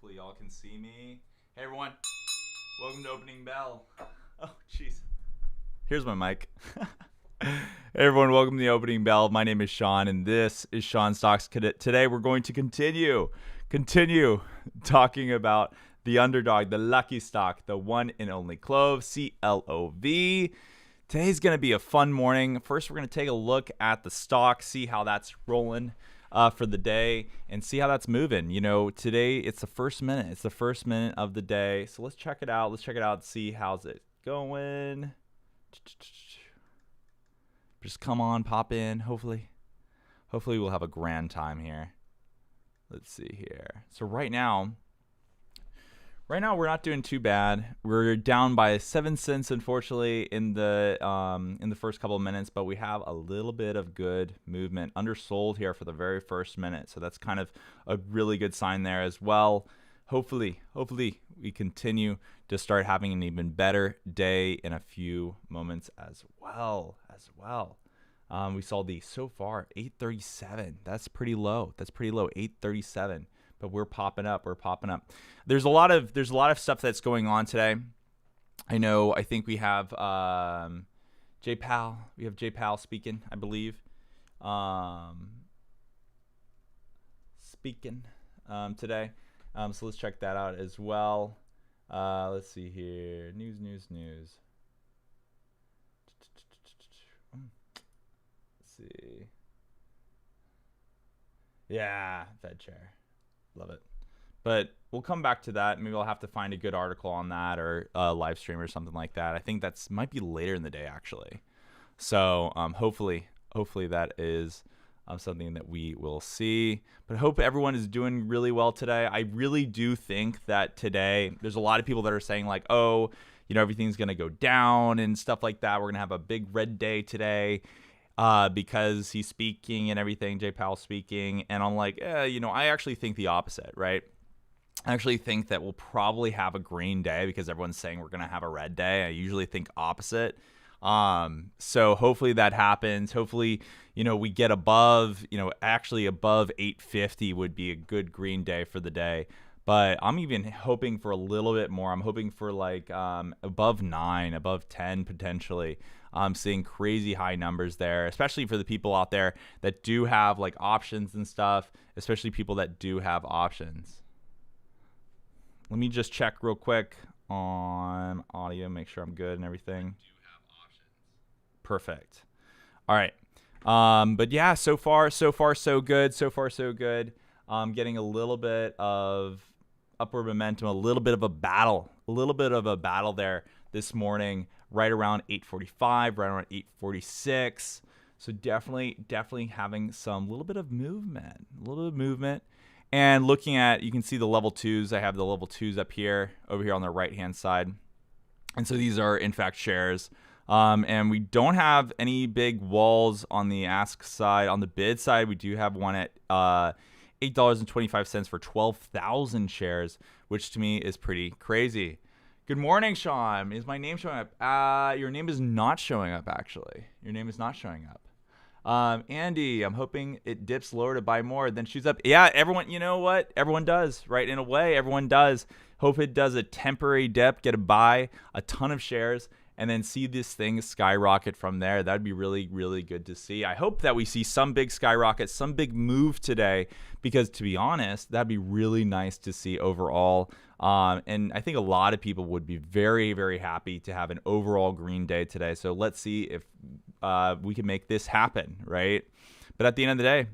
Hopefully y'all can see me. Hey everyone, welcome to Opening Bell. Oh jeez. Here's my mic. Hey everyone, welcome to the Opening Bell. My name is Sean and this is Sean Stocks. Today we're going to continue talking about the underdog, the lucky stock, the one and only Clov, C-L-O-V. Today's going to be a fun morning. First, we're going to take a look at the stock, see how that's rolling for the day, and see how that's moving. You know, today it's the first minute. It's the first minute of the day. So let's check it out. Let's check it out and see how's it going. Just come on, pop in. Hopefully we'll have a grand time here. Let's see here. So right now we're not doing too bad. We're down by 7 cents, unfortunately, in the first couple of minutes, but we have a little bit of good movement. Undersold here for the very first minute, so that's kind of a really good sign there as well. Hopefully we continue to start having an even better day in a few moments as well. We saw the so far 837. That's pretty low. 837. But we're popping up. There's a lot of stuff that's going on today. I think we have J Powell. We have J Powell speaking, I believe. Today. So let's check that out as well. Let's see here. News. Let's see. Yeah, Fed chair. Love it. But we'll come back to that. Maybe I'll have to find a good article on that or a live stream or something like that. I think that's might be later in the day, actually. So hopefully that is something that we will see. But I hope everyone is doing really well today. I really do think that today there's a lot of people that are saying like, oh, everything's going to go down and stuff like that. We're going to have a big red day today. Because he's speaking and everything, Jay Powell speaking, and I'm like, I actually think the opposite, right? I actually think that we'll probably have a green day because everyone's saying we're going to have a red day. I usually think opposite. So hopefully that happens. Hopefully, we get above, actually above 850 would be a good green day for the day. But I'm even hoping for a little bit more. I'm hoping for like above 9, above 10 potentially. I'm seeing crazy high numbers there, especially for the people out there that do have like options and stuff, especially people that do have options. Let me just check real quick on audio, make sure I'm good and everything. Perfect. All right. But yeah, so far so good. Getting a little bit of upward momentum, a little bit of a battle there this morning, right around 8:45, right around 8:46. So definitely having some little bit of movement. And looking at, you can see the level 2s. I have the level 2s over here on the right hand side. And so these are in fact shares. And we don't have any big walls on the ask side. On the bid side, we do have one at $8.25 for 12,000 shares, which to me is pretty crazy. Good morning, Sean. Is my name showing up? Your name is not showing up, actually. Your name is not showing up. Andy, I'm hoping it dips lower to buy more, then shoots up. Yeah, everyone, you know what? Everyone does, right? In a way, everyone does. Hope it does a temporary dip, get a buy, a ton of shares, and then see this thing skyrocket from there. That'd be really, really good to see. I hope that we see some big skyrocket, some big move today, because to be honest, that'd be really nice to see overall. And I think a lot of people would be very, very happy to have an overall green day today. So let's see if we can make this happen, right? But at the end of the day,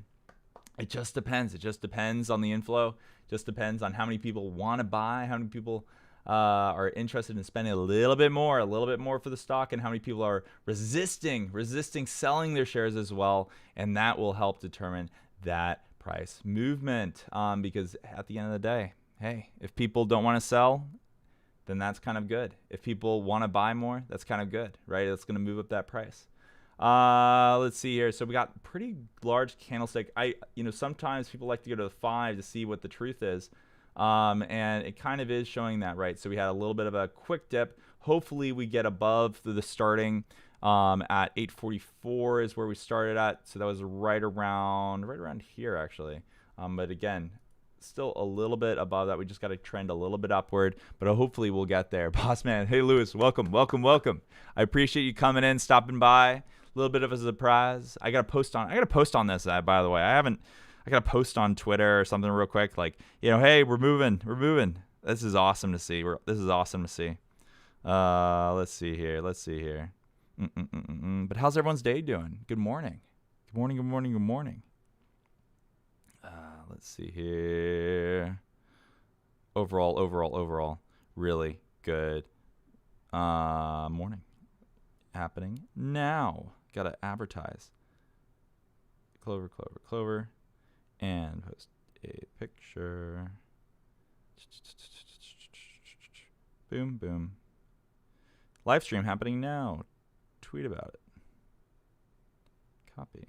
it just depends. It just depends on the inflow. It just depends on how many people want to buy, how many people are interested in spending a little bit more for the stock, and how many people are resisting selling their shares as well. And that will help determine that price movement. Because at the end of the day, hey, if people don't want to sell, then that's kind of good. If people want to buy more, that's kind of good, right? That's going to move up that price. Let's see here. So we got pretty large candlestick. Sometimes people like to go to the 5 to see what the truth is. And it kind of is showing that, right? So we had a little bit of a quick dip. Hopefully we get above the starting at 844 is where we started at. So that was right around here, actually. But again, still a little bit above that. We just got to trend a little bit upward, but hopefully we'll get there. Boss man, hey Lewis, welcome. I appreciate you coming in, stopping by. A little bit of a surprise. I got to post on this, by the way. I got to post on Twitter or something real quick, like, hey, we're moving. This is awesome to see. Let's see here. But how's everyone's day doing? Good morning. Let's see here. Overall, really good morning. Happening now. Gotta advertise. Clover. And post a picture. Boom. Live stream happening now. Tweet about it. Copy.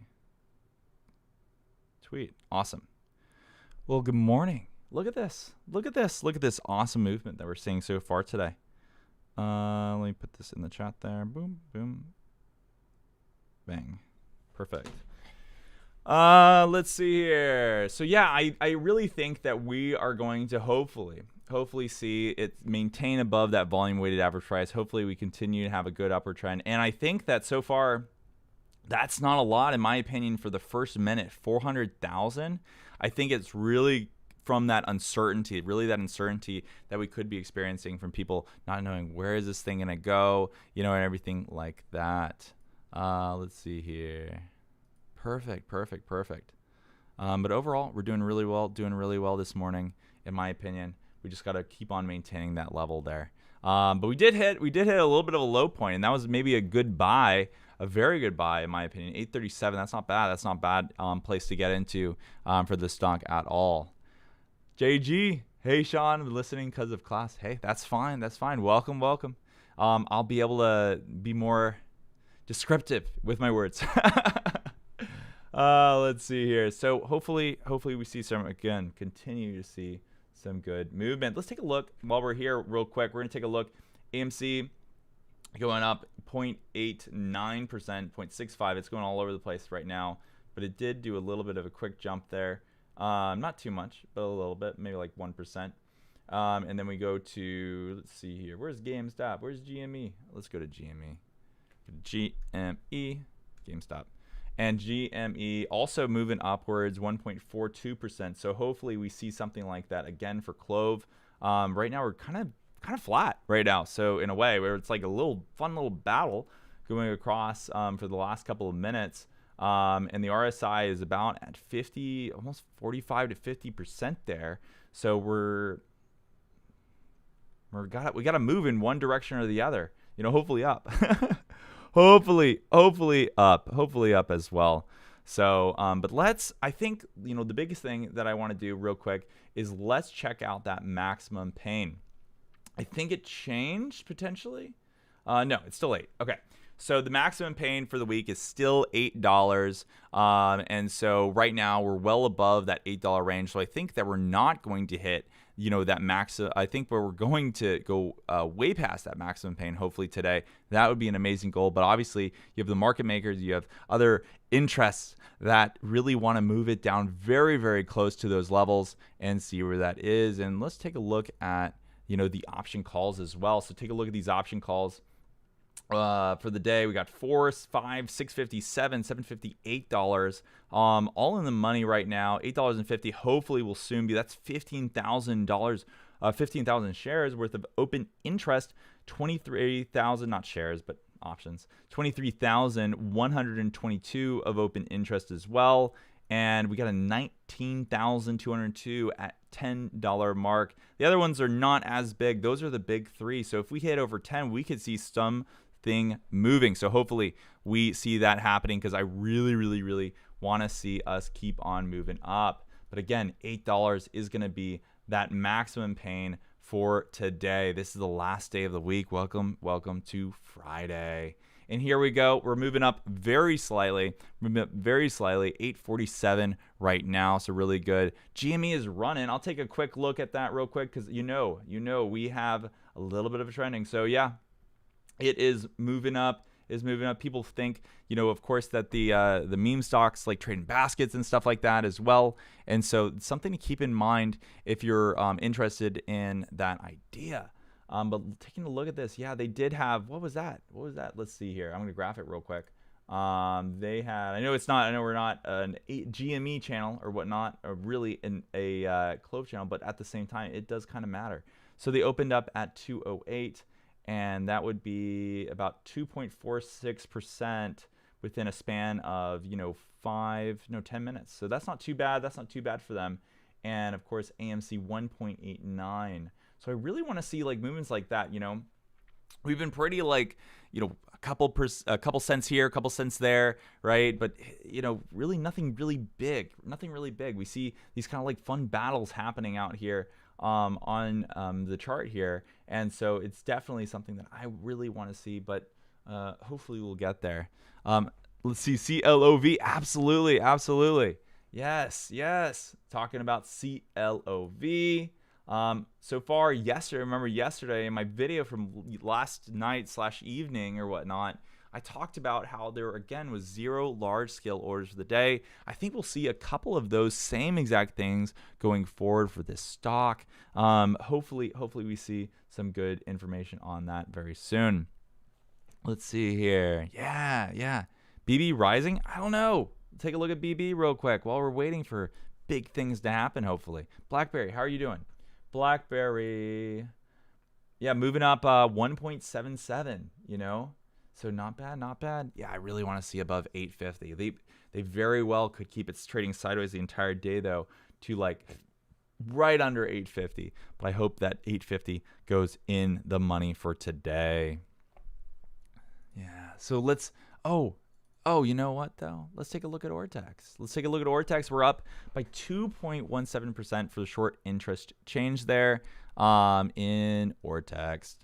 Tweet. Awesome. Well, good morning. Look at this awesome movement that we're seeing so far today. Let me put this in the chat there. Boom. Bang. Perfect. Let's see here. So yeah, I really think that we are going to hopefully see it maintain above that volume weighted average price. Hopefully we continue to have a good upward trend. And I think that so far, that's not a lot in my opinion for the first minute. 400,000. I think it's really from that uncertainty, that we could be experiencing from people not knowing where is this thing going to go, and everything like that. Let's see here. Perfect. But overall, we're doing really well this morning, in my opinion. We just got to keep on maintaining that level there. But we did hit a little bit of a low point, and that was maybe a good buy, a very good buy, in my opinion. 837, that's not bad. Place to get into for the stock at all. JG, hey Sean, I'm listening because of class. Hey, that's fine. Welcome. I'll be able to be more descriptive with my words. Let's see here. So hopefully we see continue to see some good movement. Let's take a look while we're here real quick. We're going to take a look. AMC going up 0.89%, 0.65. It's going all over the place right now, but it did do a little bit of a quick jump there. Not too much, but a little bit, maybe like 1%. And then we go to, let's see here. Where's GameStop? Where's GME? Let's go to GME. GameStop. And GME also moving upwards 1.42%. So hopefully we see something like that again for Clov. Right now we're kind of flat right now. So in a way where it's like a fun little battle going across for the last couple of minutes. And the RSI is about at 50, almost 45 to 50% there. So we got to move in one direction or the other. Hopefully up. hopefully up as well. So, but I think, the biggest thing that I want to do real quick is let's check out that maximum pain. I think it changed potentially. No, it's still 8. Okay. So the maximum pain for the week is still $8. And so right now we're well above that $8 range. So I think that we're not going to hit, that max. I think we're going to go way past that maximum pain, hopefully today. That would be an amazing goal. But obviously you have the market makers, you have other interests that really want to move it down very, very close to those levels and see where that is. And let's take a look at, the option calls as well. So take a look at these option calls. For the day, we got $4, $5, $6.57, $7.58, all in the money right now. $8.50. Hopefully, will soon be. That's $15,000, 15,000 shares worth of open interest. 23,000, not shares, but options. 23,122 of open interest as well. And we got a 19,202 at $10 mark. The other ones are not as big. Those are the big three. So if we hit over 10, we could see something moving. So hopefully we see that happening because I really, really, really want to see us keep on moving up. But again, $8 is going to be that maximum pain for today. This is the last day of the week. Welcome to Friday. And here we go. We're moving up very slightly. 847 right now. So really good. GME is running. I'll take a quick look at that real quick because we have a little bit of a trending. So yeah, it is moving up. is moving up. People think, of course, that the meme stocks like trading baskets and stuff like that as well. And so it's something to keep in mind if you're interested in that idea. But taking a look at this, yeah, they did have, what was that? Let's see here. I'm going to graph it real quick. They had, I know we're not an GME channel or whatnot, or really a Clov channel, but at the same time, it does kind of matter. So they opened up at 208, and that would be about 2.46% within a span of 10 minutes. So that's not too bad. That's not too bad for them. And of course, AMC 1.89. So I really want to see like movements like that. We've been pretty like a couple cents here, a couple cents there, right? But really nothing really big. We see these kind of like fun battles happening out here on the chart here, and so it's definitely something that I really want to see, but hopefully we'll get there. Let's see, CLOV, absolutely, yes, talking about CLOV. So far yesterday in my video from last night / evening or whatnot, I talked about how there again was 0 large scale orders for the day. I think we'll see a couple of those same exact things going forward for this stock. Hopefully we see some good information on that very soon. Let's see here. Yeah. BB rising? I don't know. Take a look at BB real quick while we're waiting for big things to happen, hopefully. BlackBerry, how are you doing? BlackBerry, yeah, moving up 1.77, so not bad. Yeah, I really want to see above 850. They very well could keep it trading sideways the entire day, though, to like right under 850. But I hope that 850 goes in the money for today. Yeah, so let's, oh, you know what, though? Let's take a look at Ortex. We're up by 2.17% for the short interest change there in Ortex.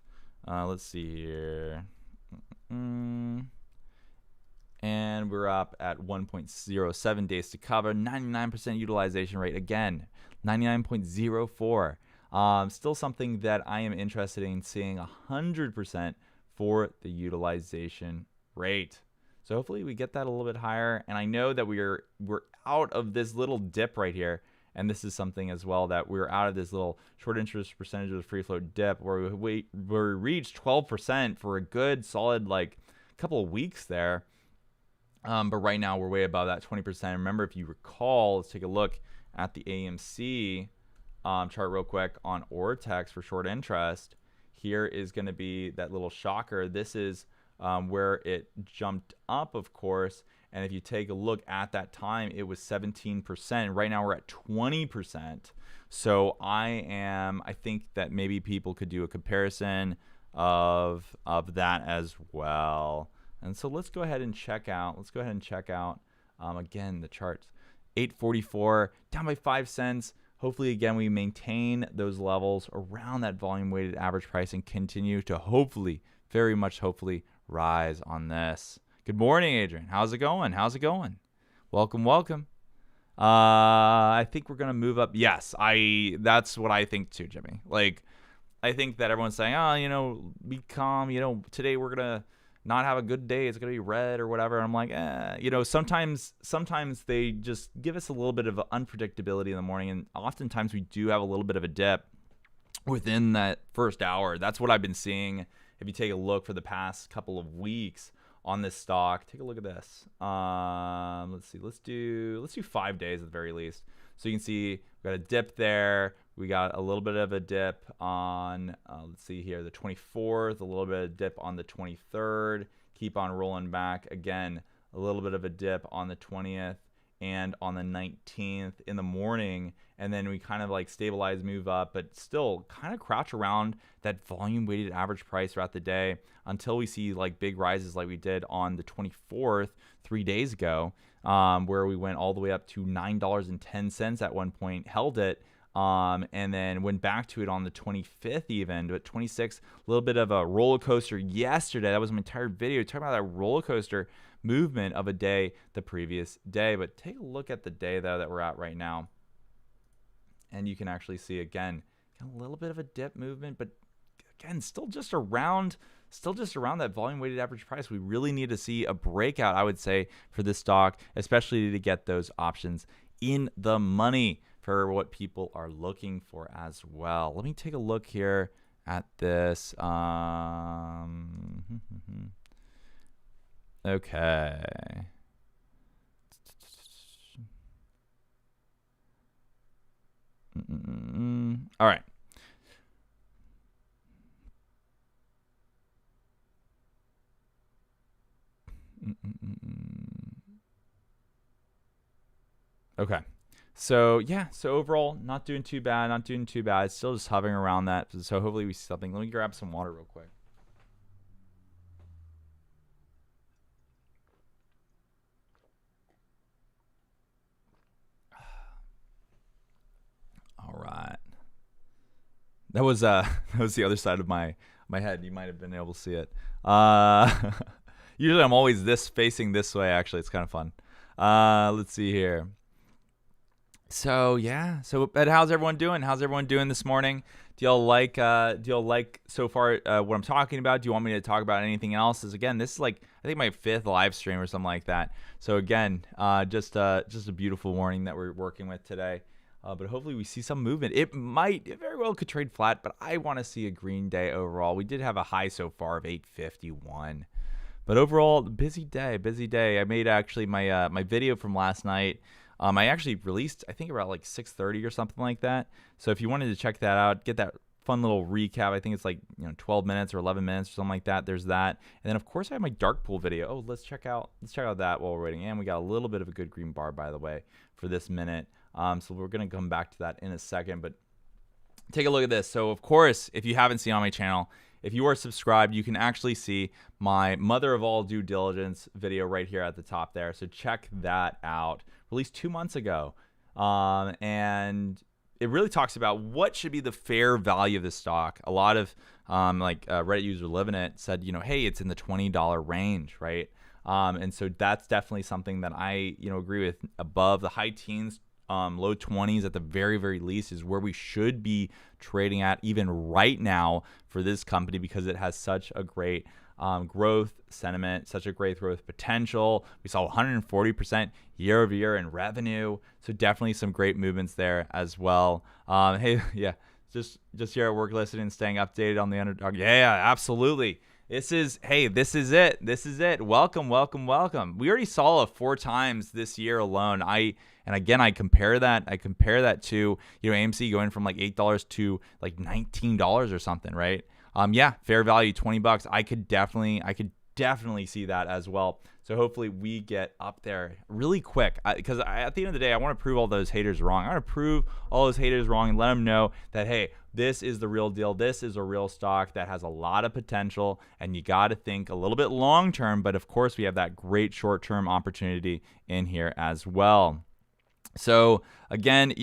Let's see here. And we're up at 1.07 days to cover, 99% utilization rate. Again, 99.04. Still something that I am interested in seeing 100% for the utilization rate. So hopefully we get that a little bit higher. And I know that we're out of this little dip right here. And this is something as well that we're out of this little short interest percentage of the free float dip where we reached 12% for a good solid like couple of weeks there. But right now we're way above that 20%. Remember, if you recall, let's take a look at the AMC chart real quick on Ortex for short interest. Here is going to be that little shocker. This is where it jumped up, of course. And if you take a look at that time, it was 17%. Right now we're at 20%. So I think that maybe people could do a comparison of that as well. And so let's go ahead and check out. Again, the charts. 844 down by 5 cents. Hopefully, again, we maintain those levels around that volume weighted average price and continue to hopefully, very much hopefully, rise on this. Good morning, Adrian. How's it going? Welcome. I think we're gonna move up. Yes, that's what I think too, Jimmy. Like, I think that everyone's saying, be calm. Today we're gonna not have a good day. It's gonna be red or whatever. And I'm like, sometimes they just give us a little bit of unpredictability in the morning, and oftentimes we do have a little bit of a dip within that first hour. That's what I've been seeing. If you take a look for the past couple of weeks on this stock, take a look at this. Let's see. Let's do 5 days at the very least. So you can see we got a dip there. We got a little bit of a dip on, let's see here, the 24th, a little bit of dip on the 23rd. Keep on rolling back. Again, a little bit of a dip on the 20th and on the 19th in the morning. And then we kind of like stabilize, move up, but still kind of crouch around that volume weighted average price throughout the day until we see like big rises like we did on the 24th, 3 days ago, where we went all the way up to $9.10 at one point, held it, and then went back to it on the 25th even, but 26th, a little bit of a roller coaster yesterday. That was my entire video talking about that roller coaster movement of a day the previous day. But take a look at the day though that we're at right now. And you can actually see, again, a little bit of a dip movement, but again, still just around still just around that volume weighted average price. We really need to see a breakout, I would say, for this stock, especially to get those options in the money for what people are looking for as well. Let me take a look here at this. Okay. All right. Okay. So overall, not doing too bad, It's still just hovering around that. So hopefully we see something. Let me grab some water real quick. All right. That was the other side of my head. You might have been able to see it. Usually I'm always facing this way. Actually, it's kind of fun. Let's see here. So but how's everyone doing? How's everyone doing this morning? Do y'all like so far what I'm talking about? Do you want me to talk about anything else? Again, this is like I think my 5th live stream or something like that. So again, just a beautiful morning that we're working with today. But hopefully we see some movement. It very well could trade flat, but I want to see a green day overall. We did have a high so far of 851. But overall, busy day. I made actually my video from last night. I actually released, I think, around like 6:30 or something like that. So if you wanted to check that out, get that fun little recap, I think it's like 12 minutes or 11 minutes or something like that. There's that. And then of course I have my dark pool video. Oh, let's check out that while we're waiting. And we got a little bit of a good green bar, by the way, for this minute. So we're gonna come back to that in a second. But take a look at this. So of course, if you haven't seen on my channel, if you are subscribed, you can actually see my mother of all due diligence video right here at the top there. So check that out. Released 2 months ago. And it really talks about what should be the fair value of the stock. A lot of Reddit user living it said, hey, it's in the $20 range, right? And so that's definitely something that I, agree with. Above the high teens, low 20s at the very, very least is where we should be trading at even right now for this company, because it has such a great growth sentiment, such a great growth potential. We saw 140% year over year in revenue. So definitely some great movements there as well. Hey, yeah, just here at work listening and staying updated on the underdog. Yeah, absolutely. This is it. Welcome. We already saw it 4 times this year alone. I compare that to, AMC going from like $8 to like $19 or something, right? Fair value, $20. I could definitely see that as well. So hopefully we get up there really quick, because at the end of the day, I want to prove all those haters wrong. I want to prove all those haters wrong and let them know that, hey, this is the real deal. This is a real stock that has a lot of potential, and you got to think a little bit long term. But of course, we have that great short term opportunity in here as well. So again,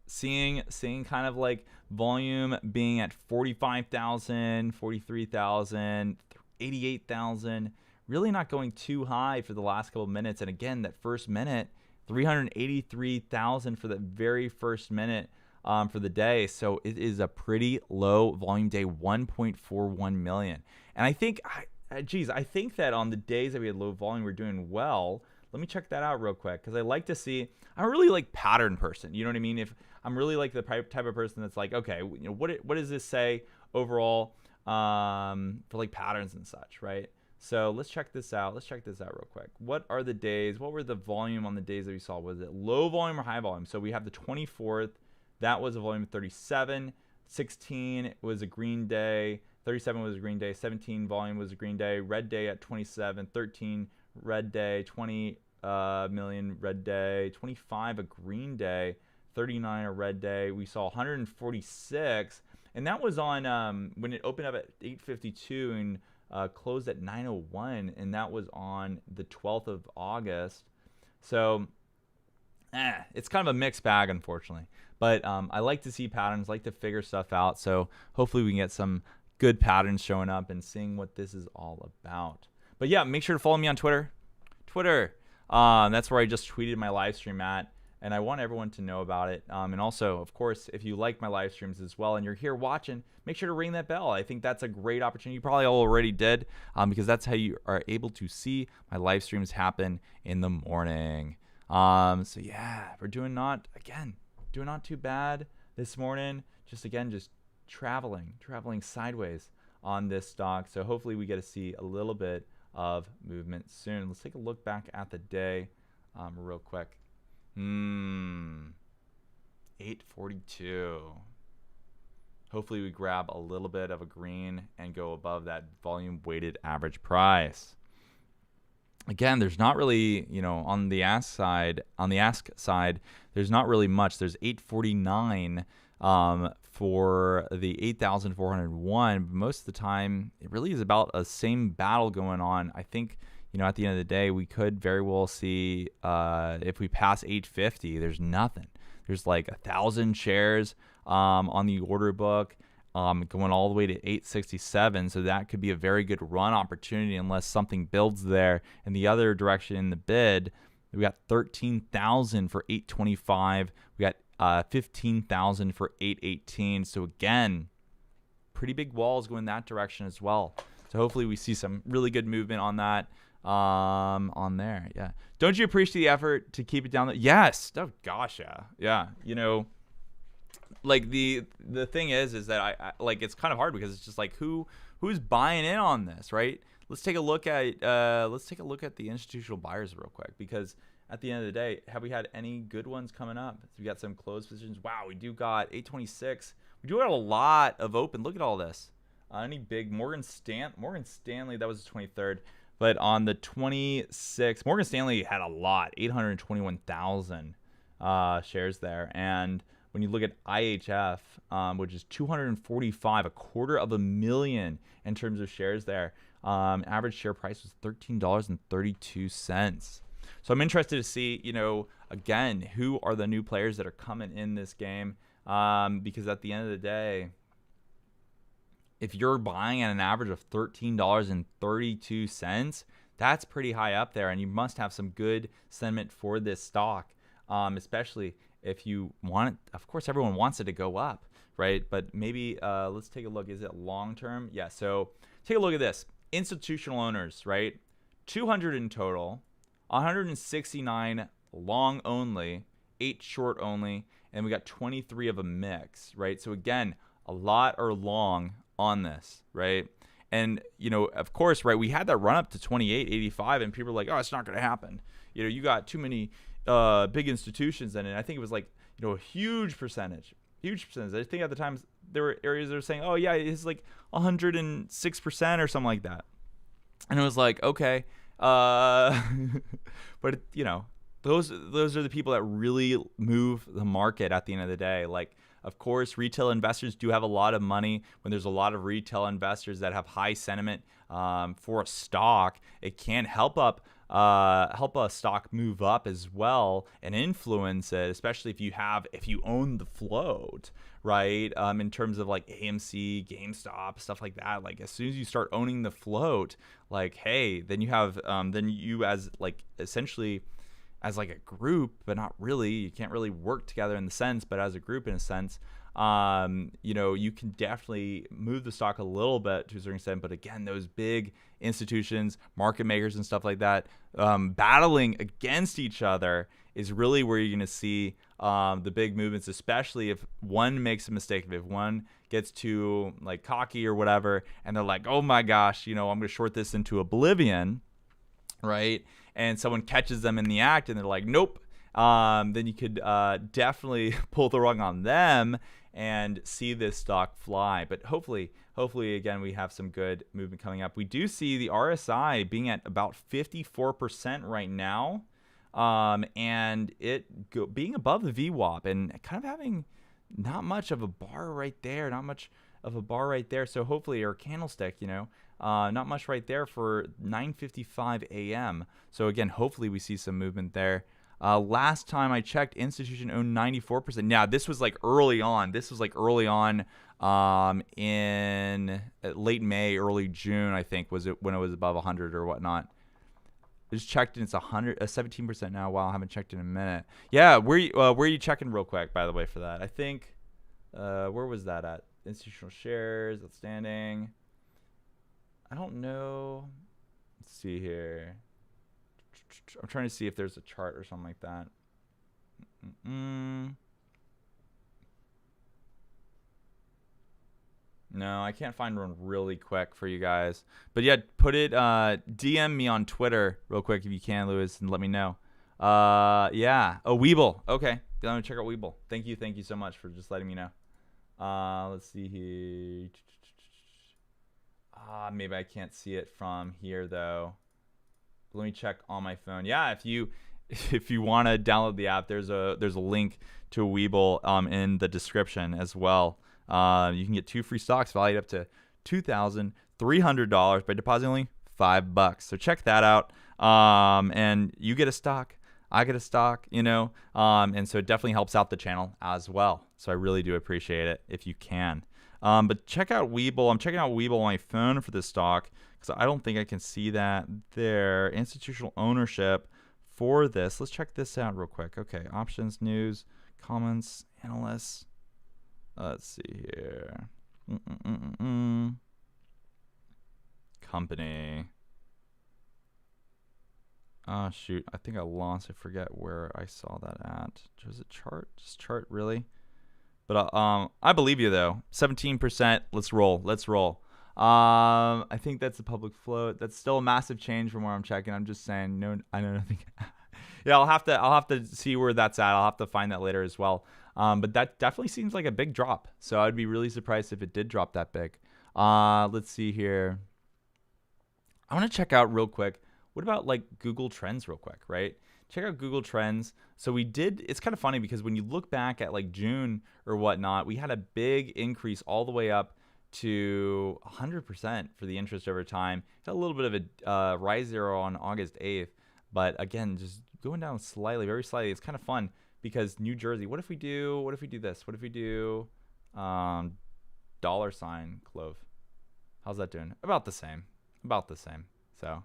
seeing kind of like volume being at 45,000, 43,000, 88,000, really not going too high for the last couple of minutes. And again, that first minute, 383,000 for the very first minute for the day. So it is a pretty low volume day, 1.41 million. And I think, I think that on the days that we had low volume, we're doing well. Let me check that out real quick, because I like to see, I'm a really like pattern person. You know what I mean? If I'm really like the type of person that's like, okay, what does this say overall for like patterns and such, right? So let's check this out. Real quick. What are the days? What were the volume on the days that we saw? Was it low volume or high volume? So we have the 24th. That was a volume of 37. 16 was a green day. 37 was a green day. 17 volume was a green day. Red day at 27. 13 red day. 20 million red day. 25 a green day. 39 a red day. We saw 146, and that was on when it opened up at 8:52 and closed at 9:01, and that was on the 12th of August. So it's kind of a mixed bag, unfortunately. But I like to see patterns, like to figure stuff out. So hopefully we can get some good patterns showing up and seeing what this is all about. But yeah, make sure to follow me on Twitter. That's where I just tweeted my live stream at. and I want everyone to know about it. And also, of course, if you like my live streams as well and you're here watching, make sure to ring that bell. I think that's a great opportunity. You probably already did, because that's how you are able to see my live streams happen in the morning. So yeah, we're doing not too bad this morning. Just traveling sideways on this stock. So hopefully we get to see a little bit of movement soon. Let's take a look back at the day real quick. 842. Hopefully we grab a little bit of a green and go above that volume weighted average price. Again, there's not really, on the ask side, there's not really much. There's 849 for the 8,401. Most of the time, it really is about a same battle going on. I think, at the end of the day, we could very well see if we pass 850, there's nothing. There's like 1,000 shares on the order book. Going all the way to 867, so that could be a very good run opportunity unless something builds there. In the other direction in the bid, we got 13,000 for 825. We got 15,000 for 818. So again, pretty big walls going that direction as well. So hopefully we see some really good movement on that. On there, yeah. Don't you appreciate the effort to keep it down there? Yes. Oh gosh, yeah. Like the thing is that I like, it's kind of hard because it's just like who's buying in on this, right? Let's take a look at the institutional buyers real quick, because at the end of the day, have we had any good ones coming up? We got some closed positions. Wow, we do got 826. We do got a lot of open. Look at all this. Any big Morgan Stanley, that was the 23rd. But on the 26th, Morgan Stanley had a lot, 821,000 shares there. And when you look at IHF, which is 245, 250,000 in terms of shares there, average share price was $13.32. So I'm interested to see, again, who are the new players that are coming in this game, because at the end of the day, if you're buying at an average of $13.32, that's pretty high up there, and you must have some good sentiment for this stock, especially if you want it. Of course, everyone wants it to go up, right? But maybe let's take a look. Is it long term? Yeah, so take a look at this. Institutional owners, right? 200 in total, 169 long only, 8 short only, and we got 23 of a mix, right? So again, a lot are long on this, right? And of course, right, we had that run up to 28.85 and people were like, oh, it's not going to happen. You got too many big institutions in it. I think it was like, a huge percentage. I think at the time there were areas that were saying, oh yeah, it's like 106% or something like that. And it was like, okay, but those are the people that really move the market at the end of the day. Like, of course, retail investors do have a lot of money. When there's a lot of retail investors that have high sentiment for a stock, it can help a stock move up as well and influence it, especially if you own the float, right? In terms of like AMC, GameStop, stuff like that. Like as soon as you start owning the float, like, hey, then you have then you as like essentially as like a group, but not really. You can't really work together in the sense, but as a group in a sense, you can definitely move the stock a little bit to a certain extent. But again, those big institutions, market makers and stuff like that, battling against each other is really where you're going to see the big movements, especially if one makes a mistake, if one gets too like cocky or whatever, and they're like, oh my gosh, I'm going to short this into oblivion, right? And someone catches them in the act and they're like, nope. Then you could definitely pull the rug on them and see this stock fly. But hopefully, again, we have some good movement coming up. We do see the RSI being at about 54% right now, and it being above the VWAP and kind of having not much of a bar right there, So hopefully, or candlestick, not much right there for 9:55 a.m. So again, hopefully we see some movement there. Last time I checked, institution owned 94%. Now this was like early on. In late May, early June, I think, was it when it was above 100 or whatnot. I just checked and it's 17% now. Wow, I haven't checked in a minute. Yeah, where are you checking real quick, by the way, for that? I think, where was that at? Institutional shares, outstanding. I don't know. Let's see here. I'm trying to see if there's a chart or something like that. No, I can't find one really quick for you guys. But yeah, put it, DM me on Twitter real quick if you can, Lewis, and let me know. Yeah. Oh, Weeble. Okay. Let me check out Weeble. Thank you so much for just letting me know. Let's see here. Maybe I can't see it from here though. Let me check on my phone. Yeah, if you want to download the app, there's a link to Weeble in the description as well. You can get 2 free stocks valued up to $2,300 by depositing only $5. So check that out. And you get a stock, I get a stock, and so it definitely helps out the channel as well. So I really do appreciate it if you can. But check out Weeble. I'm checking out Weeble on my phone for this stock because I don't think I can see that there. Institutional ownership for this. Let's check this out real quick. Okay, options, news, comments, analysts. Let's see here. Company. Oh, shoot. I think I lost. I forget where I saw that at. Was it chart? Just chart, really? But I believe you, though. 17%. Let's roll. I think that's the public float. That's still a massive change from where I'm checking. I'm just saying, no, I know nothing. Yeah, I'll have to see where that's at. I'll have to find that later as well. But that definitely seems like a big drop. So I'd be really surprised if it did drop that big. Let's see here. I want to check out real quick. What about like Google Trends real quick, right? Check out Google Trends. So it's kind of funny because when you look back at like June or whatnot, we had a big increase all the way up to 100% for the interest over time. Had a little bit of a rise there on August 8th. But again, just going down slightly, very slightly. It's kind of fun because New Jersey, what if we do this? What if we do $sign Clov? How's that doing? About the same. So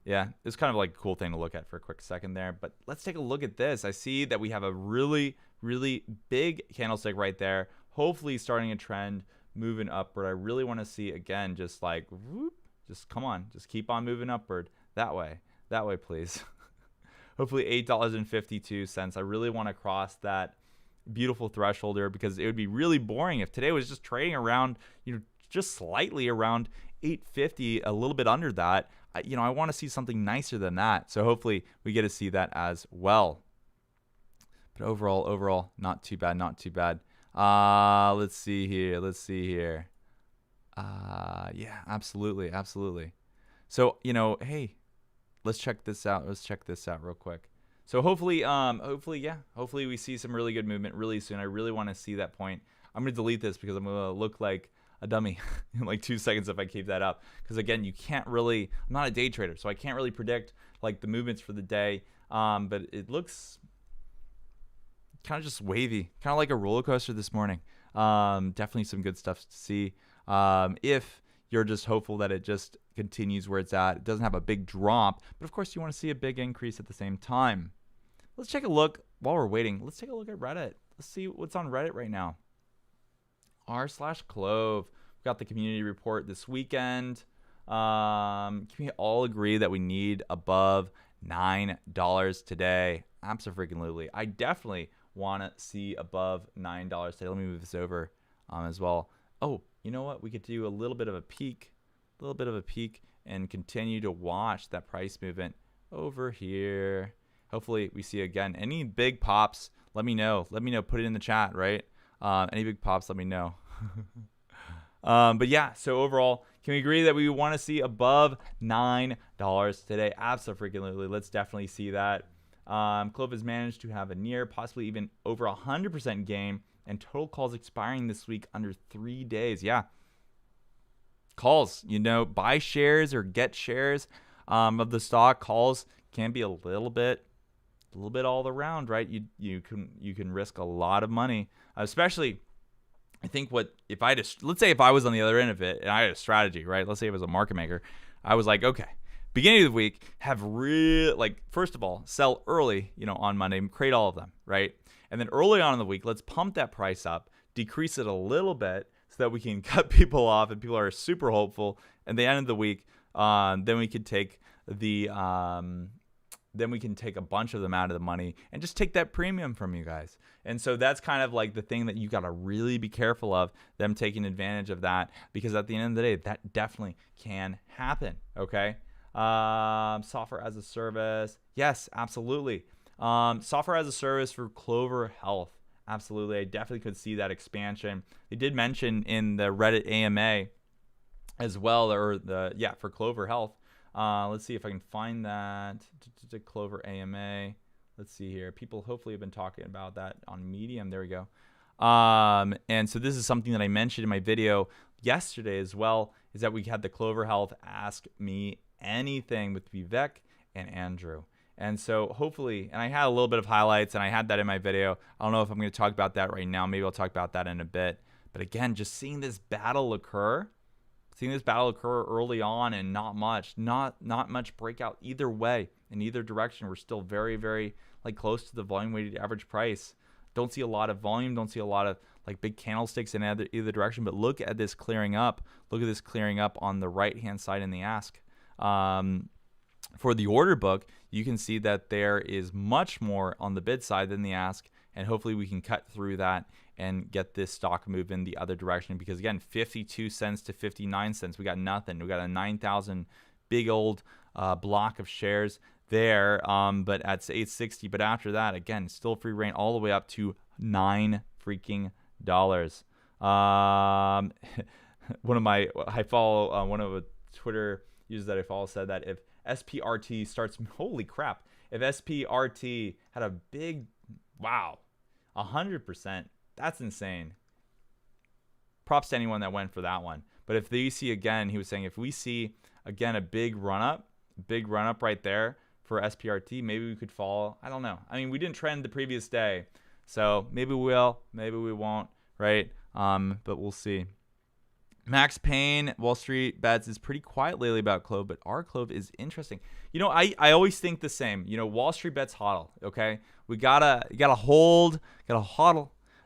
yeah, it's kind of like a cool thing to look at for a quick second there. But let's take a look at this. I see that we have a really, really big candlestick right there. Hopefully starting a trend, moving upward. I really want to see, again, just like, whoop, just come on. Just keep on moving upward. That way, please. Hopefully $8.52. I really want to cross that beautiful threshold here because it would be really boring if today was just trading around, just slightly around 850, a little bit under that. I want to see something nicer than that. So hopefully we get to see that as well. But overall, not too bad. Let's see here. Yeah, absolutely. So, hey, let's check this out real quick. So hopefully we see some really good movement really soon. I really want to see that point. I'm going to delete this because I'm going to look like a dummy in like 2 seconds if I keep that up. Because again, I'm not a day trader, so I can't really predict like the movements for the day. But it looks kind of just wavy, kind of like a roller coaster this morning. Definitely some good stuff to see. If you're just hopeful that it just continues where it's at, it doesn't have a big drop, but of course you want to see a big increase at the same time. Let's take a look while we're waiting. Let's take a look at Reddit. Let's see what's on Reddit right now. r/Clov. We got the community report this weekend. Can we all agree that we need above $9 today? Absolutely. I definitely want to see above $9 today. Let me move this over as well. Oh, you know what? We could do a little bit of a peek, and continue to watch that price movement over here. Hopefully we see again any big pops. Let me know. Put it in the chat, right? Any big pops, let me know. But yeah, so overall, can we agree that we want to see above $9 today? Absolutely. Let's definitely see that. Clov has managed to have a near, possibly even over 100% gain, and total calls expiring this week under 3 days. Yeah. Calls, buy shares or get shares of the stock. Calls can be a little bit all around, right? You can risk a lot of money, especially. I think let's say if I was on the other end of it and I had a strategy, right? Let's say it was a market maker. I was like, okay, beginning of the week have first of all, sell early, on Monday, create all of them, right? And then early on in the week, let's pump that price up, decrease it a little bit so that we can cut people off and people are super hopeful. And the end of the week, then we could take a bunch of them out of the money and just take that premium from you guys. And so that's kind of like the thing that you got to really be careful of, them taking advantage of that, because at the end of the day, that definitely can happen. Okay. Software as a service. Yes, absolutely. Software as a service for Clover Health. Absolutely. I definitely could see that expansion. They did mention in the Reddit AMA as well, for Clover Health. Let's see if I can find that. Clover AMA. Let's see here. People hopefully have been talking about that on Medium. There we go. And so this is something that I mentioned in my video yesterday as well, is that we had the Clover Health Ask Me Anything with Vivek and Andrew. And so hopefully, and I had a little bit of highlights and I had that in my video. I don't know if I'm going to talk about that right now. Maybe I'll talk about that in a bit. But again, just seeing this battle occur early on, and not much breakout either way, in either direction. We're still very, very close to the volume weighted average price. Don't see a lot of volume, don't see a lot of big candlesticks in either direction, but look at this clearing up. Look at this clearing up on the right hand side in the ask. For the order book, you can see that there is much more on the bid side than the ask, and hopefully we can cut through that and get this stock move in the other direction, because again, 52 cents to 59 cents, we got nothing. We got a 9,000 big old block of shares there, but at 860. But after that, again, still free reign all the way up to $9 freaking dollars. One of the Twitter users that I follow said that if SPRT starts, holy crap, if SPRT had a big, 100%, that's insane. Props to anyone that went for that one. But if they see again, he was saying, if we see again a big run up right there for SPRT, maybe we could fall. I don't know. I mean, we didn't trend the previous day, so maybe we will, maybe we won't, right? But we'll see. Max Payne, Wall Street Bets, is pretty quiet lately about Clov, but our Clov is interesting. I always think the same. Wall Street Bets hodl. Okay, you gotta hodl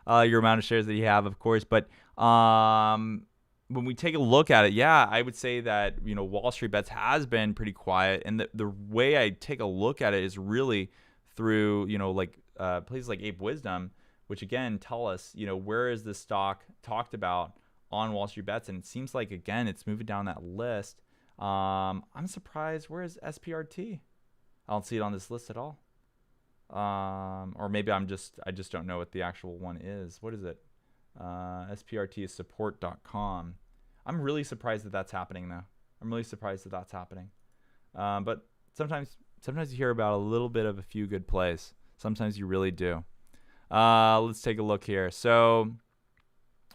your amount of shares that you have, of course. But when we take a look at it, I would say that Wall Street Bets has been pretty quiet, and the way I take a look at it is really through places like Ape Wisdom, which again tell us where is this stock talked about on Wall Street Bets, and it seems like again it's moving down that list. I'm surprised. Where is SPRT? I don't see it on this list at all. Or maybe I just don't know what the actual one is. What is it? SPRT is support.com. I'm really surprised that that's happening though. I'm really surprised that that's happening. But sometimes you hear about a little bit of a few good plays. Sometimes you really do. Let's take a look here. So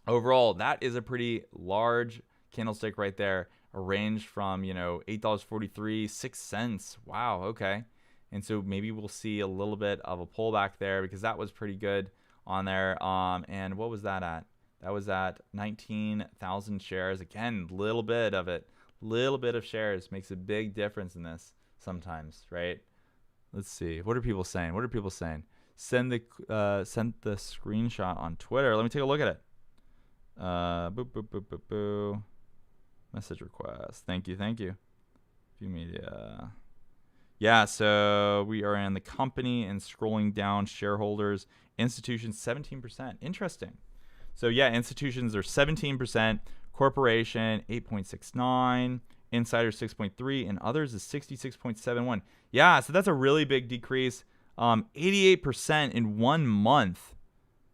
overall, that is a pretty large candlestick right there. A range from, $8.43, 6 cents. Wow, okay. And so maybe we'll see a little bit of a pullback there, because that was pretty good on there. And what was that at? That was at 19,000 shares. Again, little bit of shares makes a big difference in this sometimes, right? Let's see. What are people saying? Send the screenshot on Twitter. Let me take a look at it. Boo. Message request. Thank you. View media. Yeah, so we are in the company and scrolling down, shareholders, institutions 17%. Interesting. So yeah, institutions are 17%, corporation 8.69, insider 6.3, and others is 66.71. Yeah, so that's a really big decrease. 88% in 1 month.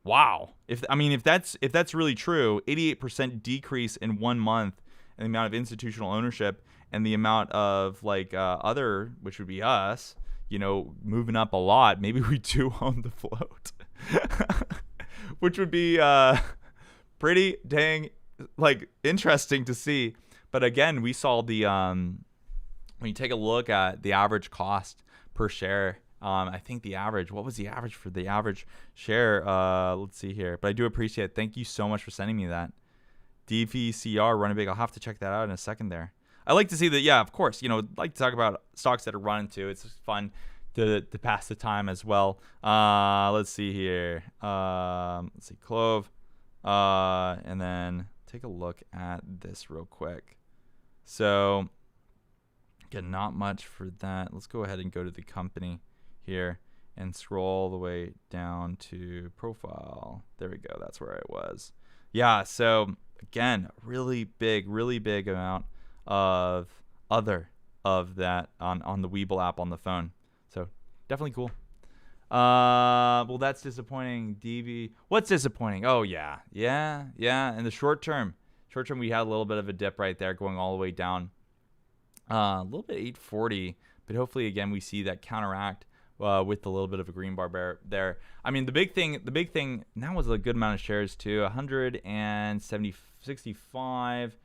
Wow. If that's really true, 88% decrease in 1 month in the amount of institutional ownership, and the amount of other, which would be us, moving up a lot. Maybe we do own the float, which would be pretty dang interesting to see. But again, we saw the when you take a look at the average cost per share. I think what was the average for the average share? Let's see here. But I do appreciate it. Thank you so much for sending me that. DVCR running big. I'll have to check that out in a second there. I like to see that. Yeah, of course. Like to talk about stocks that are running too. It's just fun to pass the time as well. Let's see here. Let's see Clov, and then take a look at this real quick. So again, not much for that. Let's go ahead and go to the company here and scroll all the way down to profile. There we go. That's where I was. Yeah. So again, really big amount of that on the Webull app on the phone. So definitely cool. Well, that's disappointing. DV. What's disappointing? Oh yeah. In the short term, we had a little bit of a dip right there, going all the way down. A little bit 840, but hopefully again we see that counteract with a little bit of a green bar there. I mean, the big thing, and that was a good amount of shares too. 165.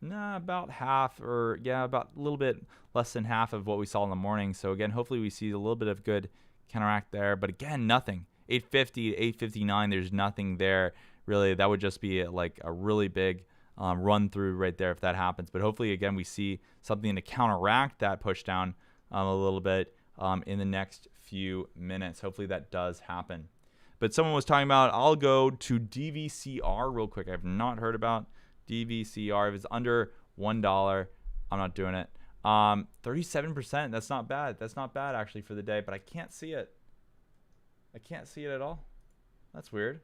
About half, about a little bit less than half of what we saw in the morning. So again, hopefully we see a little bit of good counteract there. But again, nothing. 850 to 859, there's nothing there really. That would just be like a really big run through right there if that happens. But hopefully, again, we see something to counteract that push down a little bit in the next few minutes. Hopefully that does happen. But someone was talking about, I'll go to DVCR real quick. I've not heard about DVCR. If it's under $1, I'm not doing it. 37%. That's not bad. That's not bad actually for the day, but I can't see it. I can't see it at all. That's weird.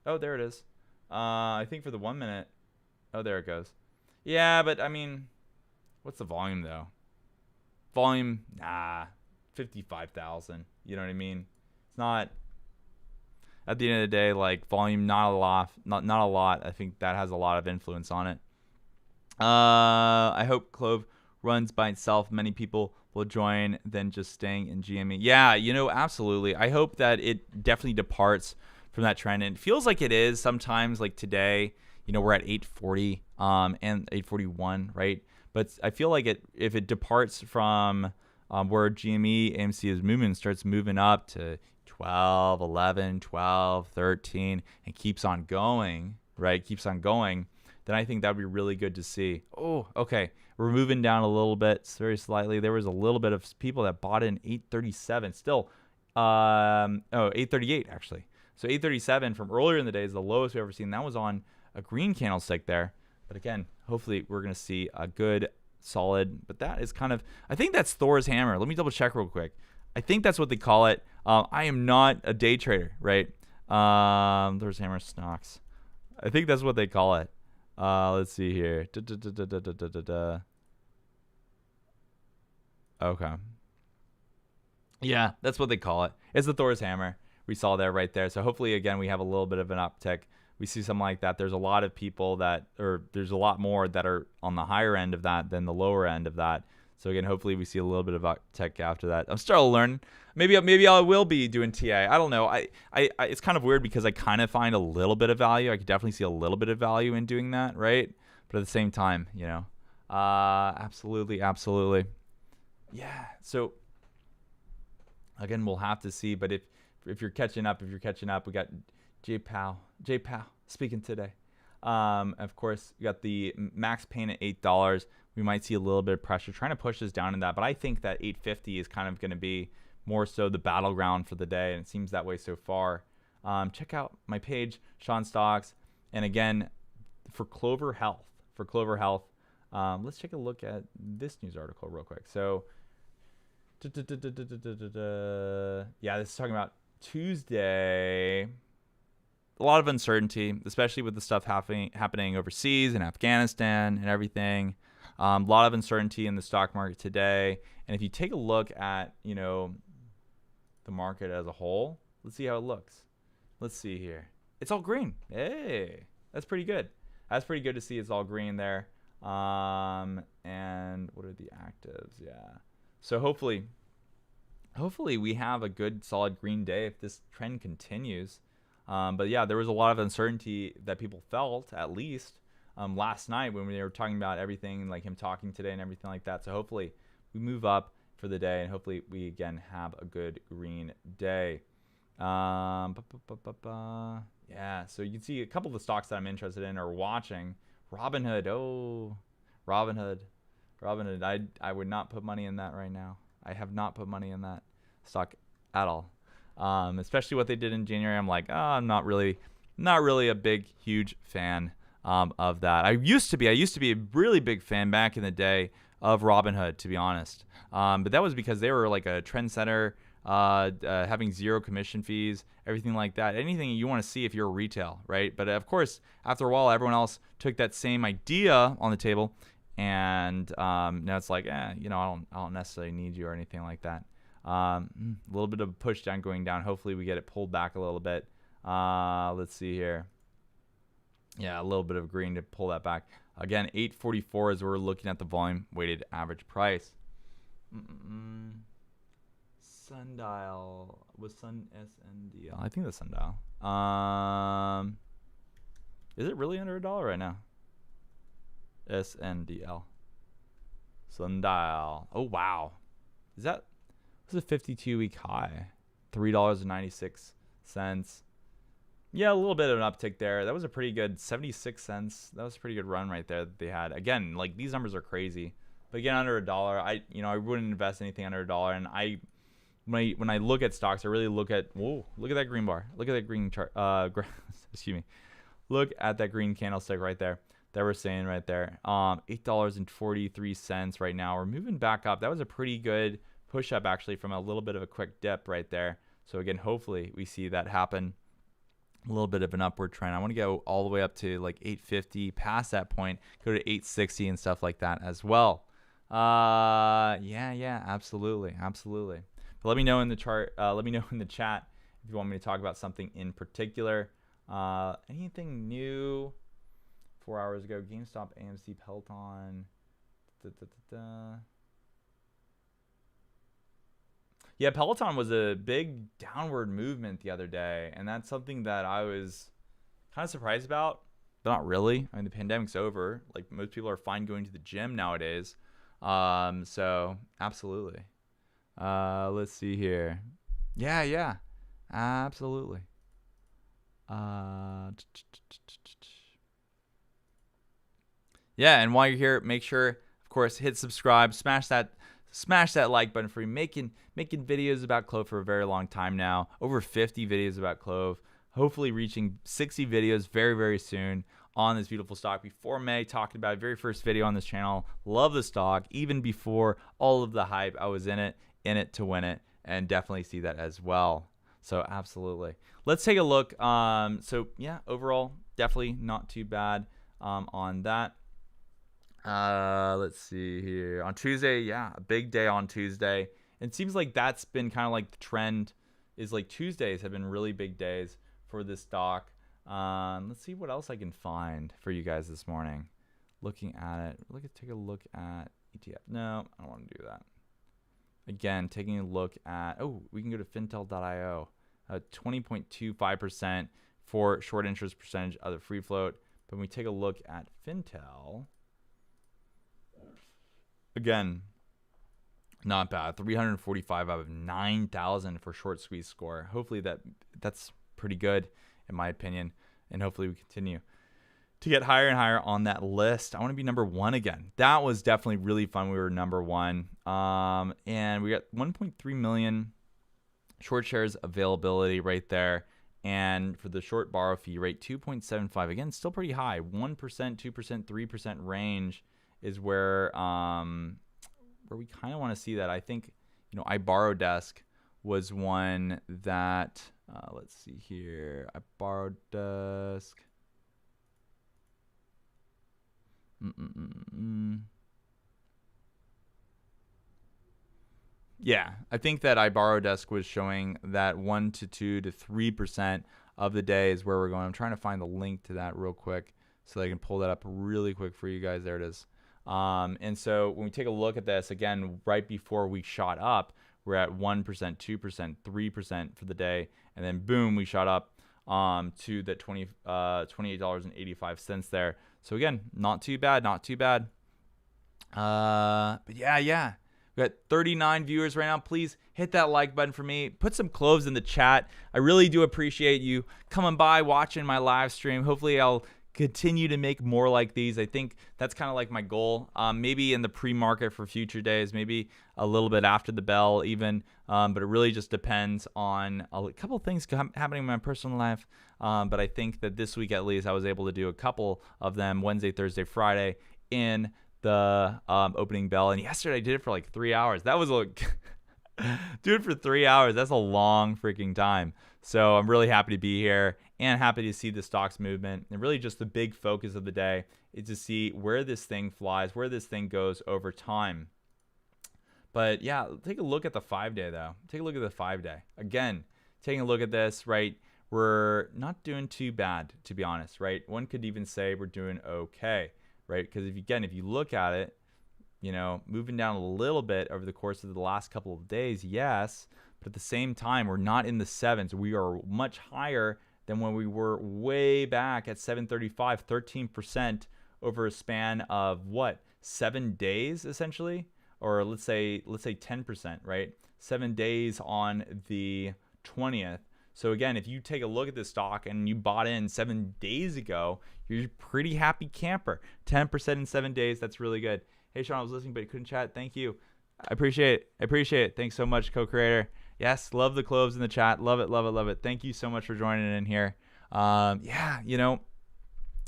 Oh, there it is. I think for the 1 minute. Oh, there it goes. Yeah, but I mean, what's the volume though? Volume, 55,000. You know what I mean? It's not. At the end of the day, like volume, not a lot. Not a lot. I think that has a lot of influence on it. I hope Clov runs by itself. Many people will join than just staying in GME. Yeah, absolutely. I hope that it definitely departs from that trend. And it feels like it is sometimes, like today, we're at 840 and 841, right? But I feel like if it departs from where GME AMC is moving, starts moving up to 12, 11, 12, 13, and keeps on going, right? Keeps on going, then I think that would be really good to see. Oh, okay. We're moving down a little bit, very slightly. There was a little bit of people that bought in 837 still. 838 actually. So 837 from earlier in the day is the lowest we've ever seen. That was on a green candlestick there. But again, hopefully we're going to see a good, solid, but that is kind of, I think that's Thor's hammer. Let me double check real quick. I think that's what they call it. I am not a day trader, right? Thor's hammer stocks. I think that's what they call it. Let's see here. Okay. Yeah, that's what they call it. It's the Thor's hammer. We saw there right there. So hopefully, again, we have a little bit of an uptick. We see something like that. There's a lot of people there's a lot more that are on the higher end of that than the lower end of that. So again, hopefully we see a little bit of uptick after that. I'm starting to learn. Maybe I will be doing TA. I don't know. I it's kind of weird because I kind of find a little bit of value. I could definitely see a little bit of value in doing that, right? But at the same time, absolutely. Yeah. So again, we'll have to see. But if you're catching up, we got J Powell speaking today. Of course, you got the max pain at $8. We might see a little bit of pressure trying to push this down in that, but I think that 850 is kind of going to be more so the battleground for the day, and it seems that way so far. Check out my page, Sean Stocks, and again, for Clover Health. Let's take a look at this news article real quick. So, yeah, this is talking about Tuesday. A lot of uncertainty, especially with the stuff happening overseas in Afghanistan and everything. A lot of uncertainty in the stock market today. And if you take a look at, the market as a whole, let's see how it looks. Let's see here. It's all green. Hey, that's pretty good. That's pretty good to see it's all green there. And what are the actives? Yeah. So hopefully we have a good, solid green day if this trend continues. But yeah, there was a lot of uncertainty that people felt, at least last night when we were talking about everything, like him talking today and everything like that. So hopefully we move up for the day, and hopefully we again have a good green day. Yeah, so you can see a couple of the stocks that I'm interested in or watching. Robinhood. Robinhood, I would not put money in that right now. I have not put money in that stock at all. Especially what they did in January. I'm like, oh, I'm not really a big, huge fan of that. I used to be a really big fan back in the day of Robinhood, to be honest. But that was because they were like a trendsetter, having zero commission fees, everything like that. Anything you want to see if you're retail, right? But of course, after a while, everyone else took that same idea on the table, and now it's like, I don't necessarily need you or anything like that. A little bit of a push down going down. Hopefully we get it pulled back a little bit. Let's see here. Yeah, a little bit of green to pull that back. Again, 844 as we're looking at the volume weighted average price. Sundial was SNDL. I think that's Sundial. Is it really under $1 right now? SNDL. Sundial. Oh wow. This is a 52-week high. $3.96. Yeah, a little bit of an uptick there. That was a pretty good 76 cents. That was a pretty good run right there that they had. Again, like these numbers are crazy. But again, under $1, I wouldn't invest anything under $1. And when I look at stocks, I really look at look at that green bar. Look at that green chart. Excuse me. Look at that green candlestick right there that we're saying right there. $8.43 right now. We're moving back up. That was a pretty good push up actually from a little bit of a quick dip right there. So again, hopefully we see that happen. A little bit of an upward trend. I want to go all the way up to like 850, past that point, go to 860 and stuff like that as well. Yeah, absolutely. But let me know in the chart. Let me know in the chat if you want me to talk about something in particular. Anything new? 4 hours ago, GameStop, AMC, Peloton. Yeah, Peloton was a big downward movement the other day, and that's something that I was kind of surprised about, but not really. I mean, the pandemic's over. Like, most people are fine going to the gym nowadays. So, absolutely. Let's see here. Yeah, absolutely. Yeah, and while you're here, make sure, of course, hit subscribe, smash that like button for you. Making videos about Clov for a very long time now. Over 50 videos about Clov. Hopefully reaching 60 videos very, very soon on this beautiful stock. Before May, talking about it, very first video on this channel. Love the stock. Even before all of the hype, I was in it to win it, and definitely see that as well. So absolutely. Let's take a look. So yeah, overall, definitely not too bad on that. Let's see here. On Tuesday, yeah, a big day on Tuesday. It seems like that's been kind of like the trend, is like Tuesdays have been really big days for this stock. Let's see what else I can find for you guys this morning. Looking at it, take a look at ETF. No, I don't want to do that. Again, taking a look at, we can go to fintel.io. 20.25% for short interest percentage of the free float. But when we take a look at Fintel, again, not bad. 345 out of 9,000 for short squeeze score. Hopefully that's pretty good in my opinion, and hopefully we continue to get higher and higher on that list. I want to be number one again. That was definitely really fun. We were number one, and we got 1.3 million short shares availability right there. And for the short borrow fee rate, 2.75. Again, still pretty high. 1%, 2%, 3% range is where we kind of want to see that. I think, iBorrowDesk was one that, let's see here. iBorrowDesk. Yeah, I think that iBorrowDesk was showing that 1 to 2 to 3% of the day is where we're going. I'm trying to find the link to that real quick so that I can pull that up really quick for you guys. There it is. And so when we take a look at this, again, right before we shot up, we're at 1%, 2%, 3% for the day. And then boom, we shot up to the $28.85 there. So again, not too bad. But yeah. We got 39 viewers right now. Please hit that like button for me. Put some Cloves in the chat. I really do appreciate you coming by, watching my live stream. Hopefully I'll continue to make more like these. I think that's kind of like my goal. Maybe in the pre-market for future days, maybe a little bit after the bell even. But it really just depends on a couple of things happening in my personal life. But I think that this week at least I was able to do a couple of them Wednesday, Thursday, Friday in the opening bell. And yesterday I did it for like 3 hours. That was do it for 3 hours. That's a long freaking time. So I'm really happy to be here and happy to see the stocks movement. And really just the big focus of the day is to see where this thing flies, where this thing goes over time. But yeah, take a look at the 5-day though. Take a look at the 5-day. Again, taking a look at this, right? We're not doing too bad, to be honest, right? One could even say we're doing okay, right? Because if you look at it, moving down a little bit over the course of the last couple of days, yes, but at the same time, we're not in the sevens. We are much higher than when we were way back at 735, 13% over a span of 7 days essentially, or let's say 10%, right? 7 days on the 20th. So again, if you take a look at this stock and you bought in 7 days ago, you're a pretty happy camper. 10% in 7 days, that's really good. Hey, Sean, I was listening, but you couldn't chat. Thank you. I appreciate it. Thanks so much, co-creator. Yes, love the Cloves in the chat. Love it, love it, love it. Thank you so much for joining in here.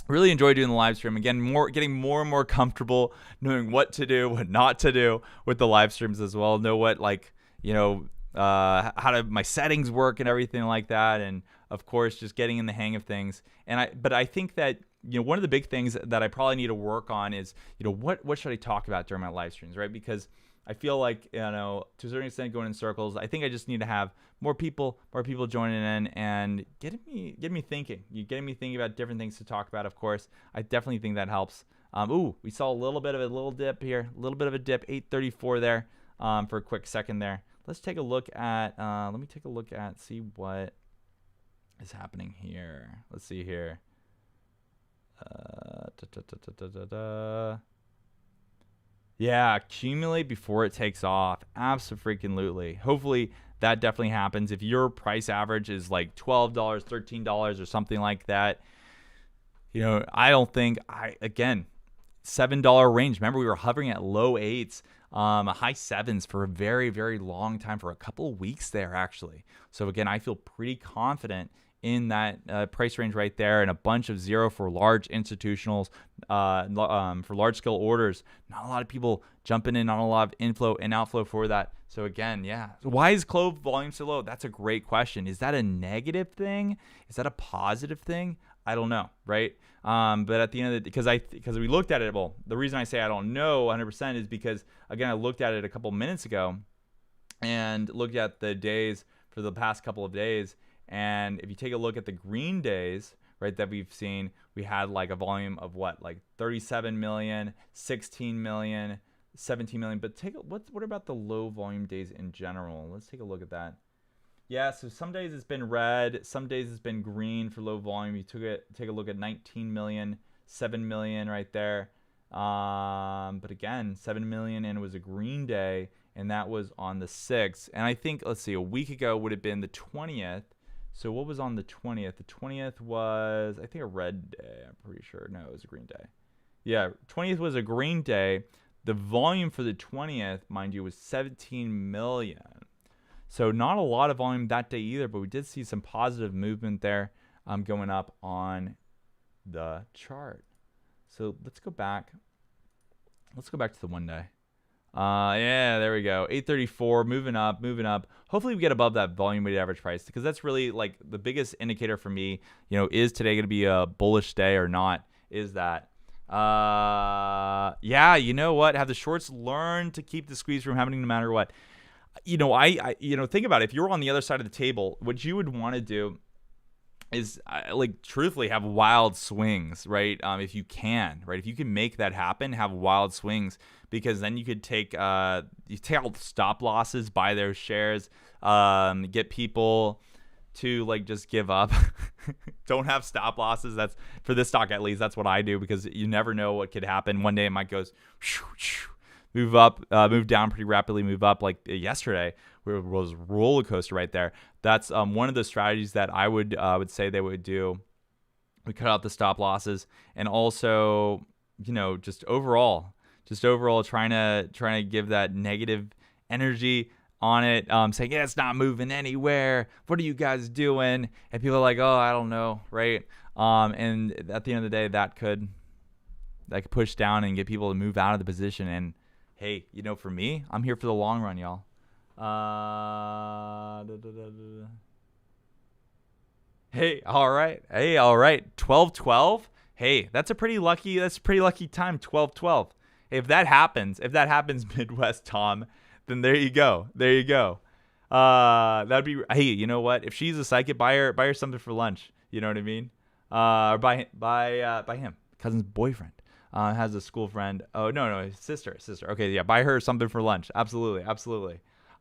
Really enjoy doing the live stream. Again, getting more and more comfortable knowing what to do, what not to do with the live streams as well. Know what, how my settings work and everything like that. And of course, just getting in the hang of things. But I think that, one of the big things that I probably need to work on is, what should I talk about during my live streams, right? Because I feel like, to a certain extent, going in circles. I think I just need to have more people joining in and getting me thinking. You're getting me thinking about different things to talk about. Of course, I definitely think that helps. We saw a little bit of a little dip here, a little bit of a dip, 834 there, for a quick second there. Let's take a look at. See what is happening here. Let's see here. Yeah, accumulate before it takes off. Absolutely. Hopefully that definitely happens. If your price average is like $12, $13 or something like that, I don't think $7 range. Remember, we were hovering at low 8s, high 7s for a very, very long time, for a couple of weeks there actually. So again, I feel pretty confident in that price range right there, and a bunch of 0 for large institutionals, for large scale orders. Not a lot of people jumping in on a lot of inflow and outflow for that. So again, yeah. So why is Clove volume so low? That's a great question. Is that a negative thing? Is that a positive thing? I don't know, right? But at the end of the day, because we looked at it, well, the reason I say I don't know 100% is because, again, I looked at it a couple minutes ago and looked at the days for the past couple of days. And if you take a look at the green days, right, that we've seen, we had like a volume of 37 million, 16 million, 17 million. But what about the low volume days in general? Let's take a look at that. Yeah, so some days it's been red, some days it's been green for low volume. You take a look at 19 million, 7 million right there. But again, 7 million, and it was a green day, and that was on the 6th. And I think, let's see, a week ago would have been the 20th. So what was on the 20th? The 20th was, I think, a red day. I'm pretty sure. No, it was a green day. Yeah, 20th was a green day. The volume for the 20th, mind you, was 17 million. So not a lot of volume that day either, but we did see some positive movement there going up on the chart. So let's go back. Let's go back to the 1 day. Yeah, there we go. 834, moving up. Hopefully we get above that volume weighted average price, because that's really like the biggest indicator for me, is today going to be a bullish day or not? Is that, yeah, you know what? Have the shorts learned to keep the squeeze from happening no matter what? I think about it. If you're on the other side of the table, what you would want to do is truthfully have wild swings, right? If you can, right? If you can make that happen, have wild swings, because then you could take all the stop losses, buy those shares, get people to just give up. Don't have stop losses. That's for this stock, at least. That's what I do, because you never know what could happen. One day it might go move up, move down pretty rapidly, move up, like yesterday, where it was a roller coaster right there. That's one of the strategies that I would say they would do We cut out the stop losses, and also, just overall trying to give that negative energy on it, saying, yeah, it's not moving anywhere. What are you guys doing? And people are like, oh, I don't know, right? And at the end of the day, that could push down and get people to move out of the position. And hey, for me, I'm here for the long run, y'all. Hey, all right. 12-12. Hey, that's a pretty lucky time. 12-12. Hey, if that happens Midwest Tom, then there you go. That'd be, hey, you know what? If she's a psychic, buy her something for lunch. You know what I mean? Or buy him. Cousin's boyfriend. Has a school friend. Oh, no, his sister. Okay, yeah, buy her something for lunch. Absolutely. We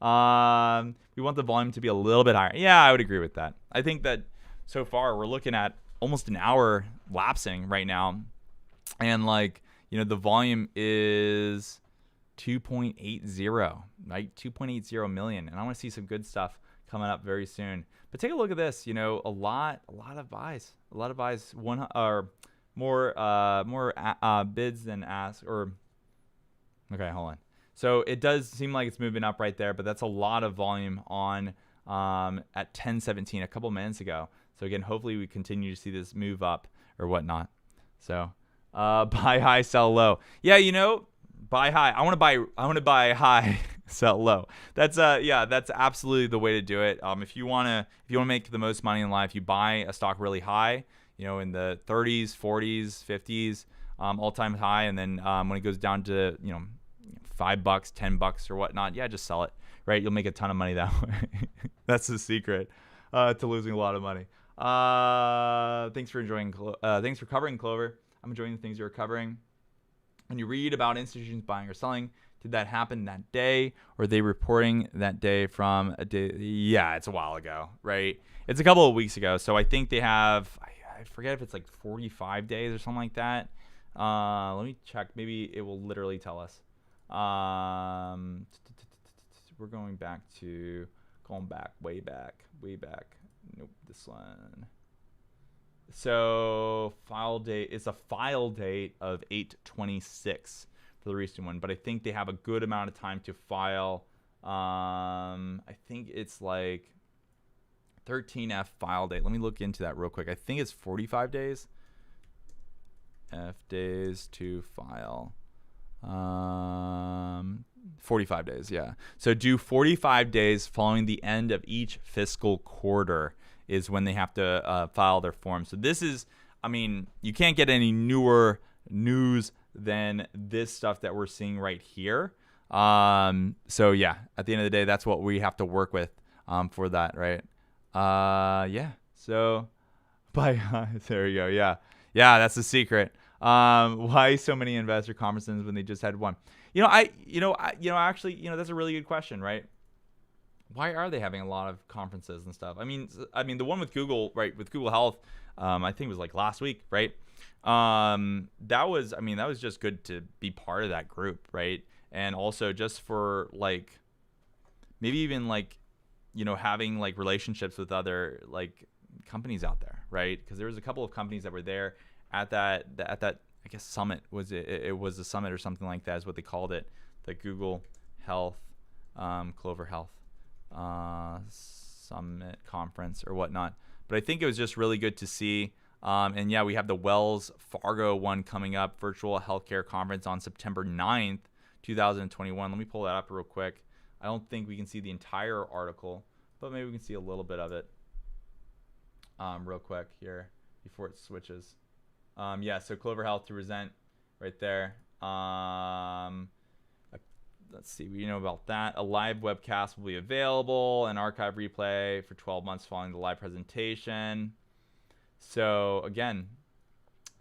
want the volume to be a little bit higher. Yeah, I would agree with that. I think that so far we're looking at almost an hour lapsing right now. And the volume is 2.80, right? 2.80 million. And I want to see some good stuff coming up very soon. But take a look at this, a lot of buys. One or more bids than ask, or okay, hold on. So it does seem like it's moving up right there, but that's a lot of volume on at 10:17 a couple minutes ago. So again, hopefully we continue to see this move up or whatnot. So buy high, sell low. Yeah, buy high. I want to buy high, sell low. That's that's absolutely the way to do it. If you want to make the most money in life, you buy a stock really high, in the 30s, 40s, 50s, all-time high, and then when it goes down to $5, $10 or whatnot, just sell it, right? You'll make a ton of money that way. That's the secret to losing a lot of money. Thanks for covering Clover. I'm enjoying the things you're covering. When you read about institutions buying or selling, did that happen that day, or are they reporting that day from a day? Yeah, it's a while ago, right? It's a couple of weeks ago. So I think they have, I forget if it's 45 days or something like that. Let me check. Maybe it will literally tell us. We're going back way back. Nope, this one. So file date, it's a file date of 8/26 for the recent one, but I think they have a good amount of time to file. I think it's 13F file date. Let me look into that real quick. I think it's 45 days. F days to file. 45 days, yeah. So do 45 days following the end of each fiscal quarter is when they have to file their form. So this is, you can't get any newer news than this stuff that we're seeing right here. So yeah, at the end of the day, that's what we have to work with for that, right? So there you go. Yeah, that's the secret. Why so many investor conferences when they just had one? Actually, that's a really good question, right? Why are they having a lot of conferences and stuff? The one with Google, right? With Google Health, I think it was last week, right? That was just good to be part of that group, right? And also just for maybe even having relationships with other companies out there, right? Because there was a couple of companies that were there at that I guess summit. It was a summit or something like that is what they called it, the Google Health, Clover Health summit conference or whatnot. But I think it was just really good to see. And yeah, we have the Wells Fargo one coming up, virtual healthcare conference on September 9th, 2021. Let me pull that up real quick. I don't think we can see the entire article, but maybe we can see a little bit of it real quick here before it switches. So Clover Health to present right there. Let's see, we know about that. A live webcast will be available, an archive replay for 12 months following the live presentation. So again,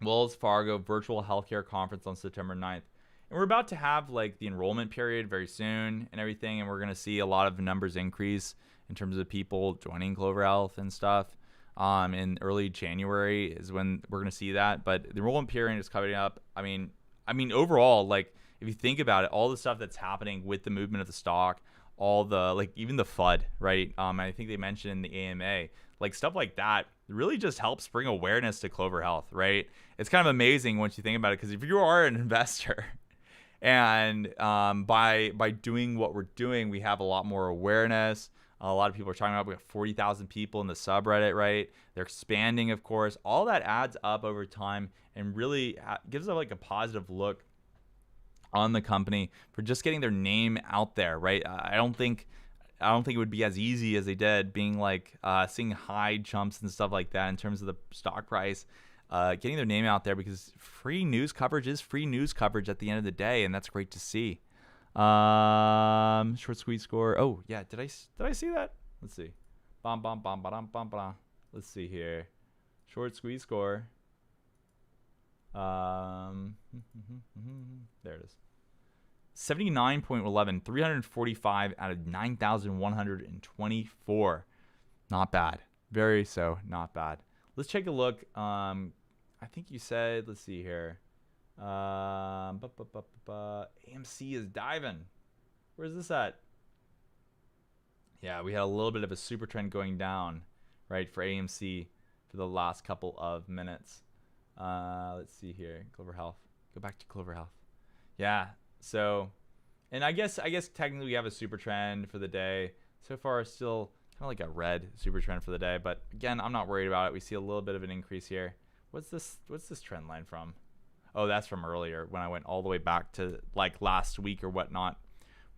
Wells Fargo Virtual Healthcare Conference on September 9th. And we're about to have the enrollment period very soon and everything, and we're going to see a lot of numbers increase in terms of people joining Clover Health and stuff. In early January is when we're going to see that. But the enrollment period is coming up. Overall, if you think about it, all the stuff that's happening with the movement of the stock, all the even the FUD, right? I think they mentioned in the AMA, like stuff like that really just helps bring awareness to Clover Health, right? It's kind of amazing once you think about it, because if you are an investor and by doing what we're doing, we have a lot more awareness. A lot of people are talking about, we have 40,000 people in the subreddit, right? They're expanding, of course. All that adds up over time and really gives us like a positive look on the company for just getting their name out there, right? I don't think it would be as easy as they did, being like seeing high jumps and stuff like that in terms of the stock price, getting their name out there, because free news coverage is free news coverage at the end of the day, and that's great to see. Short squeeze score. Oh yeah, did I see that? Let's see. Bom bom bom bom bom bom. Let's see here. Short squeeze score. There it is. 79.11, 345 out of 9,124. Not bad. Very so not bad. Let's take a look. I think you said, let's see here. AMC is diving. Where's this at? Yeah, we had a little bit of a super trend going down, right, for AMC for the last couple of minutes. Let's see here. Clover Health. Go back to Clover Health. Yeah. So, and I guess technically we have a super trend for the day. So far, still kind of like a red super trend for the day. But again, I'm not worried about it. We see a little bit of an increase here. What's this trend line from? Oh, that's from earlier when I went all the way back to like last week or whatnot,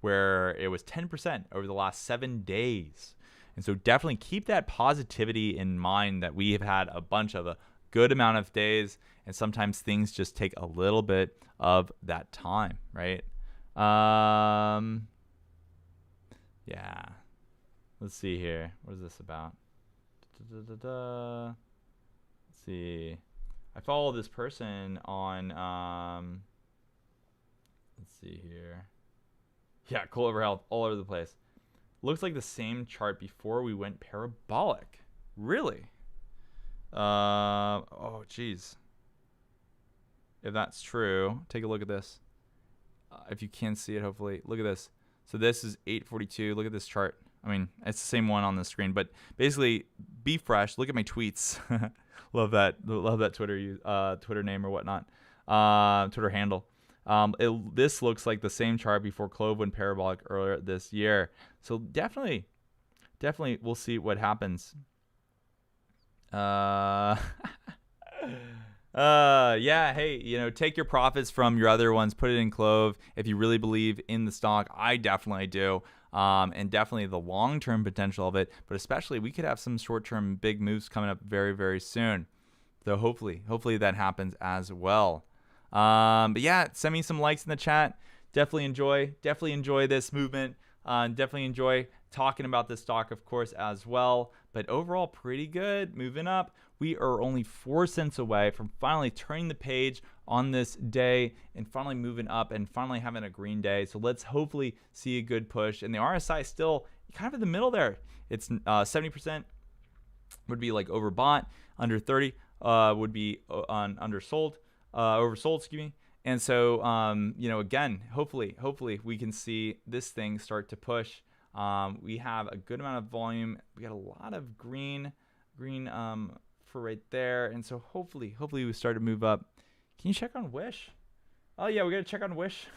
where it was 10% over the last 7 days. And so definitely keep that positivity in mind, that we have had a bunch of a good amount of days, and sometimes things just take a little bit of that time, right? Yeah. Let's see here. What is this about? Let's see. I follow this person on, let's see here. Yeah, Clover Health, all over the place. Looks like the same chart before we went parabolic. Really? Oh, geez. If that's true, take a look at this. If you can see it, hopefully. Look at this. So this is 842. Look at this chart. I mean, it's the same one on the screen, but basically, be fresh. Look at my tweets. Love that Twitter name or whatnot. Twitter handle. This looks like the same chart before Clov went parabolic earlier this year. So definitely we'll see what happens. Yeah, hey, take your profits from your other ones, put it in Clov if you really believe in the stock. I definitely do. And definitely the long-term potential of it, but especially we could have some short-term big moves coming up very, very soon. So hopefully that happens as well. But yeah, send me some likes in the chat. Definitely enjoy this movement. Definitely enjoy talking about this stock, of course, as well. But overall, pretty good. Moving up. We are only 4 cents away from finally turning the page on this day and finally moving up and finally having a green day. So let's hopefully see a good push. And the RSI still kind of in the middle there. It's 70% would be like overbought. Under 30 would be oversold, excuse me. And so, again, hopefully we can see this thing start to push. We have a good amount of volume. We got a lot of green for right there. And so hopefully we start to move up. Can you check on Wish? Oh yeah, we got to check on Wish.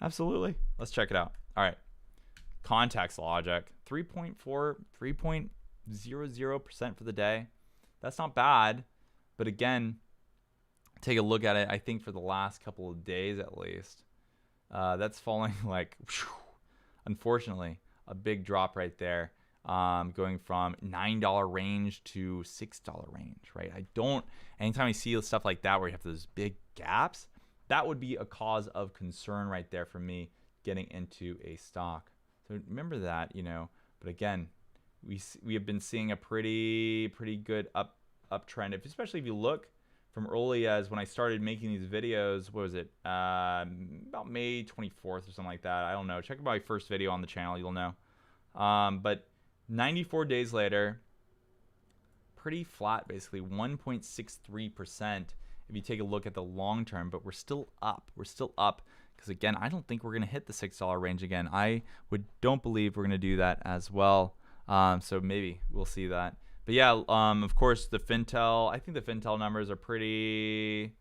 Absolutely. Let's check it out. All right. Context logic, 3.00% for the day. That's not bad. But again, take a look at it. I think for the last couple of days at least, that's falling like, unfortunately, a big drop right there. Going from $9 range to $6 range, right? Anytime I see stuff like that where you have those big gaps, that would be a cause of concern right there for me getting into a stock. So remember that, but again, we have been seeing a pretty good uptrend, especially if you look from early as when I started making these videos. What was it? About May 24th or something like that. I don't know. Check out my first video on the channel. You'll know. But 94 days later, pretty flat, basically 1.63% if you take a look at the long term, but we're still up. Because again, I don't think we're going to hit the $6 range again. I don't believe we're going to do that as well. So maybe we'll see that. But yeah, of course the Fintel. I think the Fintel numbers are pretty.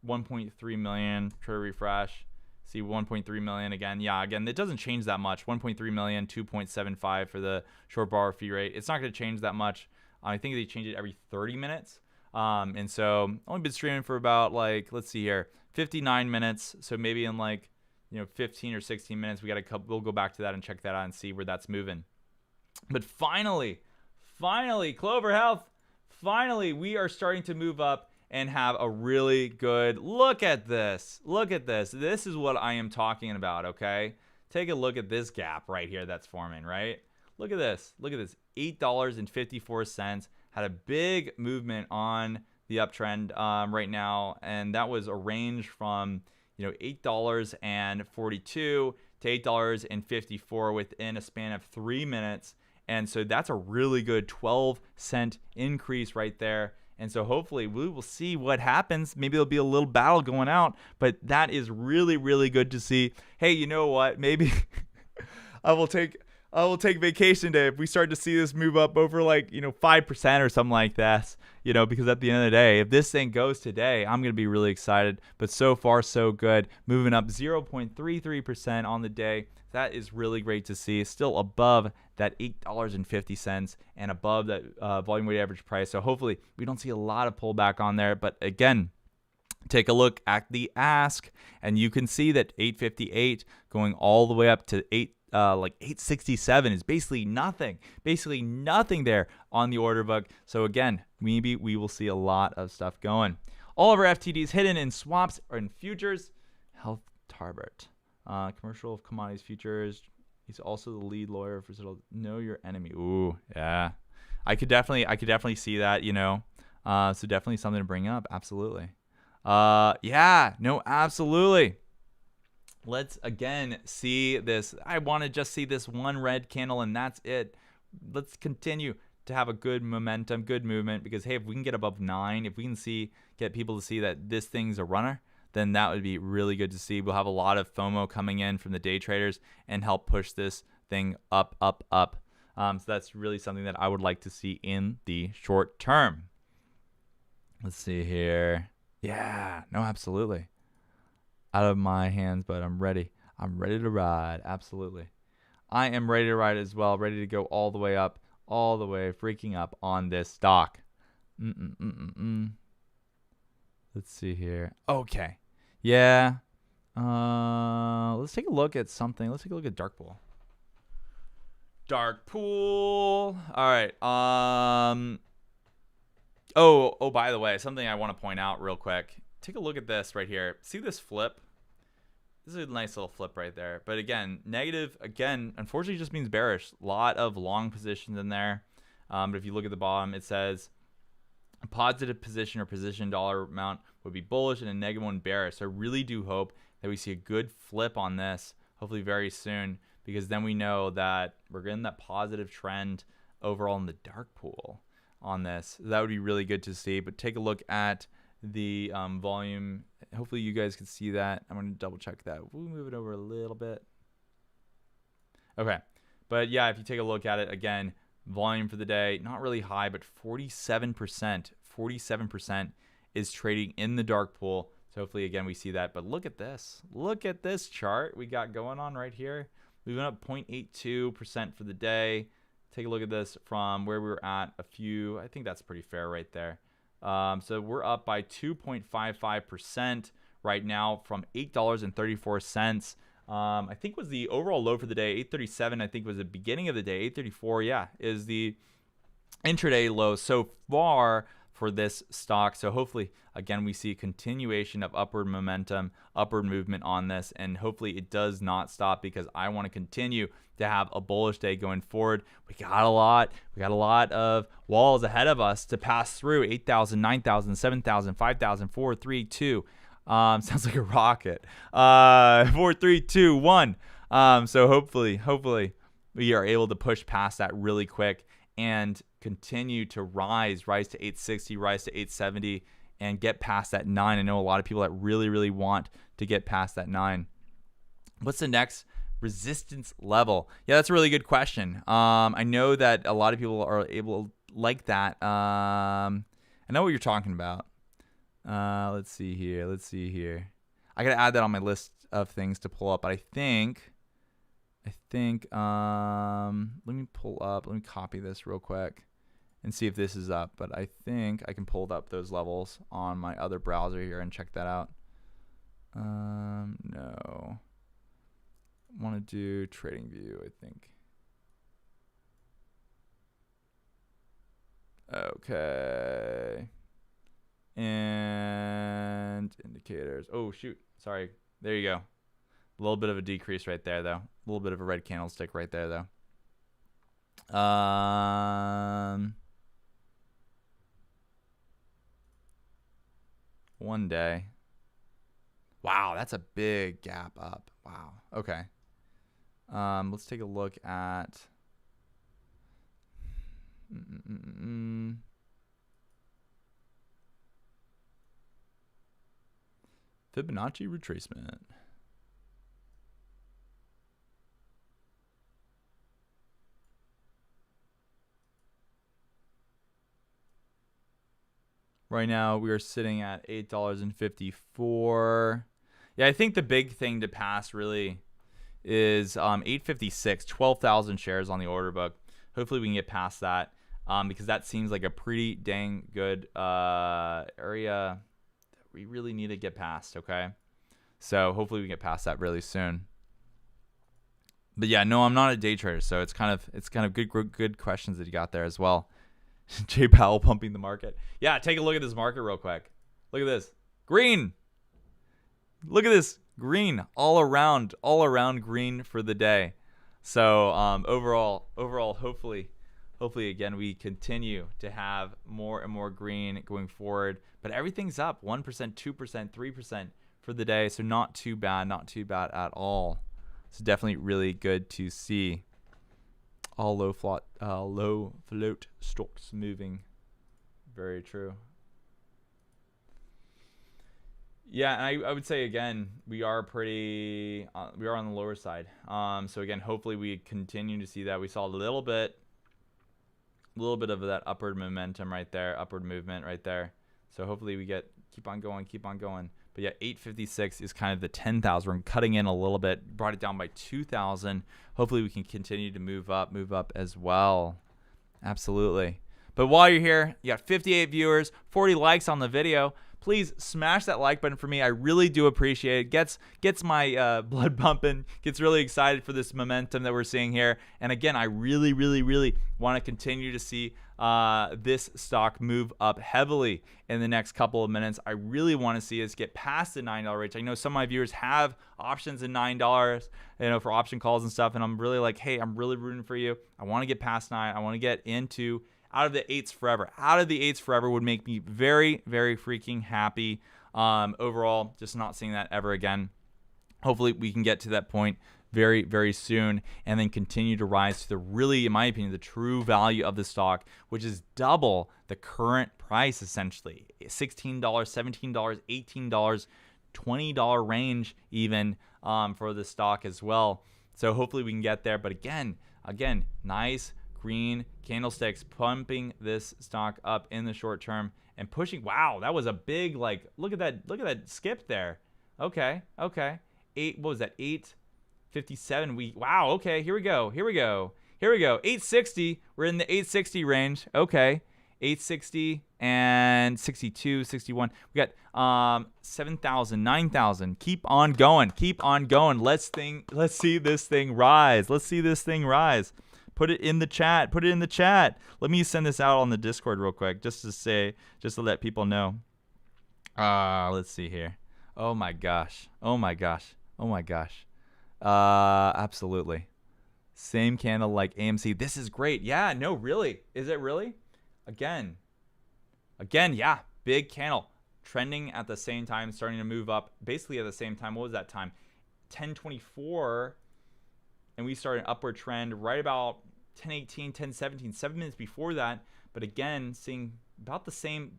1.3 million. Try to refresh. See 1.3 million again. Yeah, again, it doesn't change that much. 1.3 million, 2.75 for the short borrow fee rate. It's not going to change that much. I think they change it every 30 minutes. And so only been streaming for about like, let's see here, 59 minutes. So maybe in like, 15 or 16 minutes, we'll go back to that and check that out and see where that's moving. But finally, Clover Health, finally, we are starting to move up and have a really good look at this. Look at this. This is what I am talking about, okay? Take a look at this gap right here that's forming, right? Look at this. Look at this. $8.54. Had a big movement on the uptrend right now, and that was a range from $8.42 to $8.54 within a span of 3 minutes. And so that's a really good 12-cent increase right there. And so hopefully we will see what happens. Maybe there'll be a little battle going out, but that is really, really good to see. Hey, you know what? Maybe I will take vacation day if we start to see this move up over 5% or something like that. Because at the end of the day, if this thing goes today, I'm going to be really excited. But so far, so good. Moving up 0.33% on the day. That is really great to see. Still above that $8.50 and above that volume weighted average price. So hopefully we don't see a lot of pullback on there. But again, take a look at the ask, and you can see that 858 going all the way up to 867 is basically nothing there on the order book. So again, maybe we will see a lot of stuff going. All of our FTDs hidden in swaps or in futures. Health Tarbert. Commercial of commodities futures. He's also the lead lawyer for Know Your Enemy. Ooh, yeah. I could definitely see that, so definitely something to bring up. Absolutely. Absolutely. Let's again see this. I want to just see this one red candle and that's it. Let's continue to have a good momentum, good movement, because hey, if we can get above 9, if we can get people to see that this thing's a runner, then that would be really good to see. We'll have a lot of FOMO coming in from the day traders and help push this thing up. So that's really something that I would like to see in the short term. Let's see here. Yeah, no, absolutely. Out of my hands, but I'm ready. I'm ready to ride. Absolutely. I am ready to ride as well. Ready to go all the way up, all the way freaking up on this stock. Let's see here. Okay. Yeah. Let's take a look at something. Let's take a look at Dark Pool. Dark Pool. All right. Oh, by the way, something I want to point out real quick. Take a look at this right here. See this flip? This is a nice little flip right there. But again, negative, again, unfortunately just means bearish. A lot of long positions in there. But if you look at the bottom, it says a positive position or position dollar amount would be bullish and a negative one bearish. So I really do hope that we see a good flip on this, hopefully very soon, because then we know that we're getting that positive trend overall in the dark pool on this. That would be really good to see. But take a look at the volume. Hopefully you guys can see that. I'm going to double check that. We'll move it over a little bit. Okay. But yeah, if you take a look at it again, volume for the day, not really high, but 47% is trading in the dark pool. So hopefully, again, we see that. But look at this. Look at this chart we got going on right here. We went up 0.82% for the day. Take a look at this from where we were at a few. I think that's pretty fair right there. So we're up by 2.55% right now from $8.34. I think was the overall low for the day. 837, I think, was the beginning of the day. 834, yeah, is the intraday low so far for this stock. So hopefully, again, we see a continuation of upward momentum, upward movement on this, and hopefully it does not stop, because I want to continue to have a bullish day going forward. We got a lot of walls ahead of us to pass through. 8,000, 9,000, 7,000, 5,000, 4, 3, 2. Sounds like a rocket. 4, 3, 2, 1. So hopefully we are able to push past that really quick and continue to rise to 860, rise to 870, and get past that 9. I know a lot of people that really want to get past that 9. What's the next resistance level? Yeah, that's a really good question. I know that a lot of people are able like that. I know what you're talking about. Let's see here. I gotta add that on my list of things to pull up. But I think let me copy this real quick and see if this is up. But I think I can pull up those levels on my other browser here and check that out. No. I want to do trading view, I think. Okay. And indicators. Oh, shoot. Sorry. There you go. A little bit of a decrease right there, though. A little bit of a red candlestick right there, though. 1 day. Wow, that's a big gap up. Wow. Okay. Let's take a look at Fibonacci retracement. Right now, we are sitting at $8.54. Yeah, I think the big thing to pass really is 856, 12,000 shares on the order book. Hopefully, we can get past that because that seems like a pretty dang good area that we really need to get past, okay? So hopefully, we get past that really soon. But yeah, no, I'm not a day trader, so it's kind of good questions that you got there as well. Jay Powell pumping the market. Yeah, take a look at this market real quick. Look at this. Green. Look at this. Green. All around green for the day. So overall, hopefully, again, we continue to have more and more green going forward. But everything's up 1%, 2%, 3% for the day. So not too bad at all. So definitely really good to see. All low float stocks moving. Very true. Yeah, and I would say again, we are on the lower side. So again, hopefully we continue to see that. We saw a little bit of that upward momentum right there, upward movement right there. So hopefully we keep on going. But yeah, 856 is kind of the 10,000. We're cutting in a little bit, brought it down by 2,000. Hopefully we can continue to move up as well. Absolutely. But while you're here, you got 58 viewers, 40 likes on the video. Please smash that like button for me. I really do appreciate it. Gets my blood pumping, gets really excited for this momentum that we're seeing here. And again, I really want to continue to see this stock move up heavily in the next couple of minutes. I really want to see us get past the $9 range. I know some of my viewers have options in $9, for option calls and stuff. And I'm really like, hey, I'm really rooting for you. I want to get past 9. I want to get out of the 8s forever. Out of the 8s forever would make me very freaking happy. Overall, just not seeing that ever again. Hopefully we can get to that point very soon and then continue to rise to the really, in my opinion, the true value of the stock, which is double the current price essentially. $16, $17, $18, $20 range even for the stock as well. So hopefully we can get there. But again, nice green candlesticks pumping this stock up in the short term and pushing. Wow, that was a big, look at that skip there. Okay. What was that? 857. Wow, okay, here we go. 860. We're in the 860 range. Okay. 860 and 62, 61. We got 7,000, 9,000. Keep on going. Let's see this thing rise. Put it in the chat. Let me send this out on the Discord real quick just to let people know. Let's see here. Oh my gosh. Absolutely. Same candle like AMC. This is great. Yeah, no, really. Is it really? Again, yeah. Big candle. Trending at the same time, starting to move up basically at the same time. What was that time? 10:24. And we started an upward trend right about 10:18, 10:17, 7 minutes before that. But again, seeing about the same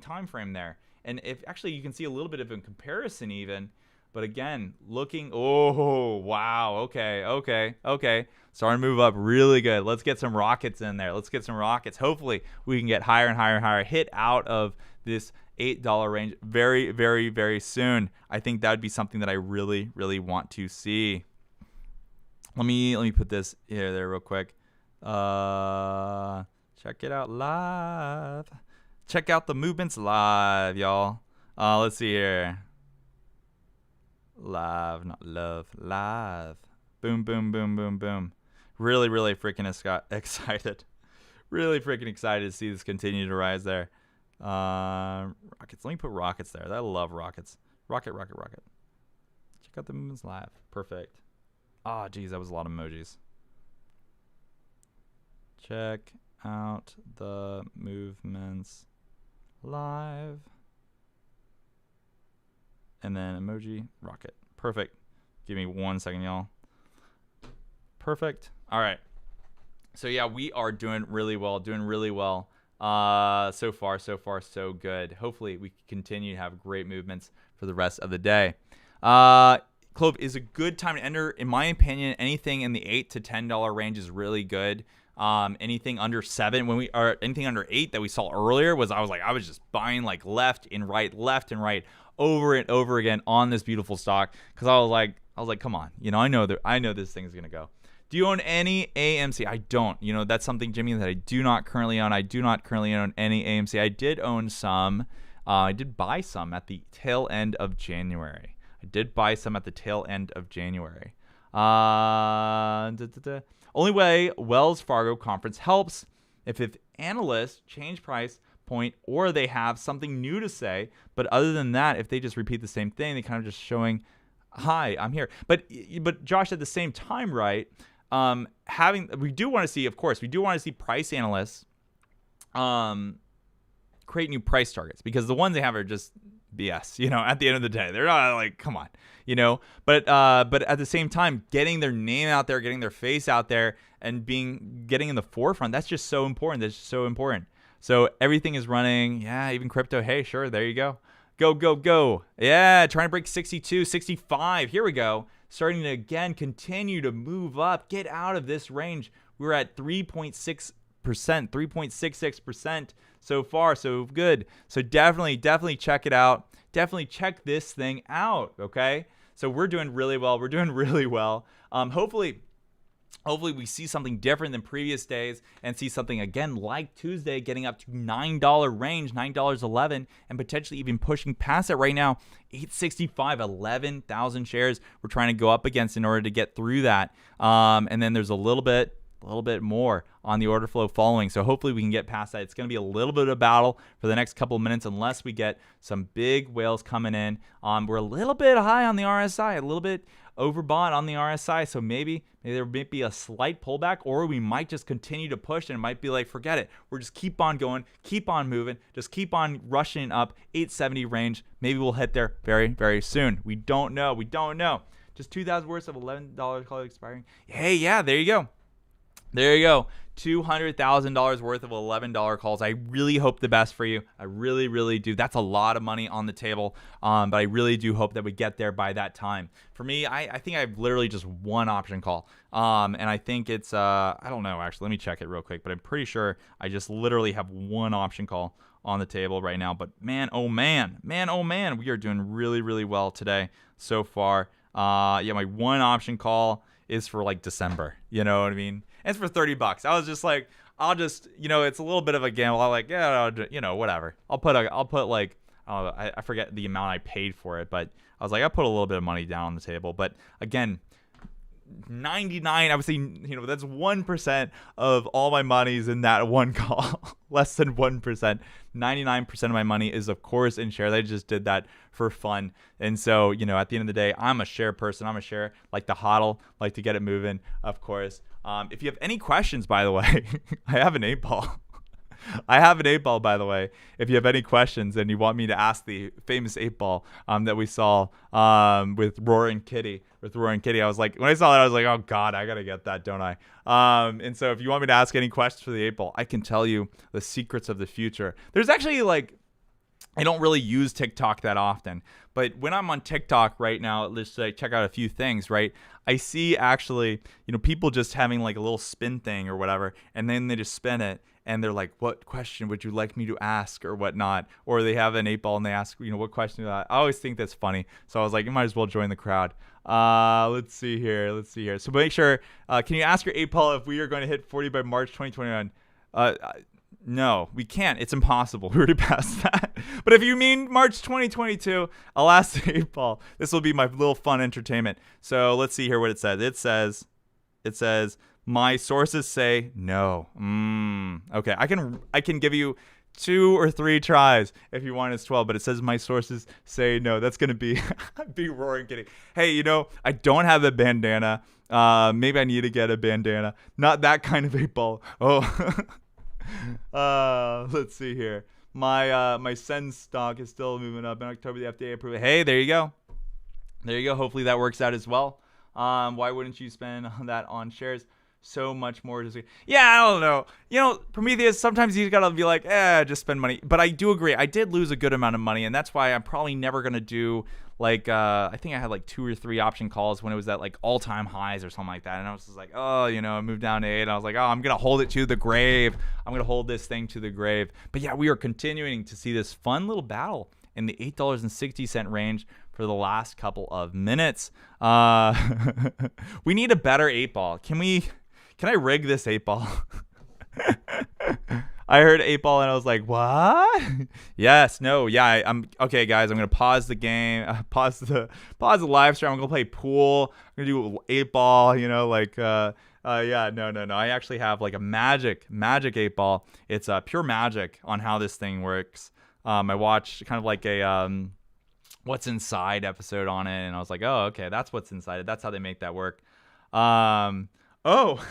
time frame there. And if actually you can see a little bit of a comparison even But again, looking, oh, wow. Okay. Starting to move up really good. Let's get some rockets in there. Let's get some rockets. Hopefully, we can get higher and higher and higher, hit out of this $8 range very, very, very soon. I think that would be something that I really, really want to see. Let me put this here there real quick. Check it out live. Check out the movements live, y'all. Let's see here. Live, not love. Live. Boom, boom, boom, boom, boom. Really, really freaking excited. Really freaking excited to see this continue to rise there. Rockets. Let me put rockets there. I love rockets. Rocket. Check out the movements live. Perfect. Ah, geez, that was a lot of emojis. Check out the movements live. And then emoji, rocket. Perfect. Give me 1 second, y'all. Perfect. All right. So, yeah, we are doing really well. So far, so good. Hopefully, we can continue to have great movements for the rest of the day. Clov is a good time to enter. In my opinion, anything in the $8 to $10 range is really good. Anything under 7 or anything under 8 that we saw earlier I was just buying like left and right over and over again on this beautiful stock because I was like, come on, I know this thing's gonna go. Do you own any AMC? I don't. That's something, Jimmy, that I do not currently own. I do not currently own any AMC. I did own some. I did buy some at the tail end of January. Only way Wells Fargo conference helps if analysts change price point or they have something new to say. But other than that, if they just repeat the same thing, they kind of just showing, hi, I'm here. But Josh, at the same time, right? We do want to see price analysts create new price targets because the ones they have are just BS, at the end of the day. They're not like, come on, but at the same time, getting their name out there, getting their face out there and getting in the forefront, that's just so important. So everything is running. Yeah. Even crypto. Hey, sure. There you go. Go. Yeah. Trying to break 62, 65. Here we go. Starting to again, continue to move up, get out of this range. We're at 3.6%, 3.66% so far. So good. So definitely check it out. Definitely check this thing out. Okay. So we're doing really well. Hopefully we see something different than previous days and see something again like Tuesday getting up to $9 range, $9.11, and potentially even pushing past it right now. 865, 11,000 shares we're trying to go up against in order to get through that. And then there's a little bit more on the order flow following. So hopefully we can get past that. It's going to be a little bit of a battle for the next couple of minutes unless we get some big whales coming in. We're a little bit high on the RSI, a little bit overbought on the RSI. So maybe there might be a slight pullback, or we might just continue to push and it might be like, forget it. We're just keep on going, keep on moving, just keep on rushing up 870 range. Maybe we'll hit there very, very soon. We don't know. Just 2,000 worth of $11 call expiring. Hey, yeah, there you go. $200,000 worth of $11 calls. I really hope the best for you. I really, really do. That's a lot of money on the table, but I really do hope that we get there by that time. For me, I think I have literally just one option call, and I think it's I don't know, actually. Let me check it real quick, but I'm pretty sure I just literally have one option call on the table right now. But man, oh man, we are doing really, really well today so far. Yeah, my one option call is for like December. You know what I mean? And it's for $30. I was just like, I'll just, it's a little bit of a gamble. I'm like, yeah, whatever. I'll put like, I forget the amount I paid for it, but I was like, I put a little bit of money down on the table. But again, 99, I would say, that's 1% of all my money is in that one call. Less than 1%. 99% of my money is, of course, in shares. I just did that for fun. And so, at the end of the day, I'm a share person. I'm a share, like to hodl, like to get it moving, of course. If you have any questions, by the way, I have an 8-ball. By the way. If you have any questions and you want me to ask the famous 8-ball that we saw with Roaring Kitty, I was like, when I saw that, I was like, oh God, I gotta get that, don't I? And so if you want me to ask any questions for the 8-ball, I can tell you the secrets of the future. There's actually I don't really use TikTok that often, but when I'm on TikTok right now, let's like check out a few things, right? I see actually, people just having like a little spin thing or whatever, and then they just spin it, and they're like, "What question would you like me to ask?" or whatnot, or they have an 8 ball and they ask, "What question?" I always think that's funny, so I was like, you might as well join the crowd. Let's see here. So make sure, can you ask your 8 ball if we are going to hit 40 by March 2021? No, we can't. It's impossible. We already passed that. But if you mean March 2022, I'll ask the 8 ball. This will be my little fun entertainment. So let's see here what it says. It says my sources say no. Okay, I can give you 2 or 3 tries if you want. It's 12, but it says my sources say no. That's gonna be be roaring kidding. Hey, I don't have a bandana. Maybe I need to get a bandana. Not that kind of 8 ball. Oh. Let's see here. My Send stock is still moving up. In October, the FDA approved it. Hey, there you go. Hopefully that works out as well. Why wouldn't you spend that on shares? So much more. Yeah, I don't know. Prometheus, sometimes you gotta be like, just spend money. But I do agree. I did lose a good amount of money, and that's why I'm probably never gonna do I think I had like 2 or 3 option calls when it was at like all-time highs or something like that. And I was just like, I moved down to 8. And I was like, I'm going to hold it to the grave. I'm going to hold this thing to the grave. But yeah, we are continuing to see this fun little battle in the $8.60 range for the last couple of minutes. We need a better 8 ball. Can I rig this 8 ball? I heard 8 ball and I was like, what? Yes, no, yeah. I'm okay, guys. I'm gonna pause the game, pause the live stream. I'm gonna play pool. I'm gonna do 8 ball. Yeah, no. I actually have like a magic 8 ball. It's pure magic on how this thing works. I watched kind of like a what's inside episode on it, and I was like, oh, okay, that's what's inside it. That's how they make that work. Oh.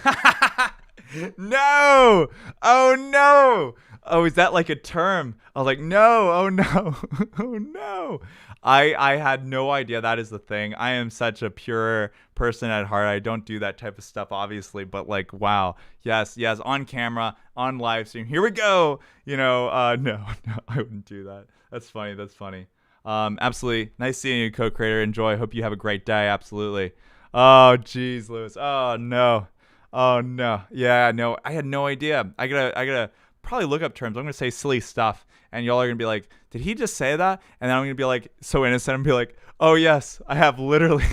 No! Oh no! Oh, is that like a term? I was like, no! Oh no! Oh no! I had no idea that is the thing. I am such a pure person at heart. I don't do that type of stuff, obviously, but like, wow, yes, on camera, on live stream. Here we go. No, I wouldn't do that. That's funny. Absolutely. Nice seeing you, co-creator. Enjoy. Hope you have a great day. Absolutely. Oh, geez, Lewis. Oh no. Oh no. Yeah, no. I had no idea. I gotta probably look up terms. I'm gonna say silly stuff, and y'all are gonna be like, did he just say that? And then I'm gonna be like so innocent and be like, oh yes, I have literally.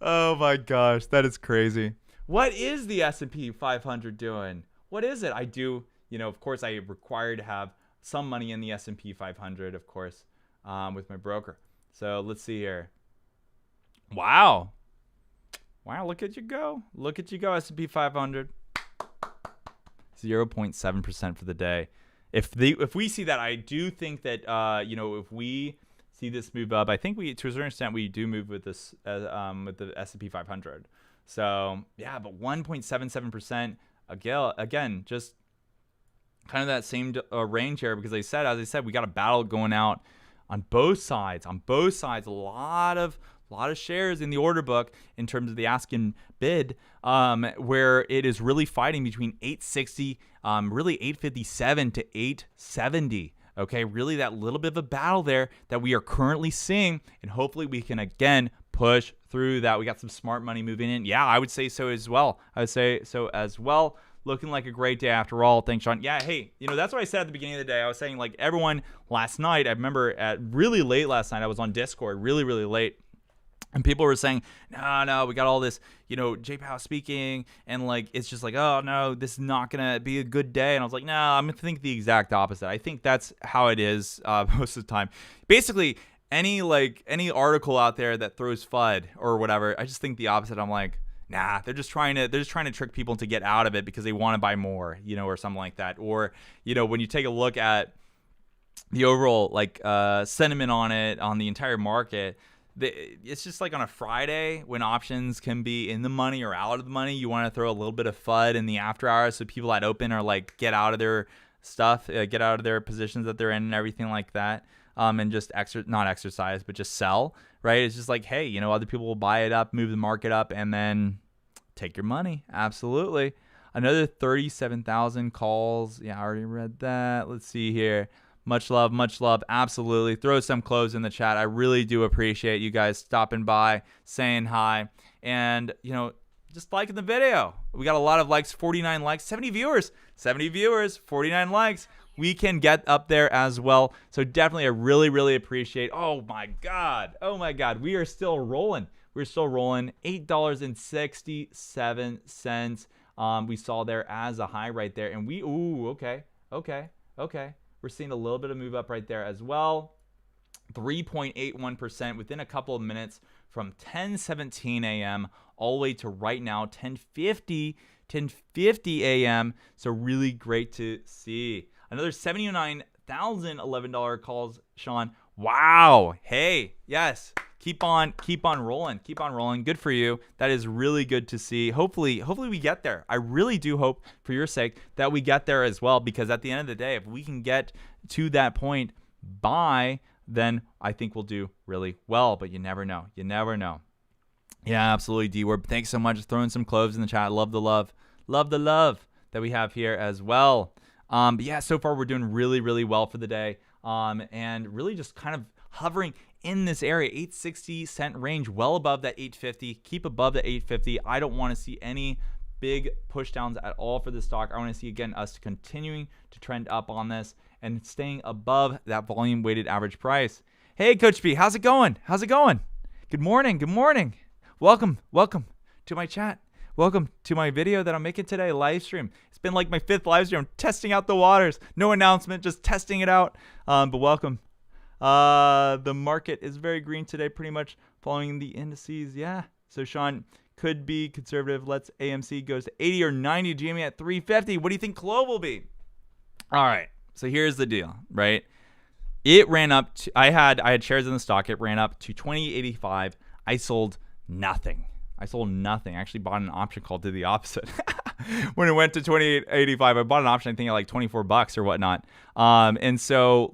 Oh my gosh, that is crazy. What is the S&P 500 doing? What is it? I do, of course I require to have some money in the S&P 500, of course, with my broker. So let's see here. Wow, look at you go. S&P 500. 0.7% for the day. If we see that, I do think that if we see this move up, I think we, to a certain extent, we do move with this with the S&P 500. So yeah, but 1.77% again, just kind of that same range here, because as I said, we got a battle going out on both sides. A lot of shares in the order book in terms of the ask and bid, where it is really fighting between 860, really 857 to 870. Okay, really that little bit of a battle there that we are currently seeing, and hopefully we can again push through that. We got some smart money moving in. Yeah, I would say so as well. Looking like a great day after all. Thanks, Sean. Yeah, hey, that's what I said at the beginning of the day. I was saying, like, everyone last night, I remember at really late last night, I was on Discord really, really late. And people were saying, no, we got all this, J Powell speaking, and like, it's just like, oh no, this is not going to be a good day. And I was like, no, I'm going to think the exact opposite. I think that's how it is most of the time. Basically, any article out there that throws FUD or whatever, I just think the opposite. I'm like, nah, they're just trying to trick people to get out of it because they want to buy more, or something like that. Or, when you take a look at the overall sentiment on it, on the entire market, it's just like on a Friday when options can be in the money or out of the money, you want to throw a little bit of FUD in the after hours so people that open are like, get out of their stuff, get out of their positions that they're in and everything like that, and just not exercise, but just sell, right? It's just like, hey, other people will buy it up, move the market up, and then take your money. Absolutely. Another 37,000 calls. Yeah, I already read that. Let's see here. Much love, much love. Absolutely. Throw some cloves in the chat. I really do appreciate you guys stopping by, saying hi, and, just liking the video. We got a lot of likes, 49 likes, 70 viewers, 49 likes. We can get up there as well. So definitely I really, really appreciate. Oh my God. We are still rolling. $8.67. We saw there as a high right there. And okay. We're seeing a little bit of move up right there as well. 3.81% within a couple of minutes from 10:17 a.m. all the way to right now, 10:50 a.m. So really great to see. Another $79,011 calls, Sean. Wow. Hey, yes. Keep on rolling. Good for you. That is really good to see. Hopefully we get there. I really do hope, for your sake, that we get there as well, because at the end of the day, if we can get to that point then I think we'll do really well. But you never know. Yeah, absolutely, D-Word. Thanks so much for throwing some cloves in the chat. Love the love that we have here as well. But yeah, so far we're doing really, really well for the day. And really just kind of hovering in this area, 860 cent range, well above that 850. Keep above the 850. I don't want to see any big push downs at all for this stock. I want to see, again, us continuing to trend up on this and staying above that volume weighted average price. Hey, Coach B, how's it going? Good morning. Welcome to my chat. Welcome to my video that I'm making today, live stream. It's been like my 5th live stream. I'm testing out the waters. No announcement, just testing it out. But welcome. The market is very green today, pretty much following the indices. Yeah. So Sean, could be conservative. Let's AMC goes to 80 or 90. GME at 350. What do you think Clov will be? All right. So here's the deal, right? It ran up to, I had shares in the stock. It ran up to 2085. I sold nothing. I actually bought an option call, did the opposite. When it went to 28.85, I bought an option, I think at like $24 or whatnot. And so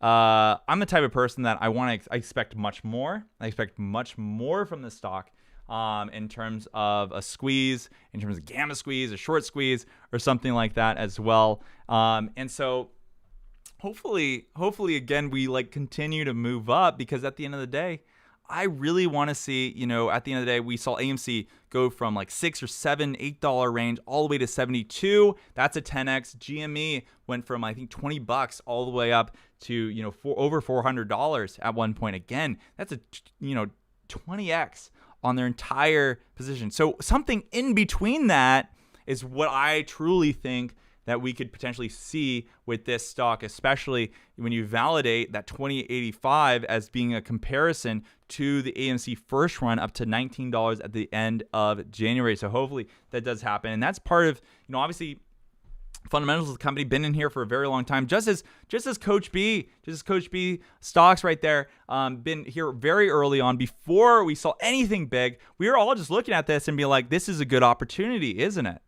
I'm the type of person that I expect much more. I expect much more from the stock in terms of a squeeze, in terms of gamma squeeze, a short squeeze, or something like that as well. And so hopefully again, we continue to move up, because at the end of the day, I really want to see, at the end of the day, we saw AMC go from $6 or $7, $8 range all the way to 72. That's a 10x. GME went from, I think, $20 all the way up to, over $400 at one point. Again, that's a, 20x on their entire position. So something in between that is what I truly think that we could potentially see with this stock, especially when you validate that 2085 as being a comparison to the AMC first run up to $19 at the end of January. So hopefully that does happen. And that's part of, obviously, fundamentals of the company, been in here for a very long time, just as Coach B stocks right there, been here very early on before we saw anything big. We were all just looking at this and be like, this is a good opportunity, isn't it?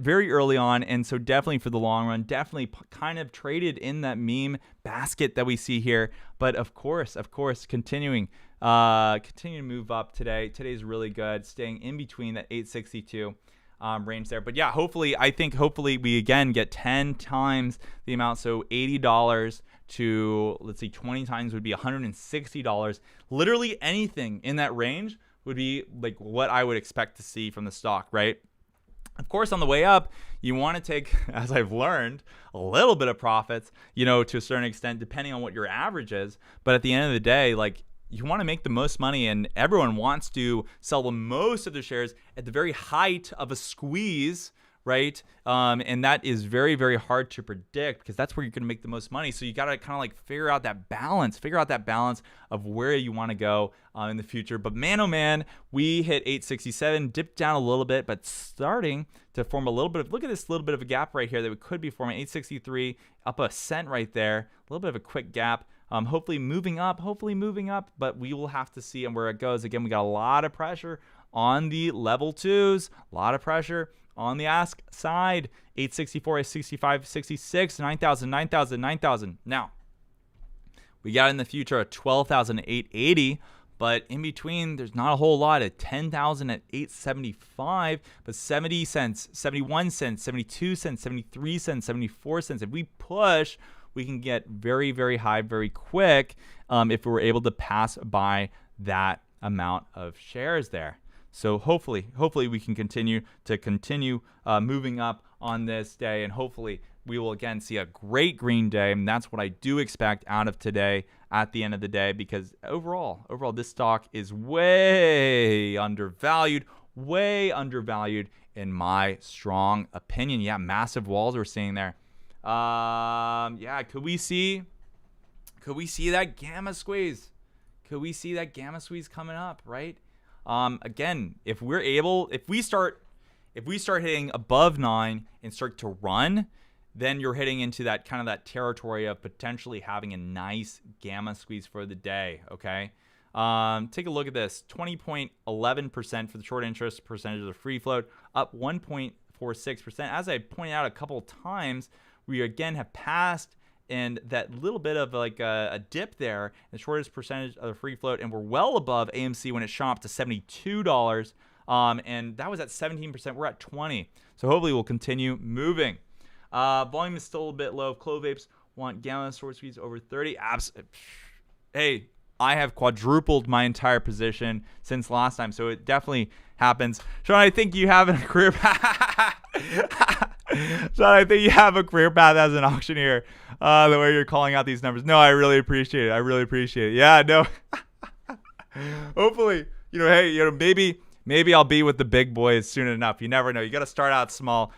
Very early on. And so definitely for the long run, definitely kind of traded in that meme basket that we see here. But of course, continuing to move up today. Today's really good, staying in between that 862 range there. But yeah, hopefully we again get 10 times the amount. So $80 to, let's see, 20 times would be $160. Literally anything in that range would be like what I would expect to see from the stock, right? Of course, on the way up, you want to take, as I've learned, a little bit of profits, to a certain extent, depending on what your average is. But at the end of the day, you want to make the most money, and everyone wants to sell the most of their shares at the very height of a squeeze, right? And that is very, very hard to predict, because that's where you're going to make the most money. So you got to kind of figure out that balance of where you want to go in the future. But man, oh man, we hit 867, dipped down a little bit, but starting to form a little bit of, look at this little bit of a gap right here that we could be forming. 863, up a cent right there, a little bit of a quick gap. Hopefully moving up, but we will have to see where it goes. Again, we got a lot of pressure on the level 2s, a lot of pressure on the ask side. 864, 865, 66, 9,000, 9,000, 9,000. Now, we got in the future a 12,880 But in between, there's not a whole lot at 10,000 at 875, but 70 cents, 71 cents, 72 cents, 73 cents, 74 cents. If we push, we can get very, very high very quick if we're able to pass by that amount of shares there. So hopefully we can continue moving up on this day, and hopefully we will again see a great green day, and that's what I do expect out of today at the end of the day, because overall this stock is way undervalued in my strong opinion. Yeah, massive walls we're seeing there. Yeah, could we see that gamma squeeze? Could we see that gamma squeeze coming up, right? Again, if we start hitting above 9 and start to run, then you're hitting into that kind of that territory of potentially having a nice gamma squeeze for the day. Okay. Take a look at this: 20.11% for the short interest percentage of the free float, up 1.46%. As I pointed out a couple times, we again have passed and that little bit of like a dip there, the shortest percentage of the free float, and we're well above AMC when it shot up to $72. And that was at 17%. We're at 20. So hopefully we'll continue moving. Volume is still a little bit low. Clov apes want gamma short squeeze over 30. Hey, I have quadrupled my entire position since last time, so it definitely happens. Sean, I think you have a career path. Sean, I think you have a career path as an auctioneer. The way you're calling out these numbers. No, I really appreciate it. Yeah, no. Hopefully, hey, maybe I'll be with the big boys soon enough. You never know. You got to start out small.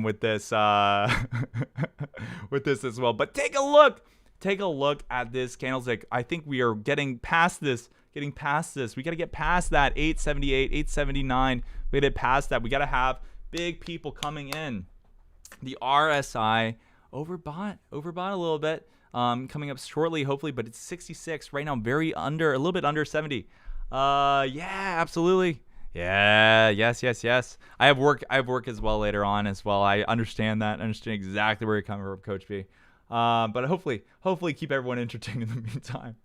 With this with this as well. But take a look at this candlestick. I think we are getting past this. We got to get past that 878, 879. We got to get past that. We got to have big people coming in. The RSI overbought a little bit. Coming up shortly, hopefully, but it's 66 right now. A little bit under 70. Yeah, absolutely. Yeah, yes. I have work as well later on as well. I understand that. I understand exactly where you're coming from, Coach B. But hopefully keep everyone entertained in the meantime.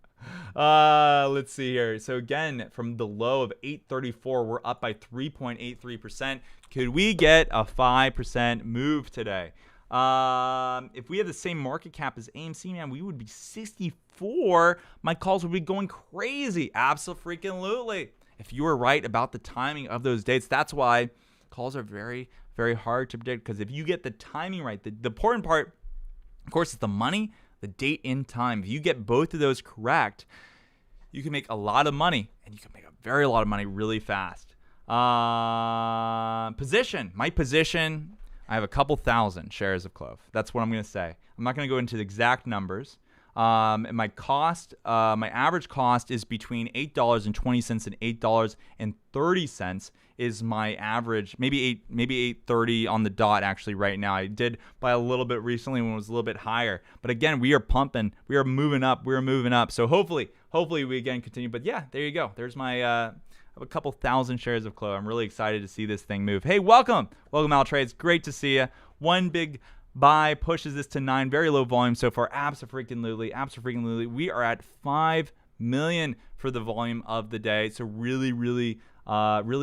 Let's see here. So again, from the low of 834, we're up by 3.83%. Could we get a 5% move today? If we have the same market cap as AMC, man, we would be 64. My calls would be going crazy. Absolutely. If you were right about the timing of those dates, that's why calls are very, very hard to predict, because if you get the timing right, the important part, of course, is the money, the date and time. If you get both of those correct, you can make a lot of money, and you can make a very lot of money really fast. My position, I have a couple thousand shares of Clov. That's what I'm going to say. I'm not going to go into the exact numbers. And my average cost is between $8.20 and $8.30 is my average. Maybe $8.30 on the dot actually right now. I did buy a little bit recently when it was a little bit higher. But again, we are pumping. We are moving up. So hopefully we again continue. But yeah, there you go. There's my I have a couple thousand shares of Clov. I'm really excited to see this thing move. Hey, welcome Altrades. Great to see you. One big buy pushes this to 9. Very low volume so far. Absolutely. We are at 5 million for the volume of the day. So really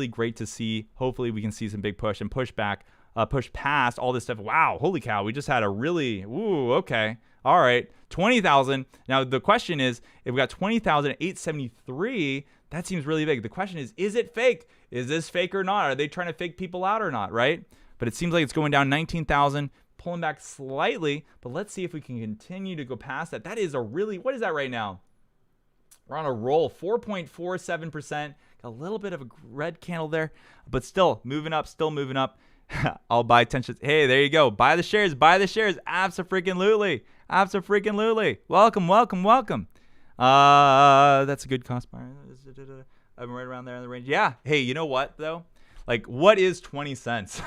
great to see. Hopefully we can see some big push and push back, push past all this stuff. Wow, holy cow. We just had a really, okay. All right, 20,000. Now the question is, if we got 20,000 at 873, that seems really big. The question is it fake? Is this fake or not? Are they trying to fake people out or not, right? But it seems like it's going down 19,000, pulling back slightly. But let's see if we can continue to go past that. That is what is that right now? We're on a roll, 4.47%. Got a little bit of a red candle there, but still moving up. I'll buy 10 shares. Hey, there you go. Buy the shares. Absolutely. Welcome. That's a good cost buyer. I'm right around there in the range. Yeah. Hey, you know what though? Like, what is 20 cents?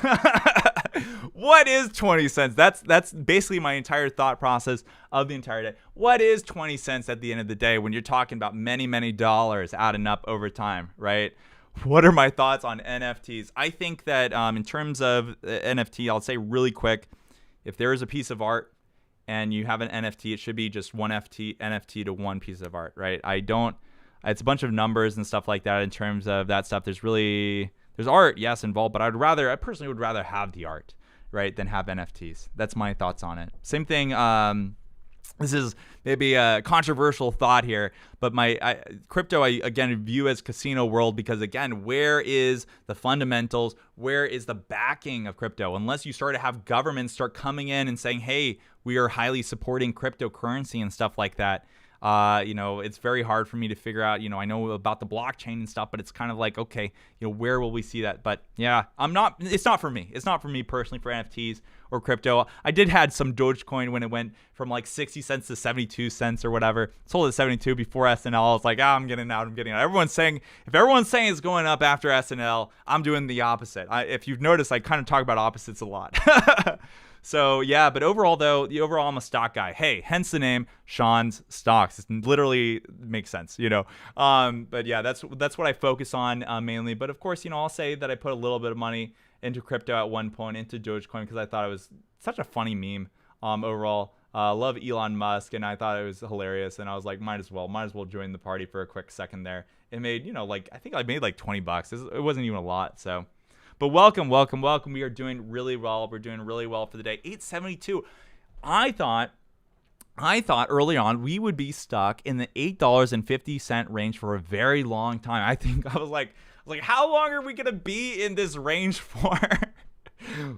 What is 20 cents? That's basically my entire thought process of the entire day. What is 20 cents at the end of the day when you're talking about many dollars adding up over time, right? What are my thoughts on NFTs? I think that in terms of NFT, I'll say really quick, if there is a piece of art and you have an NFT, it should be just one NFT to one piece of art, right? I don't It's a bunch of numbers and stuff like that in terms of that stuff. There's art, yes, involved, but I personally would rather have the art, right, than have NFTs. That's my thoughts on it. Same thing. This is maybe a controversial thought here, but crypto, I again view as casino world because, again, where is the fundamentals? Where is the backing of crypto? Unless you start to have governments start coming in and saying, hey, we are highly supporting cryptocurrency and stuff like that. It's very hard for me to figure out, I know about the blockchain and stuff, but it's kind of like, okay, where will we see that? But yeah, it's not for me. It's not for me personally for NFTs or crypto. I did had some Dogecoin when it went from like 60 cents to 72 cents or whatever. Sold at 72 before SNL. I was like, I'm getting out. If everyone's saying it's going up after SNL, I'm doing the opposite. If you've noticed, I kind of talk about opposites a lot. So yeah, but overall though, I'm a stock guy. Hey, hence the name Sean's Stocks. It literally makes sense, But yeah, that's what I focus on mainly. But of course, I'll say that I put a little bit of money into crypto at one point, into Dogecoin, because I thought it was such a funny meme. Overall, love Elon Musk, and I thought it was hilarious. And I was like, might as well join the party for a quick second there. It made, I think I made like $20. It wasn't even a lot, so. But welcome. We are doing really well. We're doing really well for the day. 872. I thought early on we would be stuck in the $8.50 range for a very long time. I was like, how long are we gonna be in this range for?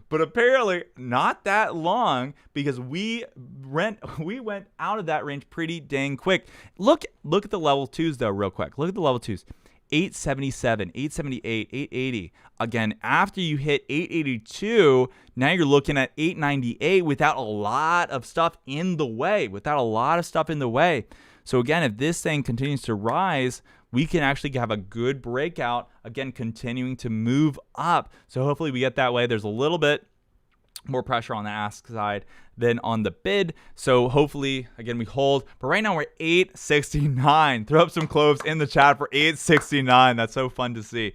But apparently not that long, because we went out of that range pretty dang quick. Look at the level 2s though, real quick. Look at the level 2s. 877, 878, 880. Again, after you hit 882, now you're looking at 898 without a lot of stuff in the way. So again, if this thing continues to rise, we can actually have a good breakout, again, continuing to move up. So hopefully we get that way. There's a little bit more pressure on the ask side than on the bid. So hopefully, again, we hold. But right now we're 869. Throw up some cloves in the chat for 869. That's so fun to see.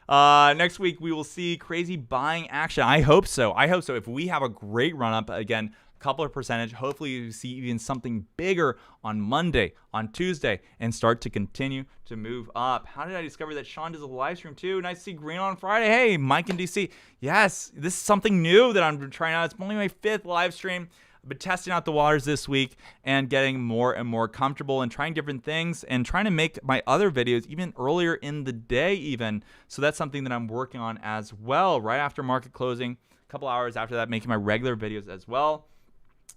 Next week, we will see crazy buying action. I hope so. If we have a great run up, again, a couple of percentage, hopefully we see even something bigger on Monday, on Tuesday, and start to continue to move up. How did I discover that Sean does a live stream too? Nice to see Green on Friday. Hey, Mike in DC. Yes, this is something new that I'm trying out. It's only my 5th live stream. I've been testing out the waters this week and getting more and more comfortable and trying different things and trying to make my other videos even earlier in the day even. So that's something that I'm working on as well. Right after market closing, a couple hours after that, making my regular videos as well.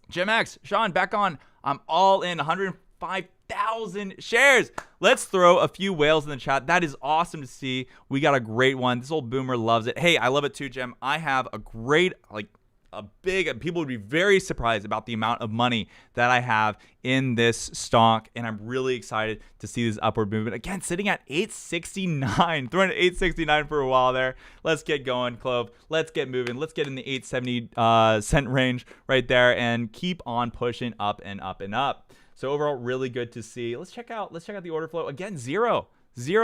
Jim X, Sean, back on. I'm all in, 105,000 shares. Let's throw a few whales in the chat. That is awesome to see. We got a great one. This old boomer loves it. Hey, I love it too, Jim. I have a great, people would be very surprised about the amount of money that I have in this stock, and I'm really excited to see this upward movement. Again, sitting at 869, throwing at 869 for a while there. Let's get going, Clov. Let's get moving. Let's get in the 870 cent range right there and keep on pushing up and up and up. So overall, really good to see. Let's check out the order flow. Again, zero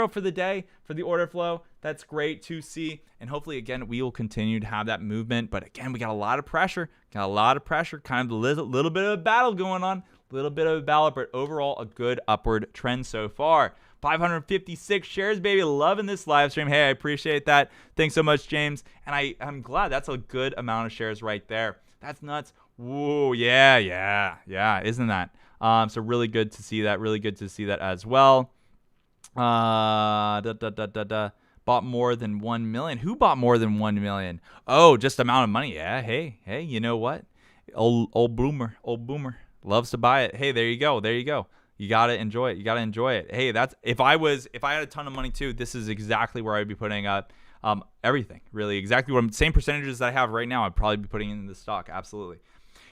for the day for the order flow. That's great to see. And hopefully, again, we will continue to have that movement. But again, we got a lot of pressure. Kind of a little bit of a battle going on. But overall, a good upward trend so far. 556 shares, baby. Loving this live stream. Hey, I appreciate that. Thanks so much, James. And I'm glad that's a good amount of shares right there. That's nuts. Whoa, yeah. Isn't that? So really good to see that. Really good to see that as well. Bought more than 1 million. Who bought more than 1 million? Oh, just amount of money. Yeah. Hey, you know what? Old boomer loves to buy it. Hey, there you go. You gotta enjoy it. Hey, that's if I had a ton of money too, this is exactly where I'd be putting up everything. Really, exactly what same percentages that I have right now. I'd probably be putting in the stock. Absolutely.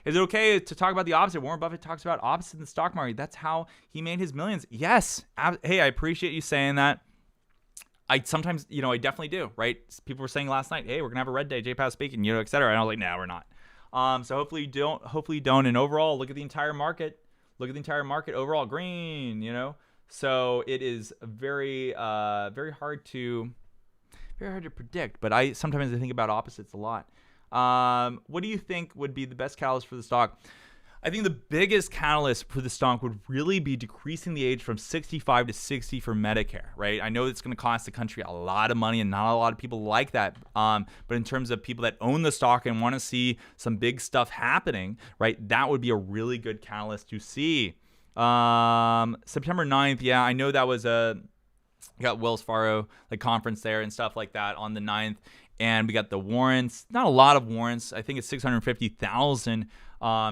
Is it okay to talk about the opposite? Warren Buffett talks about opposite in the stock market. That's how he made his millions. Yes. Hey, I appreciate you saying that. I sometimes, I definitely do, right? People were saying last night, hey, we're going to have a red day, JPAS speaking, et cetera. And I was like, no, we're not. So hopefully you don't. And overall, look at the entire market. Overall green, So it is very hard to predict. But sometimes I think about opposites a lot. What do you think would be the best catalyst for the stock? I think the biggest catalyst for the stock would really be decreasing the age from 65 to 60 for Medicare, right? I know it's going to cost the country a lot of money, and not a lot of people like that. But in terms of people that own the stock and want to see some big stuff happening, right, that would be a really good catalyst to see. September 9th, yeah, I know that was you got Wells Fargo conference there and stuff like that on the 9th. And we got the warrants, not a lot of warrants. I think it's 650,000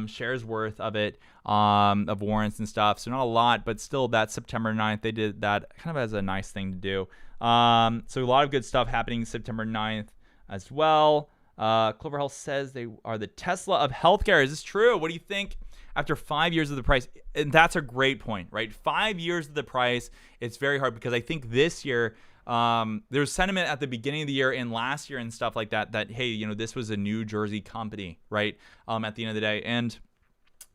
shares worth of it, of warrants and stuff. So not a lot, but still that September 9th, they did that kind of as a nice thing to do. So a lot of good stuff happening September 9th as well. Clover Health says they are the Tesla of healthcare. Is this true? What do you think? After 5 years of the price, and that's a great point, right? 5 years of the price, it's very hard because I think this year, there's sentiment at the beginning of the year and last year and stuff like that, hey, this was a New Jersey company, right? At the end of the day. And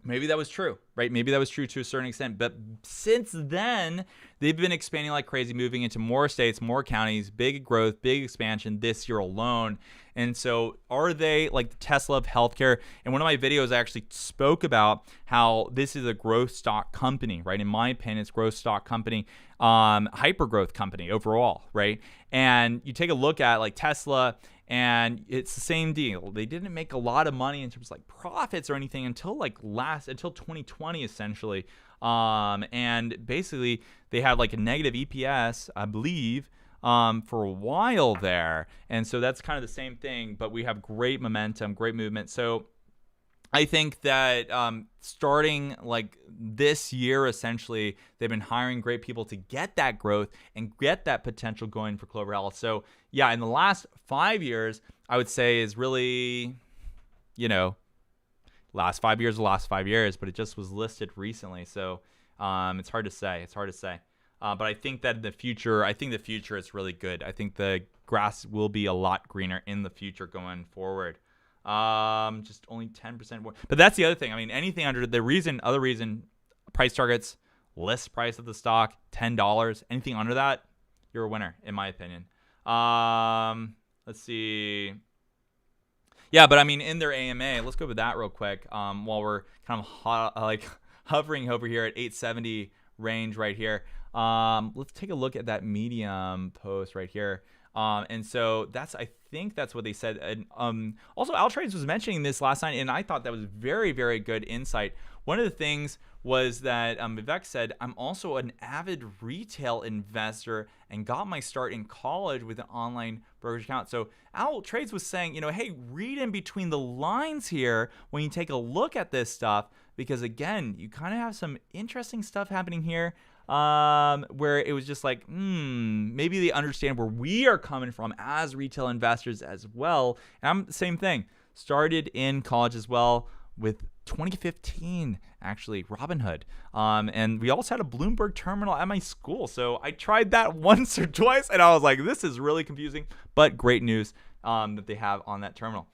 maybe that was true, right? Maybe that was true to a certain extent. But since then, they've been expanding like crazy, moving into more states, more counties, big growth, big expansion this year alone. And so are they like the Tesla of healthcare? In one of my videos, I actually spoke about how this is a growth stock company, right? In my opinion, it's growth stock company, hyper growth company overall, right? And you take a look at like Tesla, and it's the same deal. They didn't make a lot of money in terms of like profits or anything until 2020 essentially. And basically they had like a negative EPS, I believe, for a while there. And so that's kind of the same thing, but we have great momentum, great movement. So I think that starting like this year, essentially, they've been hiring great people to get that growth and get that potential going for Clover Health. So yeah, in the last 5 years, I would say is really, last 5 years, but it just was listed recently. So it's hard to say. But I think that in the future, it's really good. I think the grass will be a lot greener in the future going forward. Just only 10% more. But that's the other thing. I mean, anything under other reason, price targets, list price of the stock, $10, anything under that, you're a winner, in my opinion. Let's see. Yeah, but I mean, in their AMA, let's go with that real quick. While we're kind of hovering over here at 870 range right here. Let's take a look at that Medium post right here. And so I think that's what they said. And also, Altrades was mentioning this last night, and I thought that was very, very good insight. One of the things was that Vivek said, I'm also an avid retail investor and got my start in college with an online brokerage account. So Altrades was saying, hey, read in between the lines here when you take a look at this stuff, because again, you kind of have some interesting stuff happening here. Where it was just like, maybe they understand where we are coming from as retail investors as well. And I'm the same thing. Started in college as well with 2015, actually, Robinhood. And we also had a Bloomberg terminal at my school. So I tried that once or twice, and I was like, this is really confusing, but great news that they have on that terminal.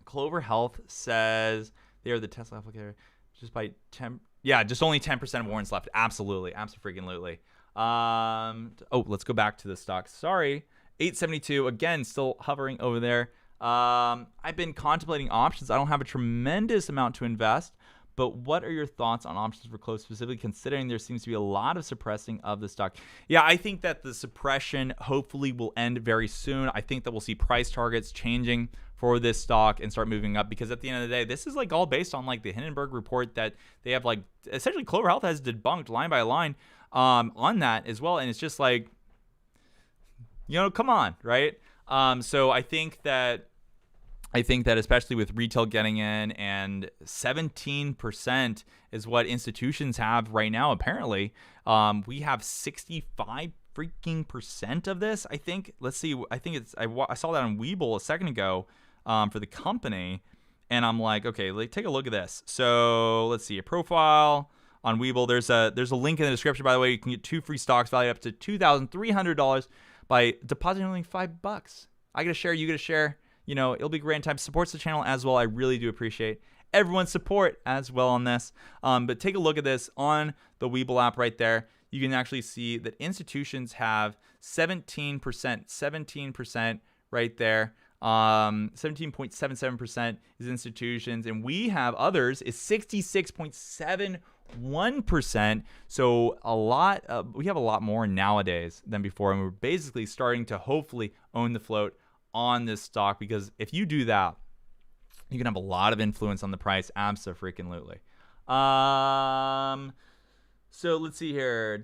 Clover Health says they are the Tesla applicator. Just by 10, just only 10% of warrants left. Absolutely, absolutely. Let's go back to the stock. Sorry, 872 again, still hovering over there. I've been contemplating options. I don't have a tremendous amount to invest, but what are your thoughts on options for Clov, specifically considering there seems to be a lot of suppressing of the stock? Yeah, I think that the suppression hopefully will end very soon. I think that we'll see price targets changing for this stock and start moving up, because at the end of the day, this is all based on the Hindenburg report that they have essentially Clover Health has debunked line by line on that as well. And it's just come on, right? So I think that especially with retail getting in, and 17% is what institutions have right now. Apparently, we have 65 freaking percent of this. I think. Let's see. I think I saw that on Webull a second ago for the company, and I'm like, okay, take a look at this. So let's see a profile on Webull. There's a link in the description, by the way. You can get 2 free stocks valued up to $2,300 by depositing only $5. I get a share. You get a share. It'll be great time. Supports the channel as well. I really do appreciate everyone's support as well on this. But take a look at this on the Webull app right there. You can actually see that institutions have 17% right there. 17.77% is institutions, and we have others is 66.71%. So a lot, we have a lot more nowadays than before, and we're basically starting to hopefully own the float on this stock, because if you do that, you can have a lot of influence on the price. Abso-freaking-lutely. So let's see here.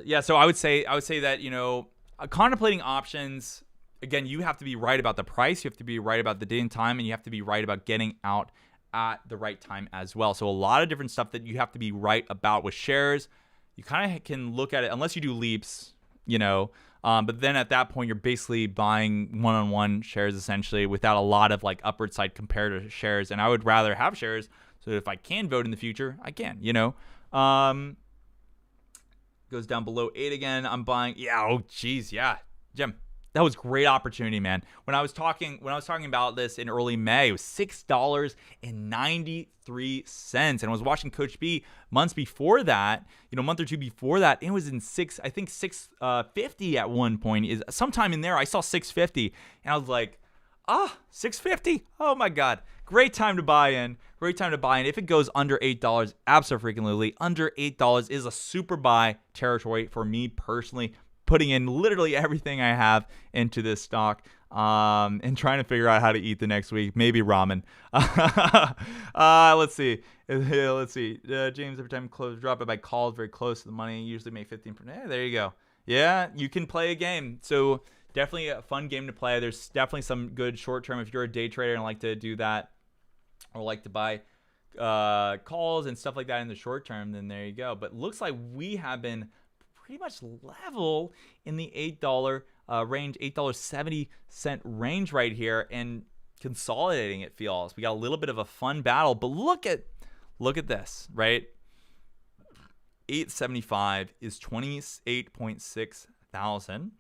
Yeah, so I would say that, you know, contemplating options, again, you have to be right about the price, you have to be right about the day and time, and you have to be right about getting out at the right time as well. So a lot of different stuff that you have to be right about with shares. You kind of can look at it, unless you do leaps, you know, but then at that point, you're basically buying one-on-one shares essentially without a lot of like upward side comparative shares. And I would rather have shares so that if I can vote in the future, I can, you know. Goes down below 8 again. I'm buying. Yeah. Oh, geez. Yeah. Jim, that was great opportunity, man. When I was talking about this in early May, it was $6.93, and I was watching Coach B months before that, you know, a month or two before that, it was in $6.50 at one point. Is sometime in there I saw $6.50, and I was like, $6.50. Oh my God. Great time to buy in. Great time to buy in. If it goes under $8, absolutely, under $8 is a super buy territory for me personally. Putting in literally everything I have into this stock, and trying to figure out how to eat the next week. Maybe ramen. Let's see. James, every time Clov drop it by calls very close to the money, usually make 15%. There you go. Yeah, you can play a game. So definitely a fun game to play. There's definitely some good short term if you're a day trader and like to do that, or like to buy calls and stuff like that in the short term. Then there you go. But looks like we have been pretty much level in the $8 range, $8.70 range right here, and consolidating, it feels. We got a little bit of a fun battle, but look at this, right? 875 is 28.6 thousand.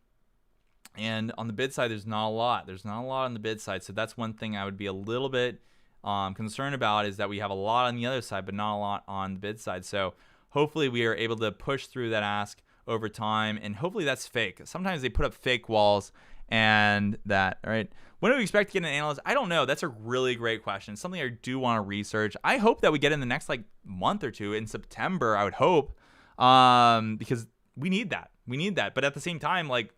And on the bid side, there's not a lot. There's not a lot on the bid side. So that's one thing I would be a little bit concerned about, is that we have a lot on the other side, but not a lot on the bid side. So hopefully we are able to push through that ask over time, and hopefully that's fake. Sometimes they put up fake walls and that, right? When do we expect to get an analyst? I don't know. That's a really great question. Something I do want to research. I hope that we get in the next like month or two, in September, I would hope, because we need that. We need that. But at the same time, like,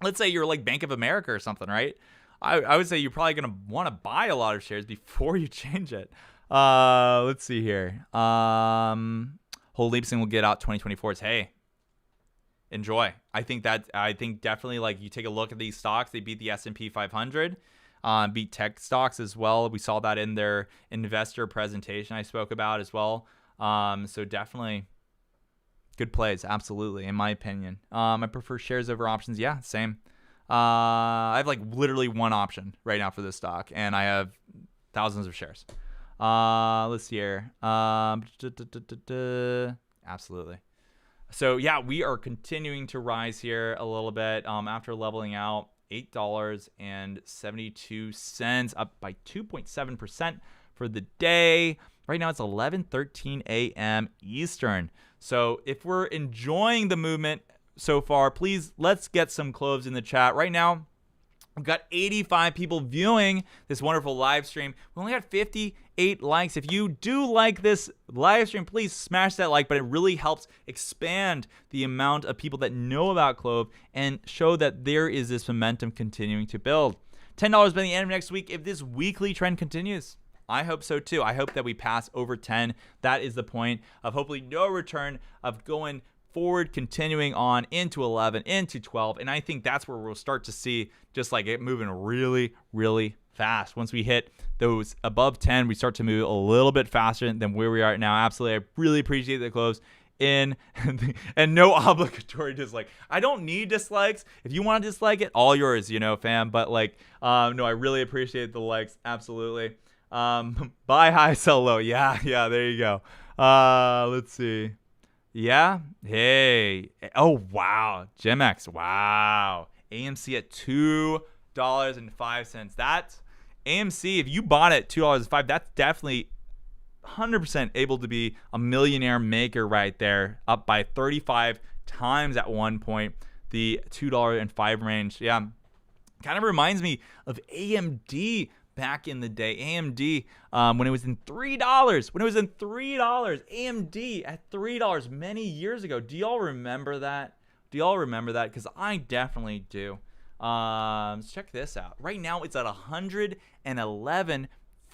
let's say you're like Bank of America or something, right? I would say you're probably going to want to buy a lot of shares before you change it. Let's see here. Whole Leapsing will get out 2024's. Hey, enjoy. I think definitely, like, you take a look at these stocks. They beat the S&P 500, beat tech stocks as well. We saw that in their investor presentation I spoke about as well. So definitely good plays, absolutely, in my opinion. I prefer shares over options. Yeah, same. I have like literally one option right now for this stock, and I have thousands of shares. Let's see here. Absolutely. So yeah, we are continuing to rise here a little bit after leveling out. $8.72, up by 2.7% for the day. Right now it's 11:13 a.m. Eastern. So if we're enjoying the movement so far, please let's get some Cloves in the chat. Right now, we've got 85 people viewing this wonderful live stream. We only got 58 likes. If you do like this live stream, please smash that like button. It really helps expand the amount of people that know about Clove and show that there is this momentum continuing to build. $10 by the end of next week if this weekly trend continues. I hope so too. I hope that we pass over 10. That is the point of hopefully no return, of going forward, continuing on into 11, into 12. And I think that's where we'll start to see just like it moving really, really fast. Once we hit those above 10, we start to move a little bit faster than where we are now. Absolutely. I really appreciate the Cloves in and no obligatory dislike. I don't need dislikes. If you want to dislike it, all yours, fam. But like, no, I really appreciate the likes. Absolutely. Buy high, sell low. Yeah, there you go. Let's see. Yeah. Hey. Oh, wow. GemX. Wow. AMC at $2.05. That's AMC. If you bought it at $2.05, that's definitely 100% able to be a millionaire maker right there. Up by 35 times at one point. The $2.05 range. Yeah. Kind of reminds me of AMD back in the day. AMD, when it was in $3. When it was in $3. AMD at $3 many years ago. Do y'all remember that? Do y'all remember that? Because I definitely do. Let's check this out. Right now, it's at $111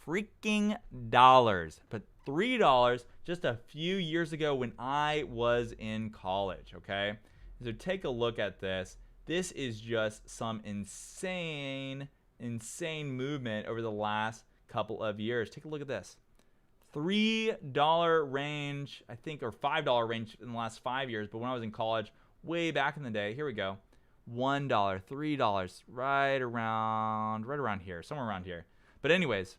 freaking dollars. But $3 just a few years ago when I was in college, okay? So take a look at this. This is just some insane movement over the last couple of years. Take a look at this. $3 range, I think, or $5 range in the last 5 years. But when I was in college, way back in the day, here we go. $1, $3, right around here, somewhere around here. But anyways,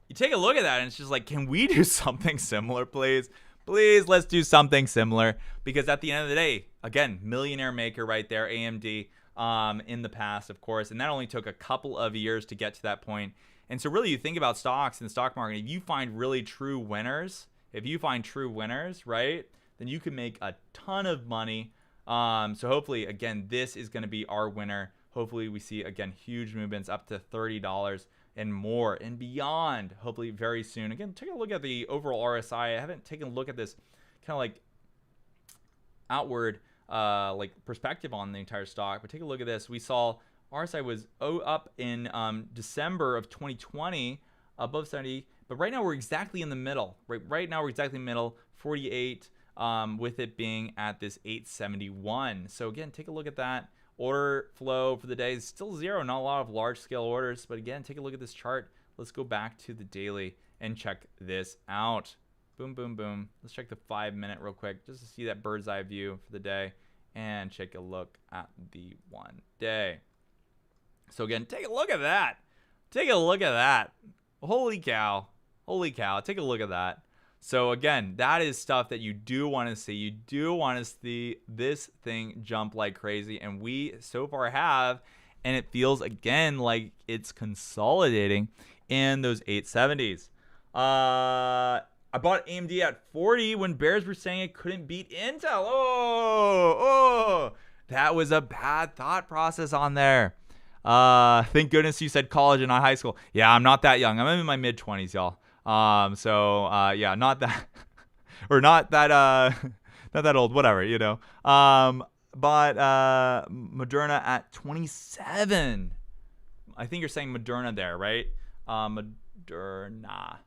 you take a look at that and it's just like, can we do something similar, please? Please, let's do something similar, because at the end of the day, again, millionaire maker right there, AMD, in the past, of course, and that only took a couple of years to get to that point. And so really, you think about stocks and the stock market, if you find really true winners, right, then you can make a ton of money. So hopefully, again, this is going to be our winner. Hopefully, we see, again, huge movements up to $30 and more and beyond, hopefully very soon. Again, take a look at the overall RSI. I haven't taken a look at this kind of like outward like perspective on the entire stock, but take a look at this. We saw RSI was up in December of 2020 above 70, but right now we're exactly in the middle. Right now we're exactly in the middle, 48, with it being at this 871. So again, take a look at that. Order flow for the day is still zero, not a lot of large scale orders, but again, take a look at this chart. Let's go back to the daily and check this out. Boom, boom, boom. Let's check the 5 minute real quick just to see that bird's eye view for the day and take a look at the 1 day. So again, take a look at that. Take a look at that. Holy cow. Holy cow. Take a look at that. So again, that is stuff that you do want to see. You do want to see this thing jump like crazy, and we so far have, and it feels again like it's consolidating in those 870s. I bought AMD at 40 when bears were saying it couldn't beat Intel. Oh, that was a bad thought process on there. Thank goodness you said college and not high school. Yeah, I'm not that young. I'm in my mid 20s, y'all. Yeah, not that, or not that, not that old, whatever, you know. But Moderna at 27. I think you're saying Moderna there, right? Moderna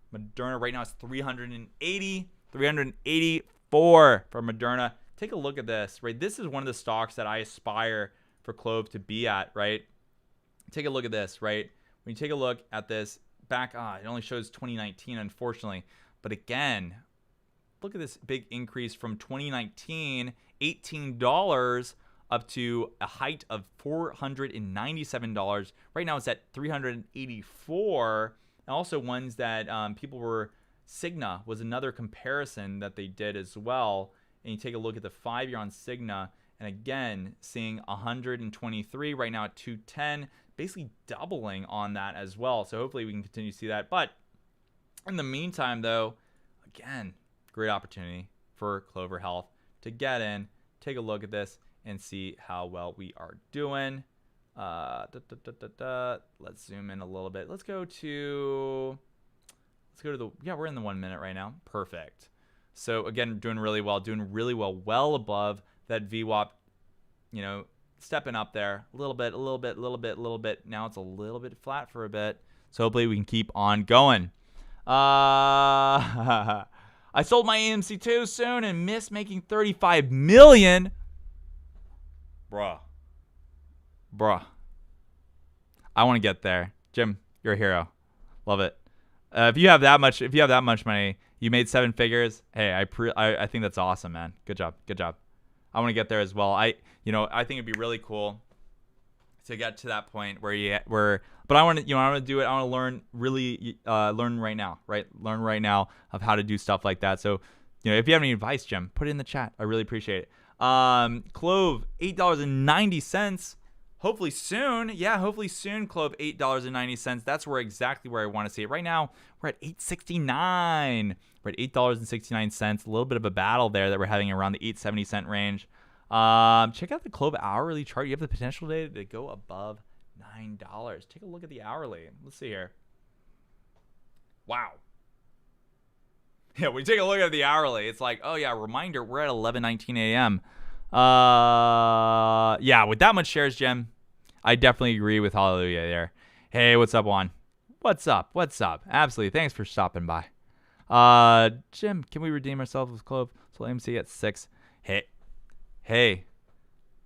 right now is 384 for Moderna. Take a look at this, right? This is one of the stocks that I aspire for Clov to be at, right? Take a look at this, right? When you take a look at this, back, it only shows 2019, unfortunately. But again, look at this big increase from 2019, $18 up to a height of $497. Right now it's at $384. And also ones that people were, Cigna was another comparison that they did as well. And you take a look at the 5-year on Cigna, and again, seeing 123 right now at 210. Basically doubling on that as well. So hopefully we can continue to see that. But in the meantime, though, again, great opportunity for Clover Health to get in, take a look at this, and see how well we are doing. Let's zoom in a little bit. Let's go to the, yeah, we're in the 1 minute right now. Perfect. So again, doing really well, well above that VWAP, you know, stepping up there a little bit. Now it's a little bit flat for a bit. So hopefully we can keep on going. I sold my AMC too soon and missed making $35 million. Bruh. I want to get there. Jim, you're a hero. Love it. If you have that much money, you made 7 figures. Hey, I think that's awesome, man. Good job. I want to get there as well. I think it'd be really cool to get to that point but I want to do it. I want to learn right now, right? Learn right now of how to do stuff like that. So, if you have any advice, Jim, put it in the chat. I really appreciate it. Clove, $8.90. Hopefully soon. Yeah, hopefully soon, Clove, $8.90. That's exactly where I want to see it. Right now, we're at $8.69. We're at $8.69. A little bit of a battle there that we're having around the 8.70 cent range. Check out the Clov hourly chart. You have the potential today to go above $9. Take a look at the hourly. Let's see here. Wow. Yeah, when you take a look at the hourly, it's like, oh yeah, reminder, we're at 11:19 a.m. Yeah, with that much shares, Jim, I definitely agree with Hallelujah there. Hey, what's up, Juan? What's up? What's up? Absolutely. Thanks for stopping by. Jim, can we redeem ourselves with Clov? So AMC at 6. Hey.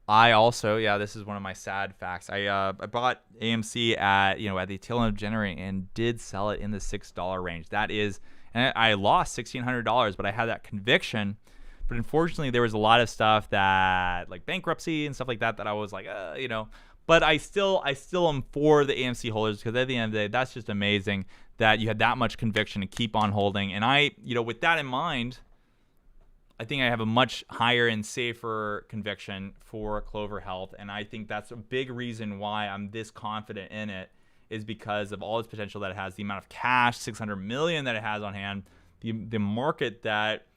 I also, yeah, this is one of my sad facts. I bought AMC at the tail end of January and did sell it in the $6 range. That is, and I lost $1,600, but I had that conviction. But unfortunately, there was a lot of stuff that, like bankruptcy and stuff like that, that I was like, But I still am for the AMC holders, because at the end of the day, that's just amazing that you had that much conviction to keep on holding. And I, with that in mind, I think I have a much higher and safer conviction for Clover Health, and I think that's a big reason why I'm this confident in it, is because of all its potential that it has, the amount of cash, $600 million that it has on hand, the market that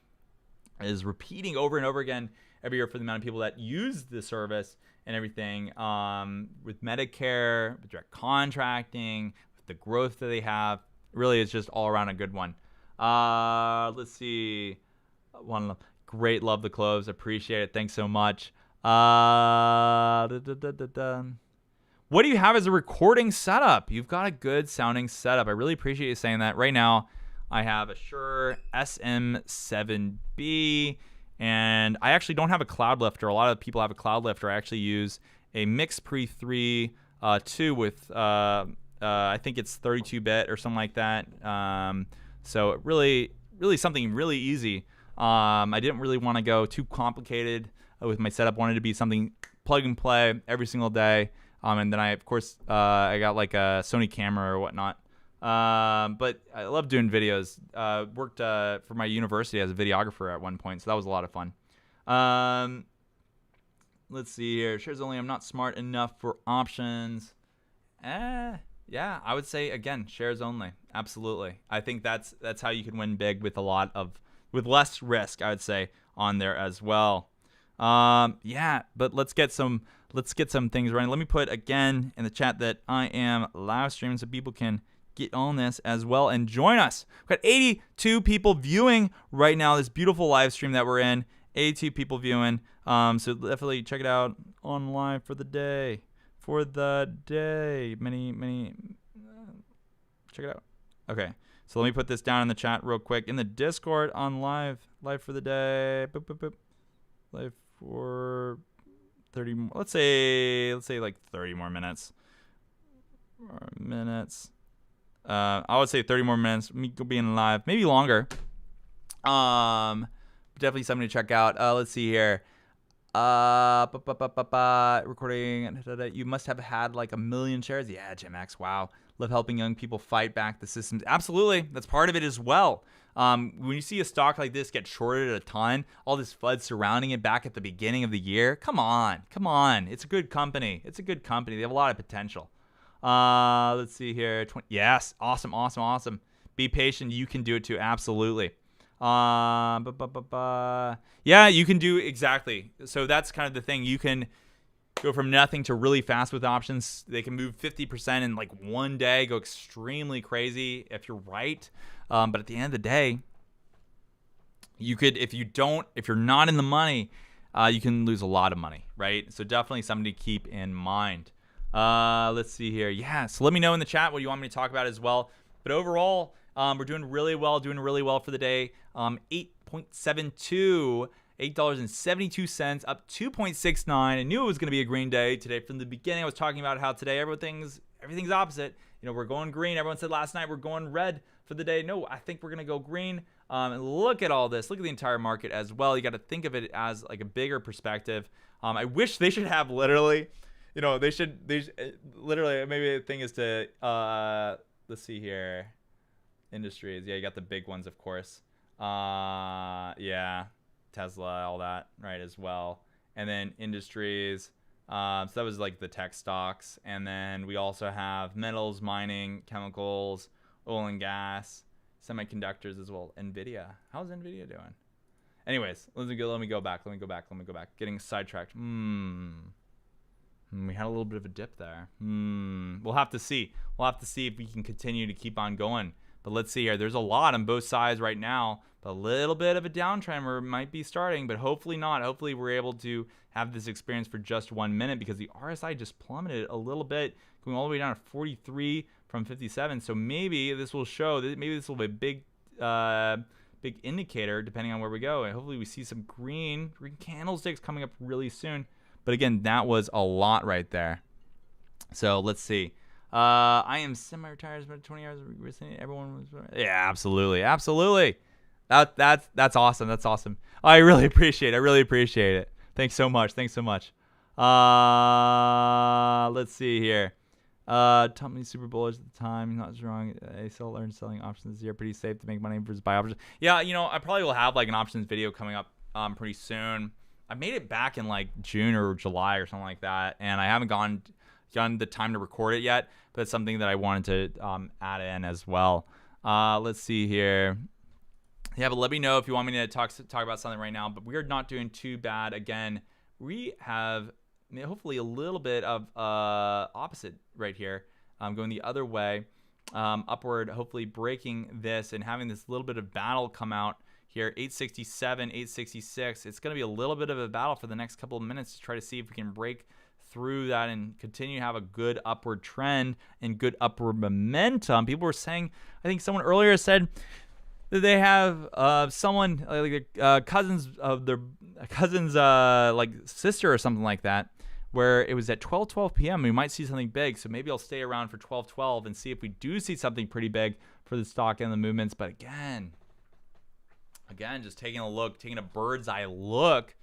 is repeating over and over again every year for the amount of people that use the service and everything, with Medicare, with direct contracting, with the growth that they have. Really, it's just all around a good one. Let's see. Great, love the Cloves, appreciate it, thanks so much. What do you have as a recording setup? You've got a good sounding setup. I really appreciate you saying that. Right now, I have a Shure SM7B, and I actually don't have a cloud lifter. A lot of people have a cloud lifter. I actually use a MixPre 3 2 with I think it's 32-bit or something like that. So it really something really easy. I didn't really want to go too complicated with my setup. Wanted to be something plug and play every single day. And then I got like a Sony camera or whatnot. But I love doing videos. Worked for my university as a videographer at one point, so that was a lot of fun. Let's see here. Shares only. I'm not smart enough for options. Yeah, I would say again, shares only. Absolutely. I think that's how you can win big with with less risk, I would say, on there as well. Yeah, but let's get some things running. Let me put again in the chat that I am live streaming so people can get on this as well and join us. We've got 82 people viewing right now, this beautiful live stream that we're in. 82 people viewing. So definitely check it out on live for the day. Many. Check it out. Okay. So let me put this down in the chat real quick. In the Discord on live for the day. Boop, boop, boop. Live for 30 more. Let's say like 30 more minutes. I would say 30 more minutes. Me being live, maybe longer. Definitely something to check out. Let's see here. Recording. You must have had like 1 million shares. Yeah, Jim X. Wow. Love helping young people fight back the systems. Absolutely. That's part of it as well. When you see a stock like this get shorted a ton, all this FUD surrounding it back at the beginning of the year, come on. It's a good company. They have a lot of potential. Let's see here. Yes. Awesome. Be patient. You can do it too. Absolutely. Yeah, you can do exactly. So that's kind of the thing. You can go from nothing to really fast with options. They can move 50% in like one day, go extremely crazy if you're right. But at the end of the day, you could, if you're not in the money, you can lose a lot of money, right? So definitely something to keep in mind. Let's see here. Yeah, so let me know in the chat what you want me to talk about as well. But overall, we're doing really well for the day. 8.72, $8.72, up 2.69. I knew it was going to be a green day today. From the beginning, I was talking about how today everything's opposite. We're going green. Everyone said last night we're going red for the day. No, I think we're going to go green. And look at all this. Look at the entire market as well. You got to think of it as like a bigger perspective. I wish they should have literally, they should literally, maybe the thing is to, let's see here. Industries. Yeah, you got the big ones, of course. Yeah, Tesla, all that, right, as well. And then industries. So that was like the tech stocks. And then we also have metals, mining, chemicals, oil and gas, semiconductors as well. NVIDIA. How's NVIDIA doing? Anyways, let me go back. Getting sidetracked. We had a little bit of a dip there. We'll have to see. We'll have to see if we can continue to keep on going. But let's see here. There's a lot on both sides right now. But a little bit of a downtrend might be starting, but hopefully not. Hopefully we're able to have this experience for just 1 minute, because the RSI just plummeted a little bit, going all the way down to 43 from 57. So maybe this will show that maybe this will be a big indicator depending on where we go. And hopefully we see some green candlesticks coming up really soon. But again, that was a lot right there. So let's see. I am semi-retired, but 20 hours recently. Everyone was, yeah, absolutely. That's awesome. That's awesome. I really appreciate it. Thanks so much. Let's see here. Taught me super bullish at the time. Not wrong. I still learned selling options this year. Pretty safe to make money versus buy options. Yeah, I probably will have like an options video coming up pretty soon. I made it back in like June or July or something like that, and I haven't gotten the time to record it yet, but it's something that I wanted to add in as well. Let's see here. Yeah, but let me know if you want me to talk about something right now, but we're not doing too bad. Again, we have hopefully a little bit of opposite right here, going the other way, upward, hopefully breaking this and having this little bit of battle come out here. 867, 866. It's going to be a little bit of a battle for the next couple of minutes to try to see if we can break through that and continue to have a good upward trend and good upward momentum. People were saying, I think someone earlier said that they have someone like cousins of their cousin's like sister or something like that, where it was at 12 p.m. we might see something big. So maybe I'll stay around for 12 and see if we do see something pretty big for the stock and the movements. But again, just taking a bird's eye look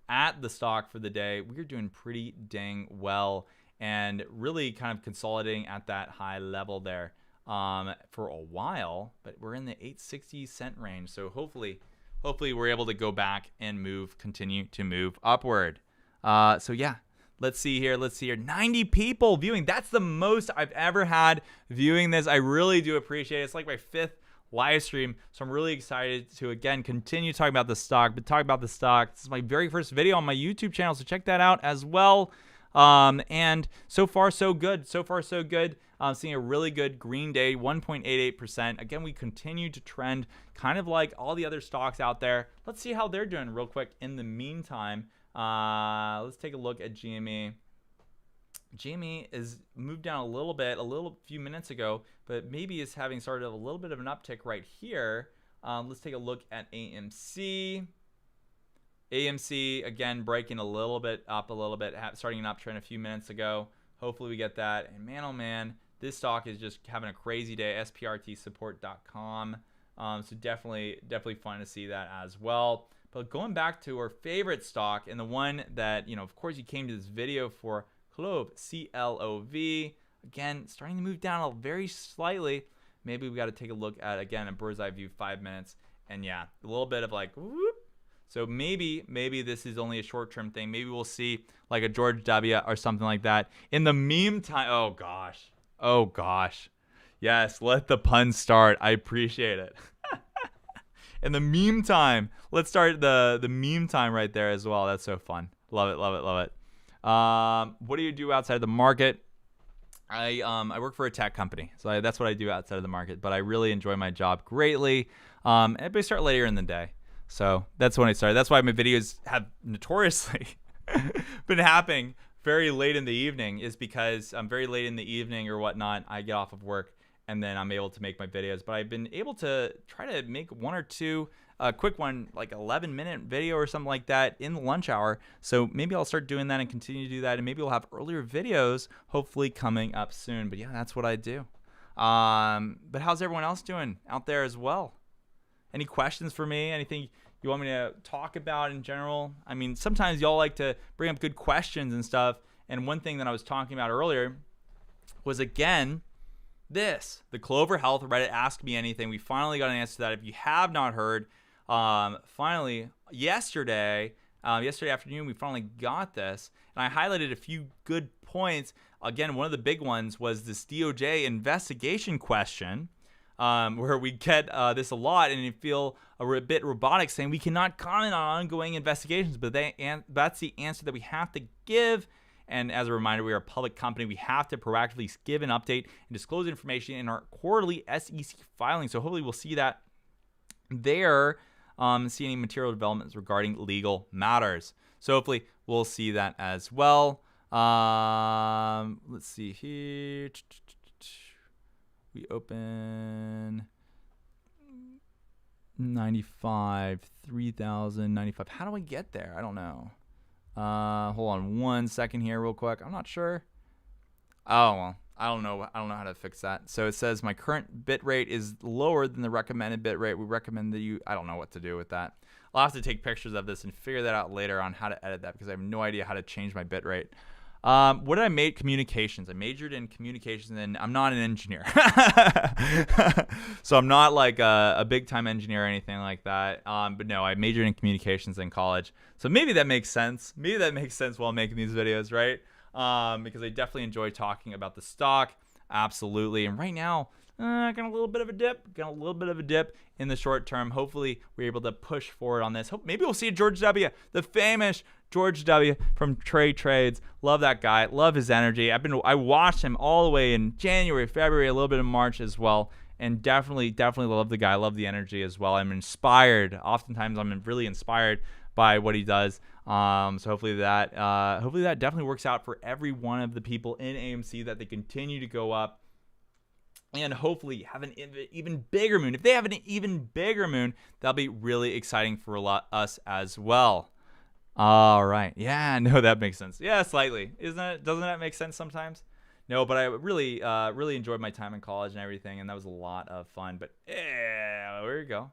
at the stock for the day, we're doing pretty dang well and really kind of consolidating at that high level there for a while. But we're in the 860 cent range, so hopefully we're able to go back and continue to move upward. So yeah, let's see here. 90 people viewing. That's the most I've ever had viewing this. I really do appreciate it. It's like my 5th live stream, so I'm really excited to again continue talking about the stock. This is my very first video on my YouTube channel, so check that out as well. And so far so good. Seeing a really good green day, 1.88%. Again, we continue to trend kind of like all the other stocks out there. Let's see how they're doing real quick. In the meantime, let's take a look at GME. GME is moved down a little bit, few minutes ago, but maybe is having started a little bit of an uptick right here. Let's take a look at AMC. AMC again breaking a little bit, starting an uptrend a few minutes ago. Hopefully we get that. And man, oh man, this stock is just having a crazy day. SPRTsupport.com. So definitely fun to see that as well. But going back to our favorite stock, and the one that of course you came to this video for. Clov, CLOV, again starting to move down very slightly. Maybe we got to take a look at again a bird's eye view, 5 minutes, and yeah, a little bit of like whoop. So maybe this is only a short-term thing. Maybe we'll see like a George W or something like that. In the meantime, oh gosh, yes, let the puns start. I appreciate it. In the meantime, let's start the meme time right there as well. That's so fun. Love it. What do you do outside of the market? I work for a tech company, so that's what I do outside of the market. But I really enjoy my job greatly. And I start later in the day, so that's when I started. That's why my videos have notoriously been happening very late in the evening. Is because I'm very late in the evening or whatnot. I get off of work and then I'm able to make my videos. But I've been able to try to make one or two. A quick one, like 11-minute video or something like that in the lunch hour. So maybe I'll start doing that and continue to do that. And maybe we'll have earlier videos hopefully coming up soon. But yeah, that's what I do. But how's everyone else doing out there as well? Any questions for me? Anything you want me to talk about in general? I mean, sometimes y'all like to bring up good questions and stuff. And one thing that I was talking about earlier was, again, the Clover Health Reddit Ask Me Anything. We finally got an answer to that. If you have not heard, finally, yesterday afternoon, we finally got this, and I highlighted a few good points. Again, one of the big ones was this DOJ investigation question. where we get this a lot and you feel a bit robotic, saying we cannot comment on ongoing investigations, but that's the answer that we have to give. And as a reminder, we are a public company. We have to proactively give an update and disclose information in our quarterly SEC filing. So hopefully we'll see that there, see any material developments regarding legal matters. So hopefully we'll see that as well. Let's see here. We open 95, 3,095. How do I get there? I don't know. Hold on 1 second here real quick. I'm not sure. Oh, well, I don't know how to fix that. So it says my current bit rate is lower than the recommended bit rate. We recommend that I don't know what to do with that. I'll have to take pictures of this and figure that out later on how to edit that, because I have no idea how to change my bit rate. What did I make? Communications. I majored in communications, and I'm not an engineer. So I'm not like a big time engineer or anything like that. But no, I majored in communications in college. So maybe that makes sense. Maybe that makes sense while making these videos, right? Because I definitely enjoy talking about the stock. Absolutely. And right now, got a little bit of a dip in the short term. Hopefully we're able to push forward on this. Maybe we'll see George W., the famous George W. from Trade Trades. Love that guy. Love his energy. I watched him all the way in January, February, a little bit of March as well. And definitely love the guy. Love the energy as well. I'm inspired. Oftentimes I'm really inspired by what he does. So hopefully that definitely works out for every one of the people in AMC, that they continue to go up and hopefully have an even bigger moon. If they have an even bigger moon, that'll be really exciting for us as well. All right. Yeah, no, that makes sense. Yeah, slightly. Doesn't that make sense sometimes? No, but I really enjoyed my time in college and everything, and that was a lot of fun. But yeah, there you go.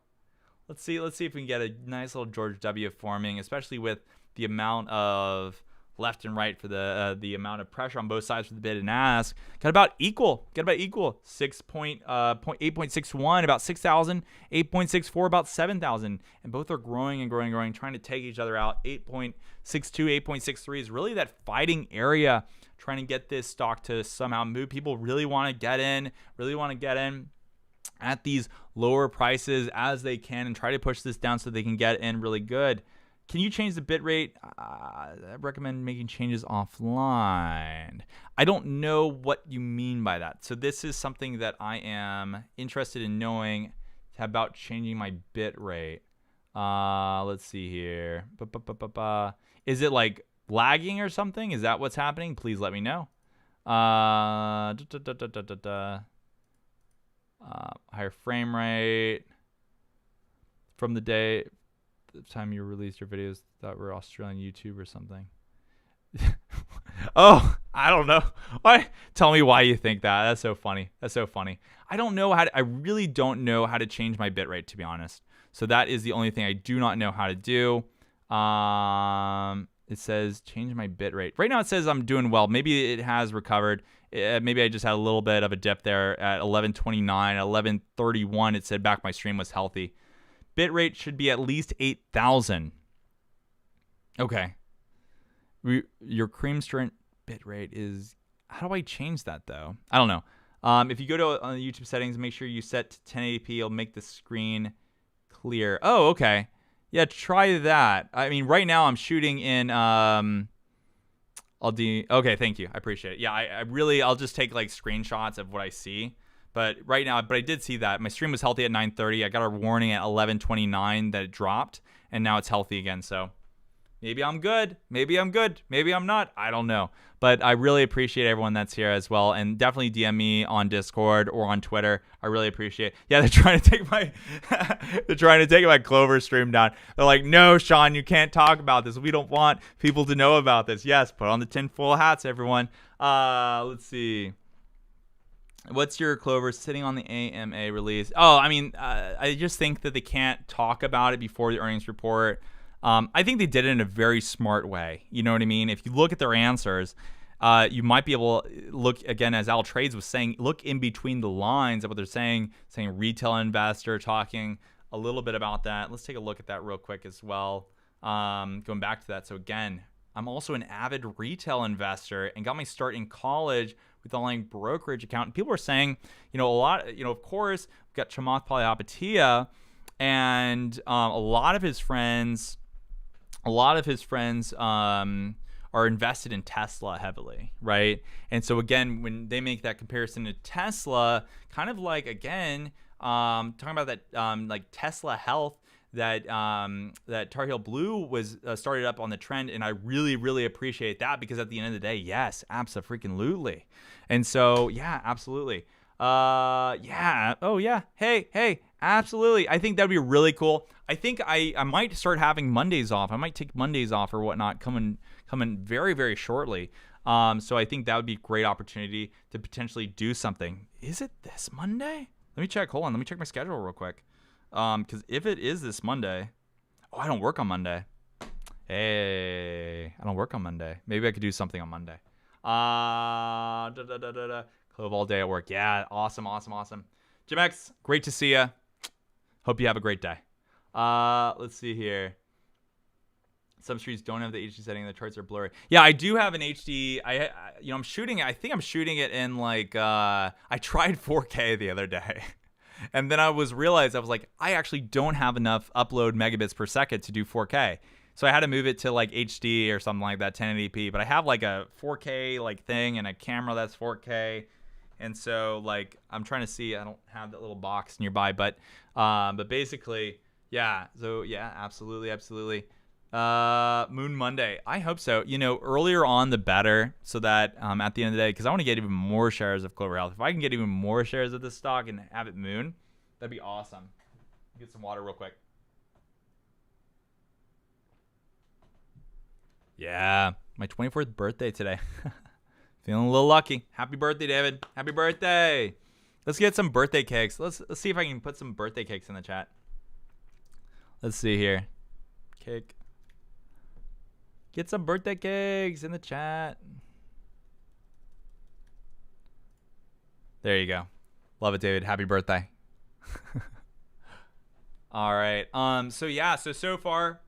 Let's see if we can get a nice little George W. forming, especially with the amount of left and right for the amount of pressure on both sides for the bid and ask. Got about equal. 8.61 about 6,000, 8.64 about 7,000, and both are growing and growing, trying to take each other out. 8.62, 8.63 is really that fighting area, trying to get this stock to somehow move. People really want to get in at these lower prices as they can and try to push this down so they can get in really good. Can you change the bit rate? I recommend making changes offline. I don't know what you mean by that. So this is something that I am interested in knowing about changing my bit rate. Let's see here. Is it like lagging or something? Is that what's happening? Please let me know. Higher frame rate from the time you released your videos that were Australian YouTube or something. Oh, I don't know. Why? Tell me why you think that. That's so funny. I don't know I really don't know how to change my bitrate, to be honest. So that is the only thing I do not know how to do. It says change my bitrate. Right now it says I'm doing well. Maybe it has recovered. Maybe I just had a little bit of a dip there at 1129, 1131. It said back my stream was healthy. Bitrate should be at least 8,000. Okay. Your cream strength bitrate is... How do I change that, though? I don't know. If you go to YouTube settings, make sure you set to 1080p. It'll make the screen clear. Oh, okay. Yeah, try that. I mean, right now I'm shooting in... Okay, thank you. I appreciate it. Yeah, I'll just take like screenshots of what I see. But right now, I did see that. My stream was healthy at 9:30. I got a warning at 11:29 that it dropped, and now it's healthy again. So maybe I'm good. Maybe I'm not. I don't know. But I really appreciate everyone that's here as well. And definitely DM me on Discord or on Twitter. I really appreciate it. Yeah, they're trying to take my Clover stream down. They're like, no, Sean, you can't talk about this. We don't want people to know about this. Yes, put on the tinfoil hats, everyone. Let's see. What's your Clover sitting on the AMA release? Oh, I mean, I just think that they can't talk about it before the earnings report. I think they did it in a very smart way. You know what I mean? If you look at their answers, you might be able to look, again, as Al Trades was saying, look in between the lines of what they're saying retail investor, talking a little bit about that. Let's take a look at that real quick as well. Going back to that. So again, I'm also an avid retail investor and got my start in college with online brokerage account. And people are saying, a lot, of course, we've got Chamath Palihapitiya, and a lot of his friends are invested in Tesla heavily, right? And so again, when they make that comparison to Tesla, kind of like, again, talking about that, like Tesla Health, that Tar Heel Blue was started up on the trend, and I really, really appreciate that, because at the end of the day, yes, abso-freaking-lutely. And so, yeah, absolutely. Yeah. Oh, yeah. Hey, absolutely. I think that'd be really cool. I think I might start having Mondays off. I might take Mondays off or whatnot coming very, very shortly. So I think that would be a great opportunity to potentially do something. Is it this Monday? Let me check. Hold on. Let me check my schedule real quick. Because if it is this Monday, I don't work on Monday. Hey, I don't work on Monday. Maybe I could do something on Monday. Clov all day at work. Yeah, awesome. Jim X, great to see you. Hope you have a great day. Let's see here. Some streams don't have the HD setting. The charts are blurry. Yeah, I do have an HD. I'm shooting it. I think I'm shooting it in like, I tried 4K the other day. And then I realized I actually don't have enough upload megabits per second to do 4K. So I had to move it to like HD or something like that, 1080p. But I have like a 4K like thing and a camera that's 4K. And so like I'm trying to see. I don't have that little box nearby, but basically, yeah. So yeah, absolutely. Moon Monday. I hope so. Earlier on the better, so that at the end of the day, because I want to get even more shares of Clover Health. If I can get even more shares of this stock and have it moon, that'd be awesome. Get some water real quick. Yeah, my 24th birthday today. Feeling a little lucky. Happy birthday, David. Happy birthday. Let's get some birthday cakes. Let's see if I can put some birthday cakes in the chat. Let's see here. Cake. Get some birthday cakes in the chat. There you go. Love it, David. Happy birthday. All right. So far,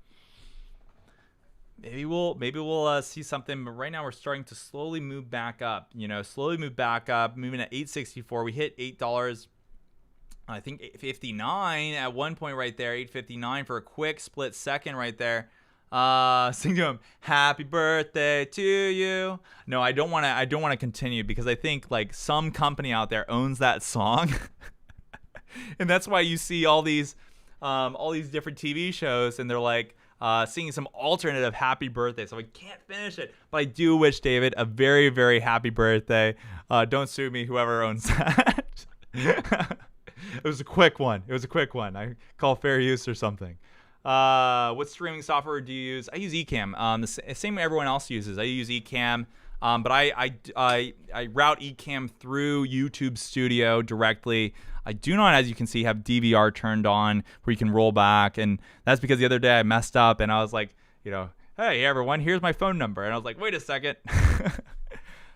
maybe we'll see something. But right now we're starting to slowly move back up. Moving at 864. We hit $8. I think 859 at one point right there. 859 for a quick split second right there. Sing to him, happy birthday to you. No, I don't want to continue, because I think like some company out there owns that song. And that's why you see all these different TV shows, and they're like singing some alternative happy birthday. So I can't finish it, but I do wish David a very, very happy birthday. Don't sue me, whoever owns that. It was a quick one. I call fair use or something. What streaming software do you use? I use Ecamm. The same everyone else uses. I use Ecamm, but I route Ecamm through YouTube Studio directly. I do not, as you can see, have DVR turned on where you can roll back, and that's because the other day I messed up and I was like, hey everyone, here's my phone number, and I was like, wait a second.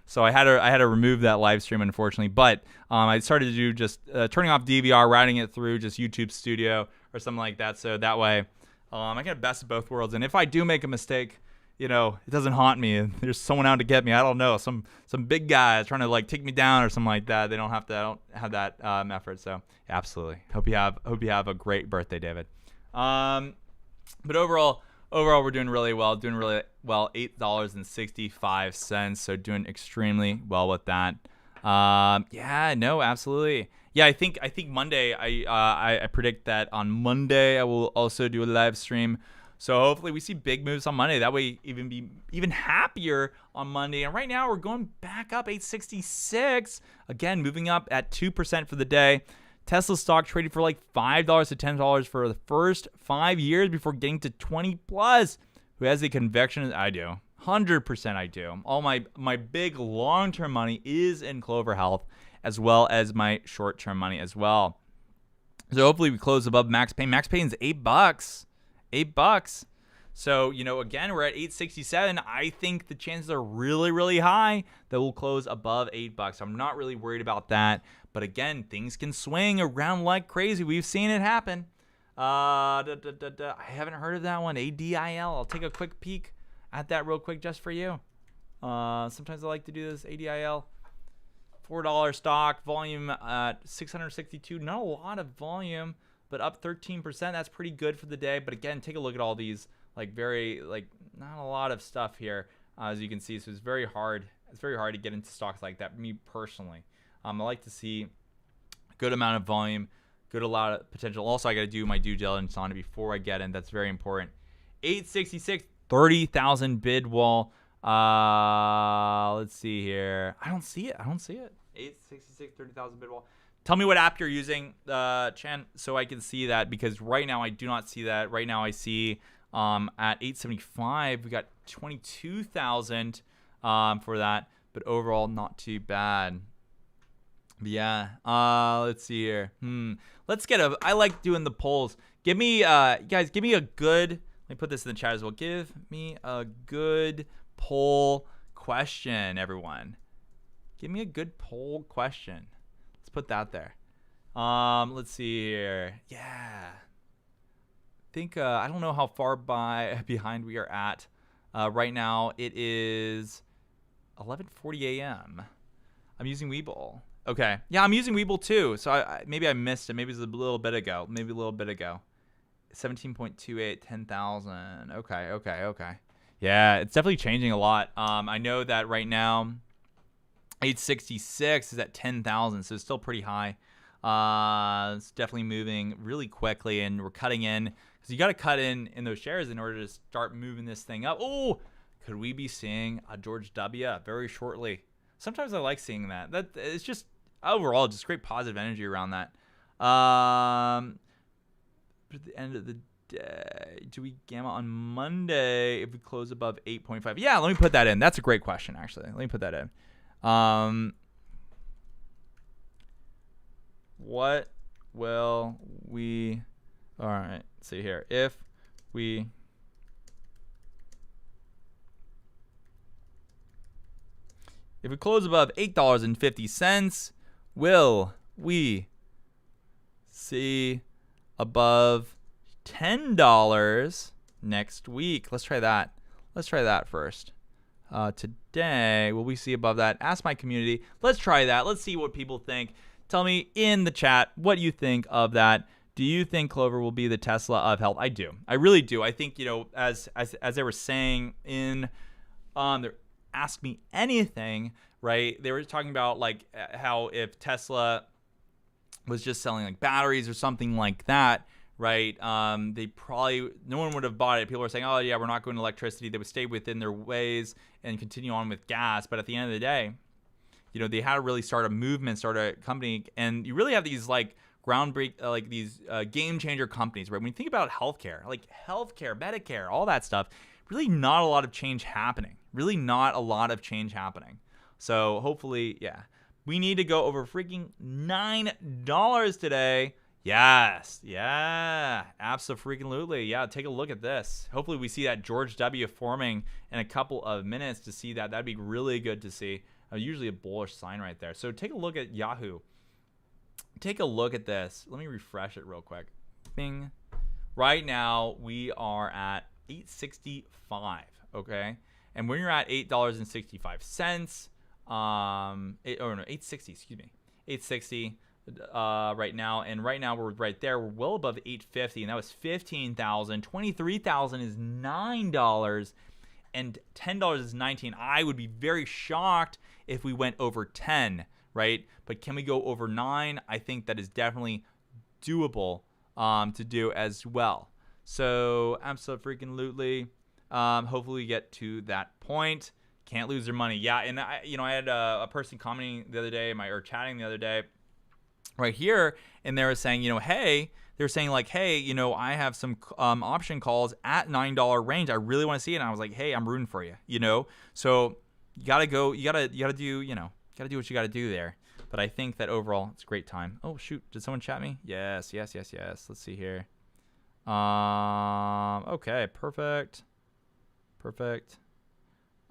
So I had to remove that live stream, unfortunately. But I started to do just turning off DVR, routing it through just YouTube Studio or something like that. So that way I get best of both worlds. And if I do make a mistake, it doesn't haunt me, and there's someone out to get me. I don't know, some big guy trying to like take me down or something like that. I don't have that effort. So absolutely, hope you have a great birthday, David. But overall, we're doing really well. $8.65. So doing extremely well with that. Yeah, no, absolutely. Yeah, I think Monday. I predict that on Monday I will also do a live stream. So hopefully we see big moves on Monday. That way, be even happier on Monday. And right now we're going back up 866. Again, moving up at 2% for the day. Tesla stock traded for like $5 to $10 for the first 5 years before getting to 20 plus. Who has the conviction? I do. 100% I do. All my big long-term money is in Clover Health, as well as my short-term money as well. So hopefully we close above max pay. Max pay is $8. $8. So, again, we're at 867. I think the chances are really, really high that we'll close above $8. I'm not really worried about that. But again, things can swing around like crazy. We've seen it happen. I haven't heard of that one. ADIL. I'll take a quick peek at that real quick just for you. Sometimes I like to do this. ADIL. $4 stock, volume at 662. Not a lot of volume, but up 13%. That's pretty good for the day. But again, take a look at all these, like not a lot of stuff here, as you can see. So it's very hard. It's very hard to get into stocks like that. Me personally, I like to see a good amount of volume, a lot of potential. Also, I got to do my due diligence on it before I get in. That's very important. 866, 30,000 bid wall. Let's see here. I don't see it. 866, 30,000 bid wall. Tell me what app you're using, Chan, so I can see that, because right now I do not see that. Right now I see at 875 we got 22,000 for that, but overall not too bad. But yeah, let's see here. Let's get I like doing the polls. Give me guys, give me a good, let me put this in the chat as well. Give me a good poll question, everyone. Give me a good poll question. Let's put that there. Let's see here. Yeah. I think I don't know how far behind we are at. Right now it is 11:40 a.m. I'm using Webull. Okay. Yeah, I'm using Webull too. So maybe I missed it. Maybe it was a little bit ago. 17.28, 10,000. Okay. Yeah, it's definitely changing a lot. I know that right now 866 is at 10,000, so it's still pretty high. It's definitely moving really quickly, and we're cutting in, because you got to cut in those shares in order to start moving this thing up. Oh, could we be seeing a George W. very shortly? Sometimes I like seeing that. It's just overall just great positive energy around that. At the end of the day, do we gamma on Monday if we close above 8.5? Yeah, let me put that in. That's a great question, actually. Let me put that in. What will we, all right, let's see here. If we close above $8.50, will we see above $10 next week? Let's try that. Let's try that first. Today, will we see above that? Ask my community. Let's try that. Let's see what people think. Tell me in the chat what you think of that. Do you think Clover will be the Tesla of health? I do. I really do. I think, as they were saying in their Ask Me Anything, right? They were talking about like how if Tesla was just selling like batteries or something like that, right? They probably, no one would have bought it. People were saying, oh yeah, we're not going to electricity. They would stay within their ways and continue on with gas. But at the end of the day, they had to really start a movement, start a company. And you really have these like these game changer companies, right? When you think about healthcare, Medicare, all that stuff, really not a lot of change happening. So hopefully, yeah. We need to go over freaking $9 today. Yes. Yeah. Absolutely. Yeah. Take a look at this. Hopefully we see that George W. forming in a couple of minutes to see that. That'd be really good to see. Usually a bullish sign right there. So take a look at Yahoo. Take a look at this. Let me refresh it real quick. Bing. Right now we are at 865. Okay. And when you're at $8.65, 860, excuse me, 860 right now, and right now we're right there, we're well above 850, and that was 15,000. 23,000 is $9, and $10 is 19. I would be very shocked if we went over 10, right? But can we go over 9? I think that is definitely doable to do as well. So absolutely, hopefully we get to that point. Can't lose their money. Yeah, and I had a person commenting the other day, or chatting the other day, right here, and they were saying, hey, I have some option calls at $9 range. I really want to see it. And I was like, hey, I'm rooting for you. So you gotta do what you gotta do there. But I think that overall it's a great time. Oh shoot, did someone chat me? Yes. Let's see here. Okay, perfect.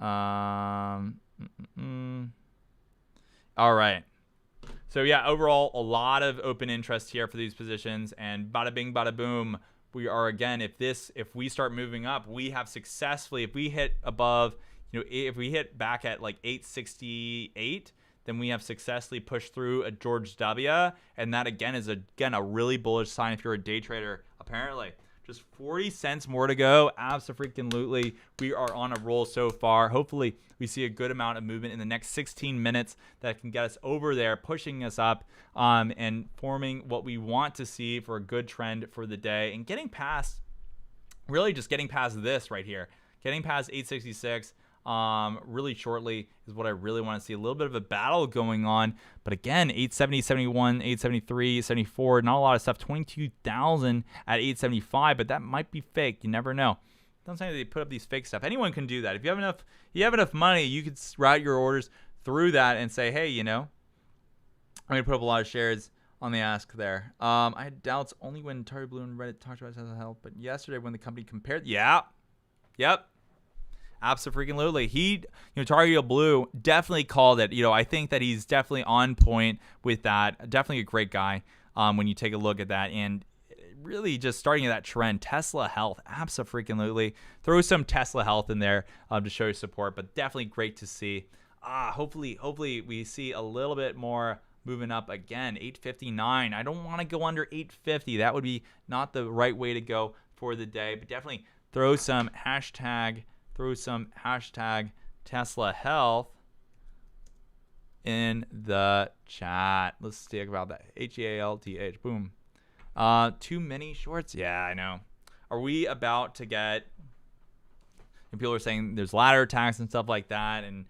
All right. So yeah, overall, a lot of open interest here for these positions, and bada bing, bada boom. We are, again, if we start moving up, we have successfully, if we hit above, if we hit back at like 868, then we have successfully pushed through a George W. And that, again, is, a really bullish sign if you're a day trader, apparently. Just 40 cents more to go. Abso-freaking-lutely. We are on a roll so far. Hopefully, we see a good amount of movement in the next 16 minutes that can get us over there, pushing us up, and forming what we want to see for a good trend for the day. And getting past, really just getting past this right here. Getting past 866 really shortly is what I really want to see. A little bit of a battle going on. But again, 870, 71, 873, 74, not a lot of stuff. 22,000 at 875, but that might be fake. You never know. Sometimes they put up these fake stuff. Anyone can do that. If you have enough money, you could route your orders through that and say, hey, I'm going to put up a lot of shares on the ask there. I had doubts only when Target Blue and Reddit talked about health, but yesterday when the company compared, yep. Abso-freaking-lutely. Target Blue definitely called it. I think that he's definitely on point with that. Definitely a great guy when you take a look at that. And really just starting that trend. Tesla Health, abso-freaking-lutely. Throw some Tesla Health in there to show your support, but definitely great to see. Hopefully we see a little bit more moving up again. 859. I don't want to go under 850. That would be not the right way to go for the day, but definitely throw some hashtag Tesla Health in the chat. Let's talk about that. HEALTH. Boom. Too many shorts? Yeah, I know. Are we about to get... And people are saying there's ladder attacks and stuff like that, and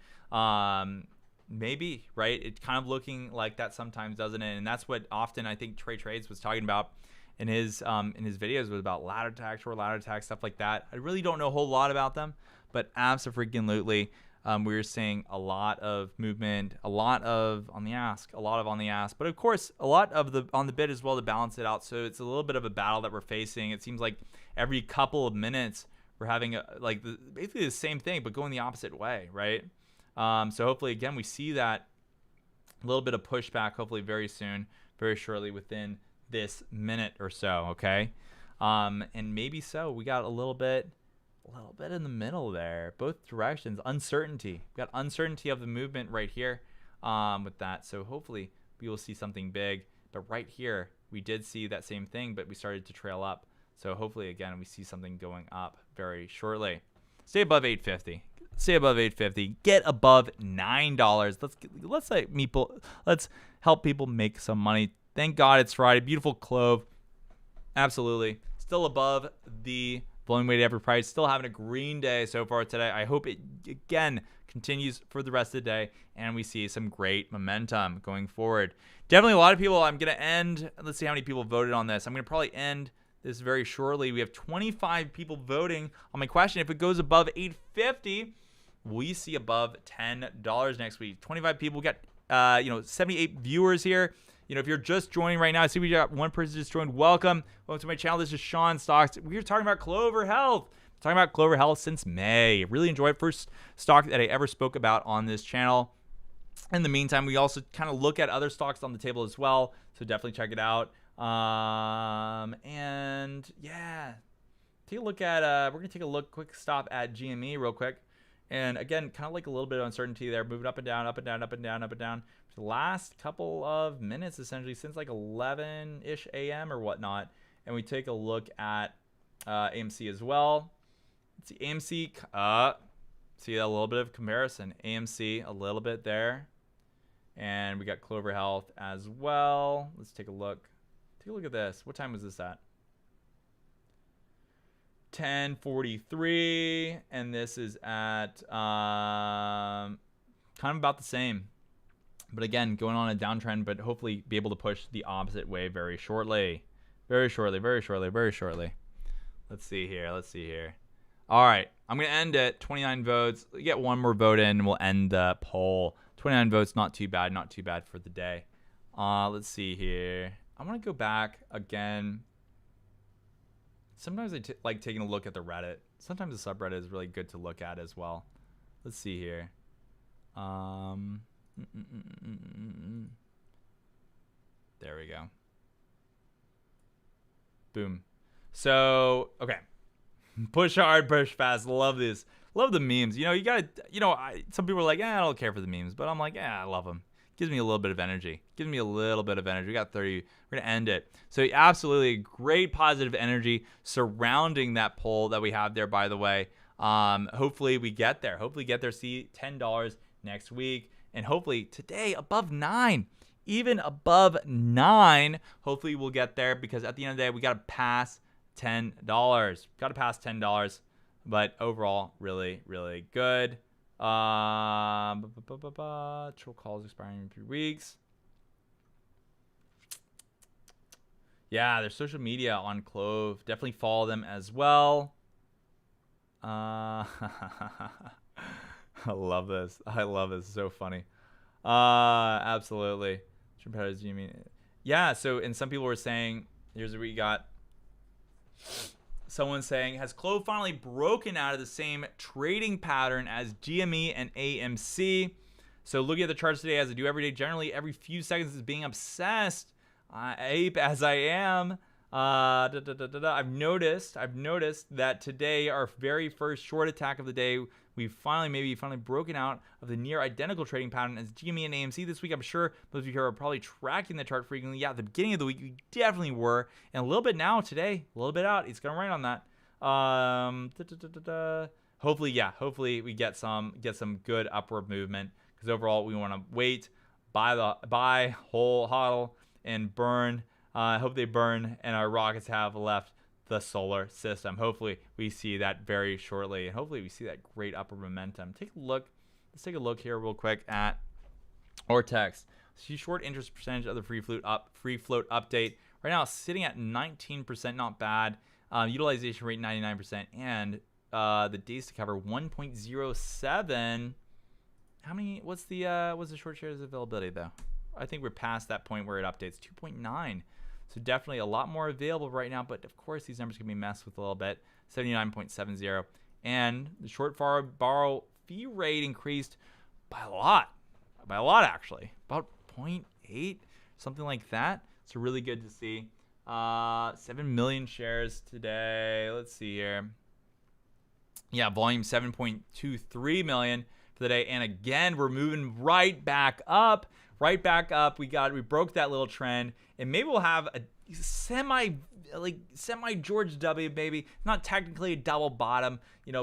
maybe, right? It's kind of looking like that sometimes, doesn't it? And that's what often I think Trey Trades was talking about in his videos, was about ladder attacks, short ladder attacks, stuff like that. I really don't know a whole lot about them, but abso-freaking-lutely, we're seeing a lot of movement, a lot of on the ask, but of course a lot of on the bid as well to balance it out. So it's a little bit of a battle that we're facing. It seems like every couple of minutes we're having basically the same thing, but going the opposite way, right? So hopefully, again, we see that a little bit of pushback, hopefully very soon, very shortly, within this minute or so, okay? And maybe so. We got a little bit in the middle there, both directions. Uncertainty. We got uncertainty of the movement right here with that. So hopefully we will see something big. But right here, we did see that same thing, but we started to trail up. So hopefully, again, we see something going up very shortly. Stay above 850. Stay above 850. Get above $9. Let's help people make some money. Thank God it's Friday. Beautiful Clove. Absolutely. Still above the volume weighted average price. Still having a green day so far today. I hope it, again, continues for the rest of the day and we see some great momentum going forward. Definitely a lot of people. I'm going to end. Let's see how many people voted on this. I'm going to probably end this very shortly. We have 25 people voting on my question. If it goes above 850, we see above $10 next week. 25 people. We got 78 viewers here. If you're just joining right now, I see we got one person just joined. Welcome to my channel. This is Sean Stocks. We're talking about Clover Health. Talking about Clover Health since May. Really enjoyed. First stock that I ever spoke about on this channel. In the meantime, we also kind of look at other stocks on the table as well. So definitely check it out. And yeah, take a look at, we're going to take a quick stop at GME real quick. And again, kind of like a little bit of uncertainty there, moving up and down, up and down, up and down, up and down. For the last couple of minutes, essentially, since like 11-ish a.m. or whatnot. And we take a look at AMC as well. Let's see, AMC, see a little bit of comparison. AMC, a little bit there. And we got Clover Health as well. Let's take a look. Take a look at this. What time was this at? 10:43, and this is at kind of about the same. But again, going on a downtrend, but hopefully be able to push the opposite way very shortly. Very shortly, very shortly, very shortly. Let's see here. Let's see here. All right. I'm going to end at 29 votes. We get one more vote in, and we'll end the poll. 29 votes, not too bad. Not too bad for the day. Let's see here. I want to go back again. Sometimes I like taking a look at the Reddit. Sometimes the subreddit is really good to look at as well. Let's see here. There we go. Boom. So, okay. Push hard, push fast. Love this. Love the memes. You gotta, some people are like, I don't care for the memes. But I'm like, I love them. Gives me a little bit of energy. Gives me a little bit of energy. We got 30. We're going to end it. So absolutely great positive energy surrounding that poll that we have there, by the way. Hopefully we get there. Hopefully get there. See $10 next week. And hopefully today above 9. Even above 9. Hopefully we'll get there, because at the end of the day, we got to pass $10. Got to pass $10. But overall, really, really good. Troll calls expiring in 3 weeks. Yeah, their social media on Clov. Definitely follow them as well. I love this. I love this. It's so funny. Absolutely. Do you mean? Yeah. So, and some people were saying, here's what we got. Someone saying, has Clov finally broken out of the same trading pattern as GME and AMC? So looking at the charts today, as I do every day, generally every few seconds is being obsessed. Ape as I am. I've noticed that today, our very first short attack of the day, we finally broken out of the near identical trading pattern as GME and AMC this week. I'm sure most of you here are probably tracking the chart frequently. Yeah, at the beginning of the week, we definitely were. And a little bit now today, a little bit out. It's going right on that. Hopefully we get some good upward movement, because overall we want to wait, buy, hold, hodl, and burn. I hope they burn and our rockets have left the solar system. Hopefully we see that very shortly, and hopefully we see that great upward momentum. Let's take a look here real quick at Ortex. See short interest percentage of the free float update. Right now it's sitting at 19%, not bad. Utilization rate 99%, and the days to cover 1.07. How many? What's the short shares availability though? I think we're past that point where it updates. 2.9. So definitely a lot more available right now, but of course these numbers can be messed with a little bit. 79.70. And the short borrow fee rate increased by a lot actually. About 0.8, something like that. So really good to see. 7 million shares today. Let's see here. Yeah, volume 7.23 million for the day. And again, we're moving right back up. We broke that little trend, and maybe we'll have a semi George W, maybe not technically a double bottom,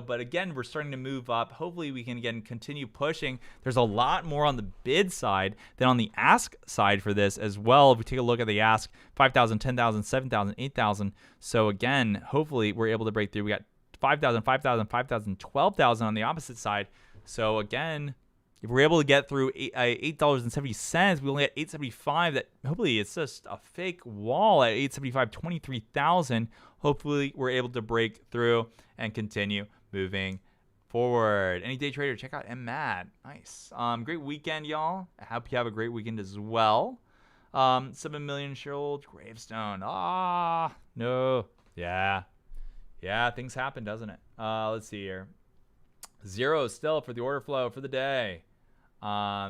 but again, we're starting to move up. Hopefully we can again continue pushing. There's a lot more on the bid side than on the ask side for this as well. If we take a look at the ask, 5,000, 10,000, 7,000, 8,000. So again, hopefully we're able to break through. We got 5,000, 5,000, 5,000, 12,000 on the opposite side. So again, if we're able to get through $8.70, we only get $8.75. That hopefully it's just a fake wall at $8.75, 23,000. Hopefully we're able to break through and continue moving forward. Any day trader, check out MMAD. Nice. Great weekend, y'all. I hope you have a great weekend as well. 7 million shareholders, Gravestone. No. Yeah, things happen, doesn't it? Let's see here. 0 still for the order flow for the day.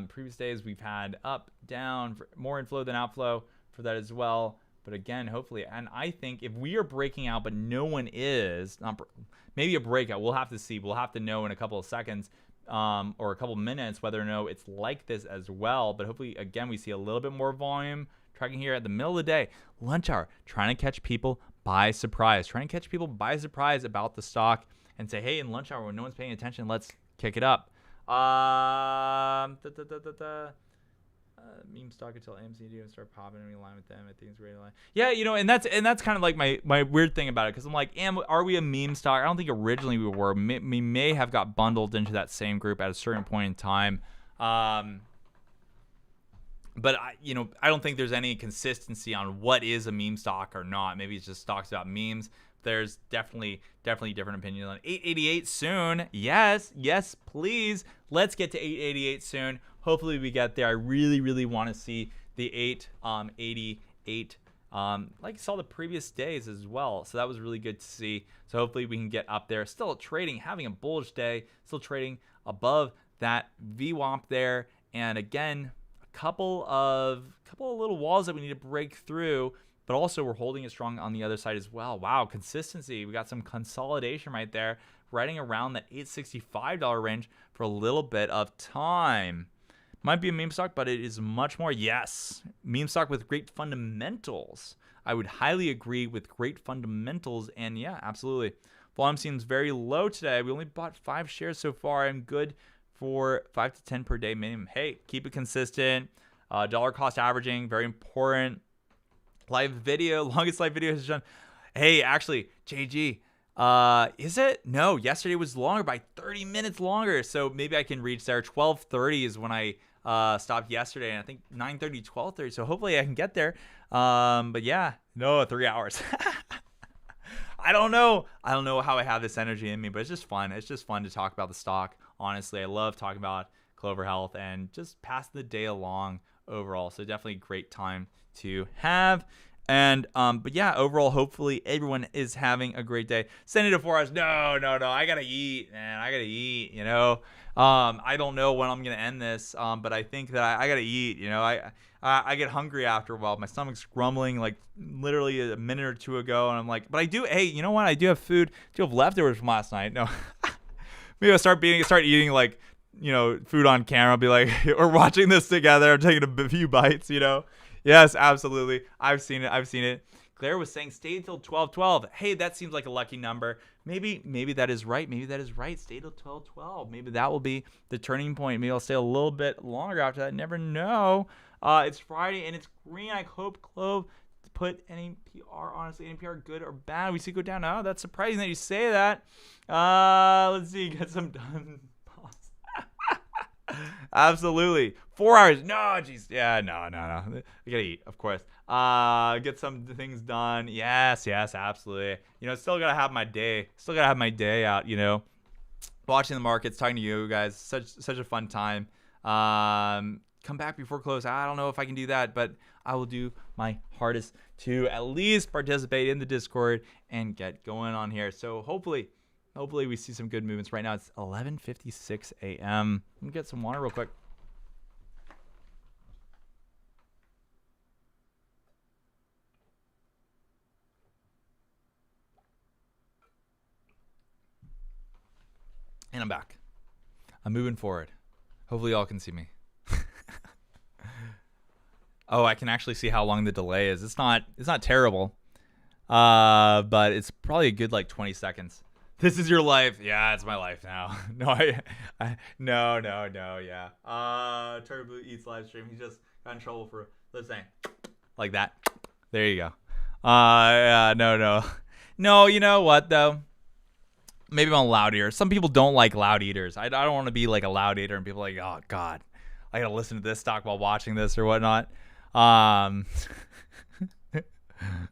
Previous days we've had up, down, more inflow than outflow for that as well. But again, hopefully, and I think if we are breaking out, but no one is, maybe a breakout. We'll have to see. We'll have to know in a couple of seconds or a couple of minutes whether or no it's like this as well. But hopefully, again, we see a little bit more volume tracking here at the middle of the day, lunch hour, trying to catch people by surprise, about the stock and say, hey, in lunch hour when no one's paying attention, let's kick it up. Meme stock until AMC do and start popping and we align with them. I think it's ready to line. Yeah, and that's kind of like my weird thing about it, because I'm like, are we a meme stock? I don't think originally we were. We may have got bundled into that same group at a certain point in time. But I don't think there's any consistency on what is a meme stock or not. Maybe it's just stocks about memes. There's definitely different opinions on 888 soon. Yes, please. Let's get to 888 soon. Hopefully we get there. I really want to see the 888 like you saw the previous days as well. So that was really good to see. So hopefully we can get up there. Still trading, having a bullish day, still trading above that VWAP there. And again, a couple of little walls that we need to break through. But also we're holding it strong on the other side as well. Wow, consistency. We got some consolidation right there, riding around that $865 range for a little bit of time. Might be a meme stock, but it is much more. Yes, meme stock with great fundamentals. I would highly agree with great fundamentals. And yeah, absolutely. Volume seems very low today. We only bought 5 shares so far. I'm good for 5 to 10 per day minimum. Hey, keep it consistent. Dollar cost averaging, very important. Live video, longest live video has done. Hey, actually, JG, is it? No, yesterday was longer by 30 minutes longer. So maybe I can reach there. 12:30 is when I stopped yesterday, and I think 9:30, 12:30. So hopefully I can get there. But yeah, no, 3 hours. I don't know how I have this energy in me, but it's just fun. It's just fun to talk about the stock. Honestly, I love talking about Clover Health and just pass the day along overall. So definitely a great time to have. And but yeah, overall, hopefully everyone is having a great day. Send it to 4 hours. No, I gotta eat, man. I gotta eat. I don't know when I'm gonna end this. But I think that I gotta eat. I get hungry after a while. My stomach's grumbling like literally a minute or two ago, and I'm like, but I do. Hey, you know what? I do have food. I do have leftovers from last night. No, maybe I'll start eating like food on camera. I'll be like, we're watching this together. I'm taking a few bites. Yes, absolutely. I've seen it. Claire was saying stay until 12:12. Hey, that seems like a lucky number. Maybe that is right. Stay till 12:12. Maybe that will be the turning point. Maybe I'll stay a little bit longer after that. Never know. It's Friday and it's green. I hope Clov put NPR. Honestly, NPR good or bad? We see it go down. Oh, that's surprising that you say that. Let's see. Get some done. Absolutely. 4 hours. No, jeez. Yeah, no. I gotta eat, of course. Get some things done. Yes, absolutely. Still gotta have my day. Out. Watching the markets, talking to you guys. Such a fun time. Come back before close. I don't know if I can do that, but I will do my hardest to at least participate in the Discord and get going on here. So hopefully we see some good movements. Right now it's 11:56 a.m. Let me get some water real quick. And I'm back. I'm moving forward. Hopefully y'all can see me. Oh, I can actually see how long the delay is. It's not terrible. But it's probably a good 20 seconds. This is your life. Yeah, it's my life now. No, yeah. Turbo Eats live stream. He just got in trouble for listening like that. There you go. Yeah, no. No, you know what though? Maybe I'm a loud eater. Some people don't like loud eaters. I don't want to be like a loud eater and people are like, oh God, I gotta listen to this stock while watching this or whatnot. Oh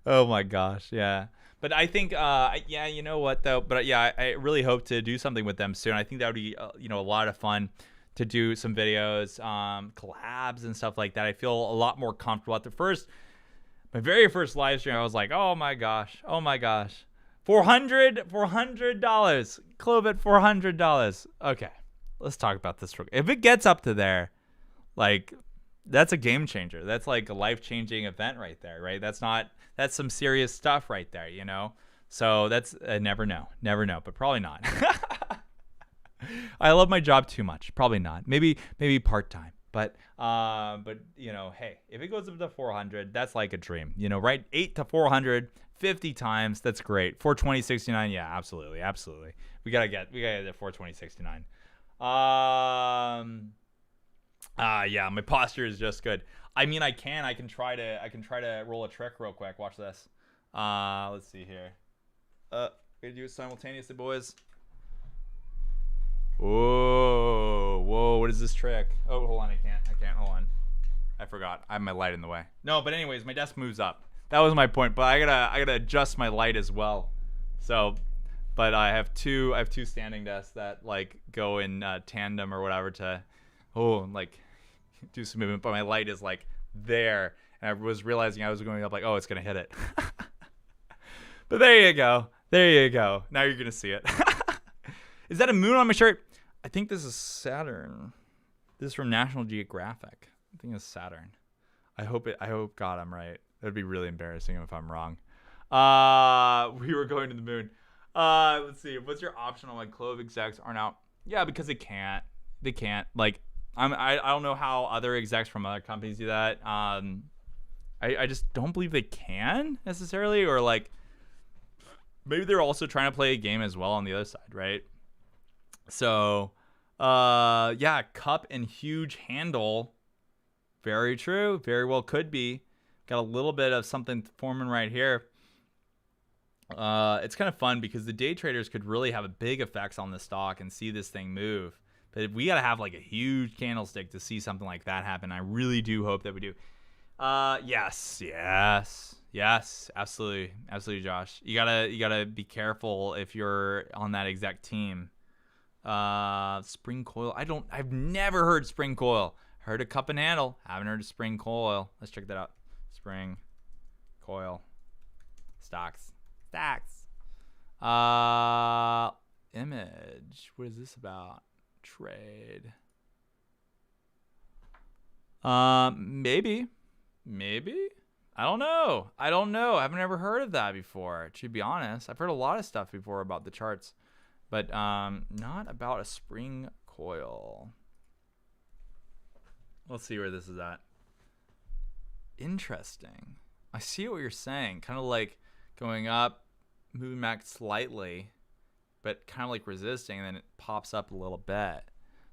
my gosh, yeah. But I think, yeah, you know what though? But yeah, I really hope to do something with them soon. I think that would be, a lot of fun to do some videos, collabs and stuff like that. I feel a lot more comfortable. At my very first live stream, I was like, oh my gosh, $400, Clov at $400. Okay, let's talk about this real quick. If it gets up to there, that's a game changer. That's like a life-changing event right there, right? That's some serious stuff right there, So that's never know, but probably not. I love my job too much. Probably not. Maybe part-time. But hey, if it goes up to 400, that's like a dream, right? 8 to 400, 50 times. That's great. 420.69. Yeah, absolutely. We gotta get that 420.69. Yeah, my posture is just good. I mean, I can try to roll a trick real quick. Watch this. Let's see here. Gonna do it simultaneously, boys. Whoa, what is this trick? Oh, hold on, I can't, hold on. I forgot, I have my light in the way. No, but anyways, my desk moves up. That was my point, but I gotta adjust my light as well. So, but I have two standing desks that go in tandem or whatever to, do some movement, but my light is there. And I was realizing I was going up oh, it's gonna hit it. But there you go. Now you're gonna see it. Is that a moon on my shirt? I think this is Saturn. This is from National Geographic. I think it's Saturn. I hope God I'm right. That'd be really embarrassing if I'm wrong. We were going to the moon. Let's see. What's your option on Clov execs aren't out? Yeah, because they can't. I don't know how other execs from other companies do that. I just don't believe they can necessarily, or like maybe they're also trying to play a game as well on the other side, right? So, yeah, cup and huge handle. Very true. Very well could be. Got a little bit of something forming right here. It's kind of fun because the day traders could really have a big effects on the stock and see this thing move. But if we got to have like a huge candlestick to see something like that happen. I really do hope that we do. Yes, absolutely, Josh. You gotta be careful if you're on that exec team. Spring coil. I've never heard spring coil. Heard a cup and handle. Haven't heard of spring coil. Let's check that out. Spring coil stocks. Image. What is this about? Trade. Maybe. I don't know. I haven't ever heard of that before, to be honest. I've heard a lot of stuff before about the charts, but not about a spring coil. Let's see where this is at. Interesting. I see what you're saying. Kind of like going up, moving back slightly, but kind of like resisting, and then it pops up a little bit.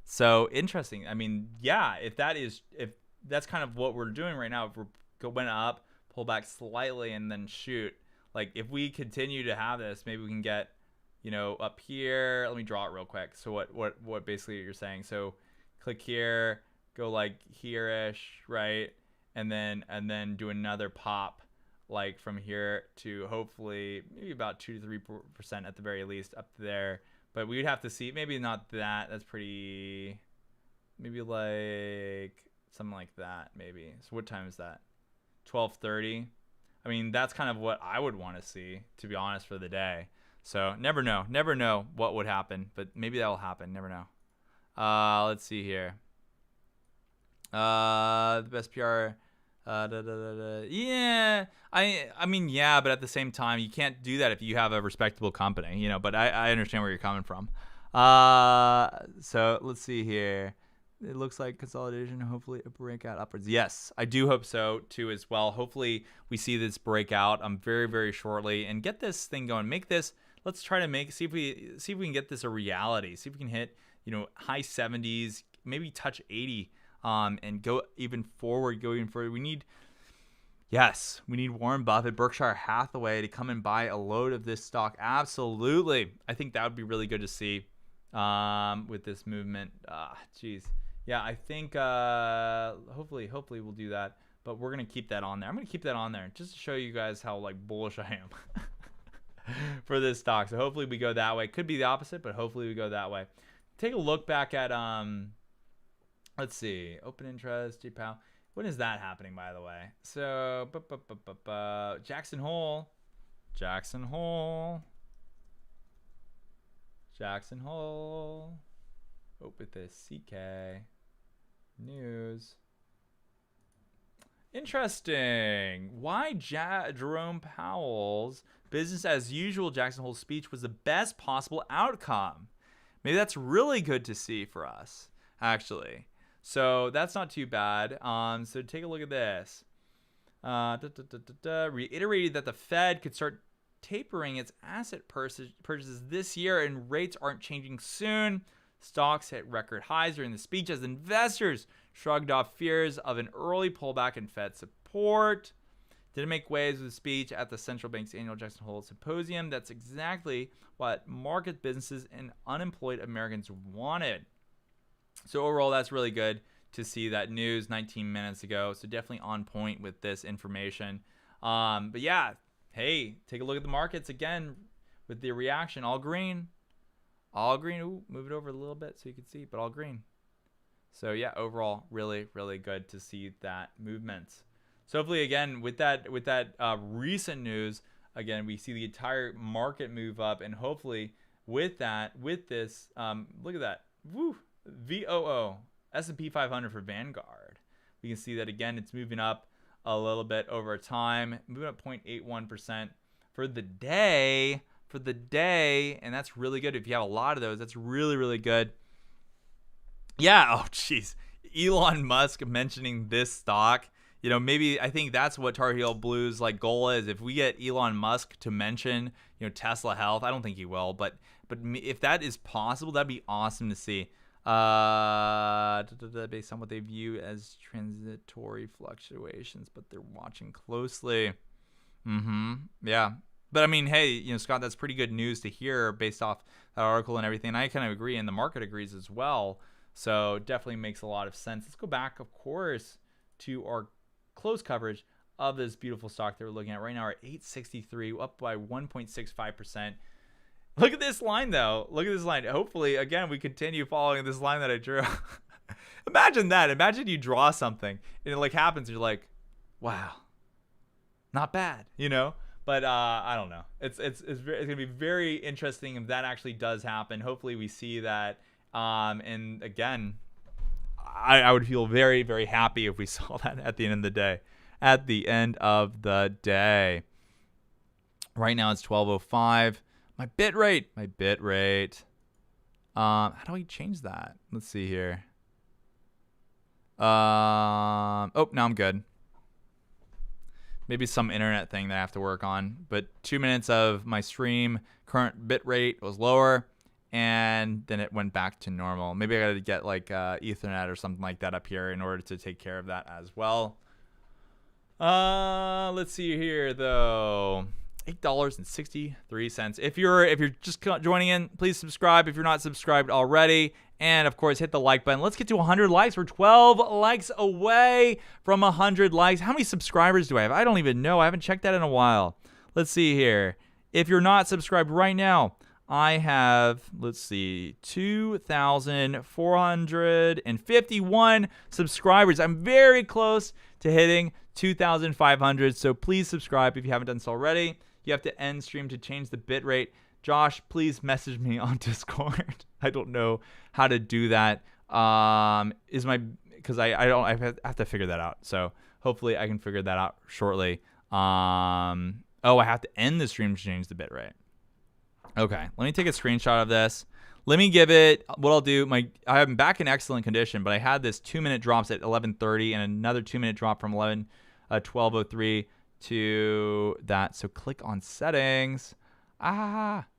So interesting. I mean, yeah, if that's kind of what we're doing right now, if we're going up, pull back slightly, and then shoot. Like if we continue to have this, maybe we can get, up here. Let me draw it real quick. So what basically you're saying? So click here, go like here-ish, right? And then do another pop, like from here to hopefully maybe about 2 to 3% at the very least up there. But we would have to see, maybe not that. That's pretty, maybe like something like that, maybe. So what time is that? 12:30. I mean, that's kind of what I would want to see, to be honest, for the day. So never know what would happen, but maybe that will happen. Never know. Let's see here. The best PR. Yeah, I mean, yeah, but at the same time, you can't do that if you have a respectable company, but I understand where you're coming from. So let's see here. It looks like consolidation, hopefully a breakout upwards. Yes, I do hope so too as well. Hopefully we see this breakout very, very shortly and get this thing going. Let's try to see if we can get this a reality. See if we can hit, high 70s, maybe touch 80. And go even further. We need Warren Buffett, Berkshire Hathaway to come and buy a load of this stock. Absolutely. I think that would be really good to see with this movement. Yeah, I think hopefully we'll do that. But we're going to keep that on there. I'm going to keep that on there just to show you guys how bullish I am for this stock. So hopefully we go that way. Could be the opposite, but hopefully we go that way. Take a look back at let's see, open interest, GPOW. When is that happening, by the way? So, Jackson Hole. Open with this CK. News. Interesting. Why Jerome Powell's business as usual Jackson Hole speech was the best possible outcome. Maybe that's really good to see for us, actually. So that's not too bad. So take a look at this. Reiterated that the Fed could start tapering its asset purchases this year and rates aren't changing soon. Stocks hit record highs during the speech as investors shrugged off fears of an early pullback in Fed support. Didn't make waves with the speech at the central bank's annual Jackson Hole Symposium. That's exactly what market businesses and unemployed Americans wanted. So overall, that's really good to see that news 19 minutes ago. So definitely on point with this information. But yeah, hey, take a look at the markets again with the reaction. All green. Ooh, move it over a little bit so you can see, but all green. So yeah, overall, really, really good to see that movement. So hopefully, again, with that recent news, again, we see the entire market move up, and hopefully with this, look at that. Woo. VOO, S&P 500 for Vanguard. We can see that again, it's moving up a little bit over time, moving up 0.81% for the day, and that's really good. If you have a lot of those, that's really, really good. Yeah, oh jeez. Elon Musk mentioning this stock. You know, maybe I think that's what Tar Heel Blue's like goal is. If we get Elon Musk to mention, you know, Tesla Health, I don't think he will, but if that is possible, that'd be awesome to see. Based on what they view as transitory fluctuations, but they're watching closely. Yeah. But I mean, hey, you know, Scott, that's pretty good news to hear based off that article and everything. And I kind of agree, and the market agrees as well. So definitely makes a lot of sense. Let's go back, of course, to our close coverage of this beautiful stock that we're looking at right now. We're at 863, up by 1.65%. Look at this line, though. Look at this line. Hopefully, again, we continue following this line that I drew. Imagine that. Imagine you draw something and it like happens. You're like, wow, not bad, you know? But I don't know. It's gonna be very interesting if that actually does happen. Hopefully, we see that. And again, I would feel very, very happy if we saw that at the end of the day. At the end of the day. Right now, it's 12:05. My bit rate. How do we change that? Let's see here. Oh, now I'm good. Maybe some internet thing that I have to work on. But 2 minutes of my stream current bit rate was lower, and then it went back to normal. Maybe I got to get like Ethernet or something like that up here in order to take care of that as well. Let's see here though. $8.63. If you're just joining in, please subscribe if you're not subscribed already. And of course, hit the like button. Let's get to 100 likes. We're 12 likes away from 100 likes. How many subscribers do I have? I don't even know. I haven't checked that in a while. Let's see here. If you're not subscribed right now, I have, let's see, 2,451 subscribers. I'm very close to hitting 2,500. So please subscribe if you haven't done so already. You have to end stream to change the bit rate. Josh, please message me on Discord. I don't know how to do that. I have to figure that out. So hopefully I can figure that out shortly. I have to end the stream to change the bit rate. Okay, let me take a screenshot of this. Let me give it what I'll do. I'm back in excellent condition, but I had this 2-minute drops at 11:30 and another 2-minute drop from 12:03 to that. So click on settings.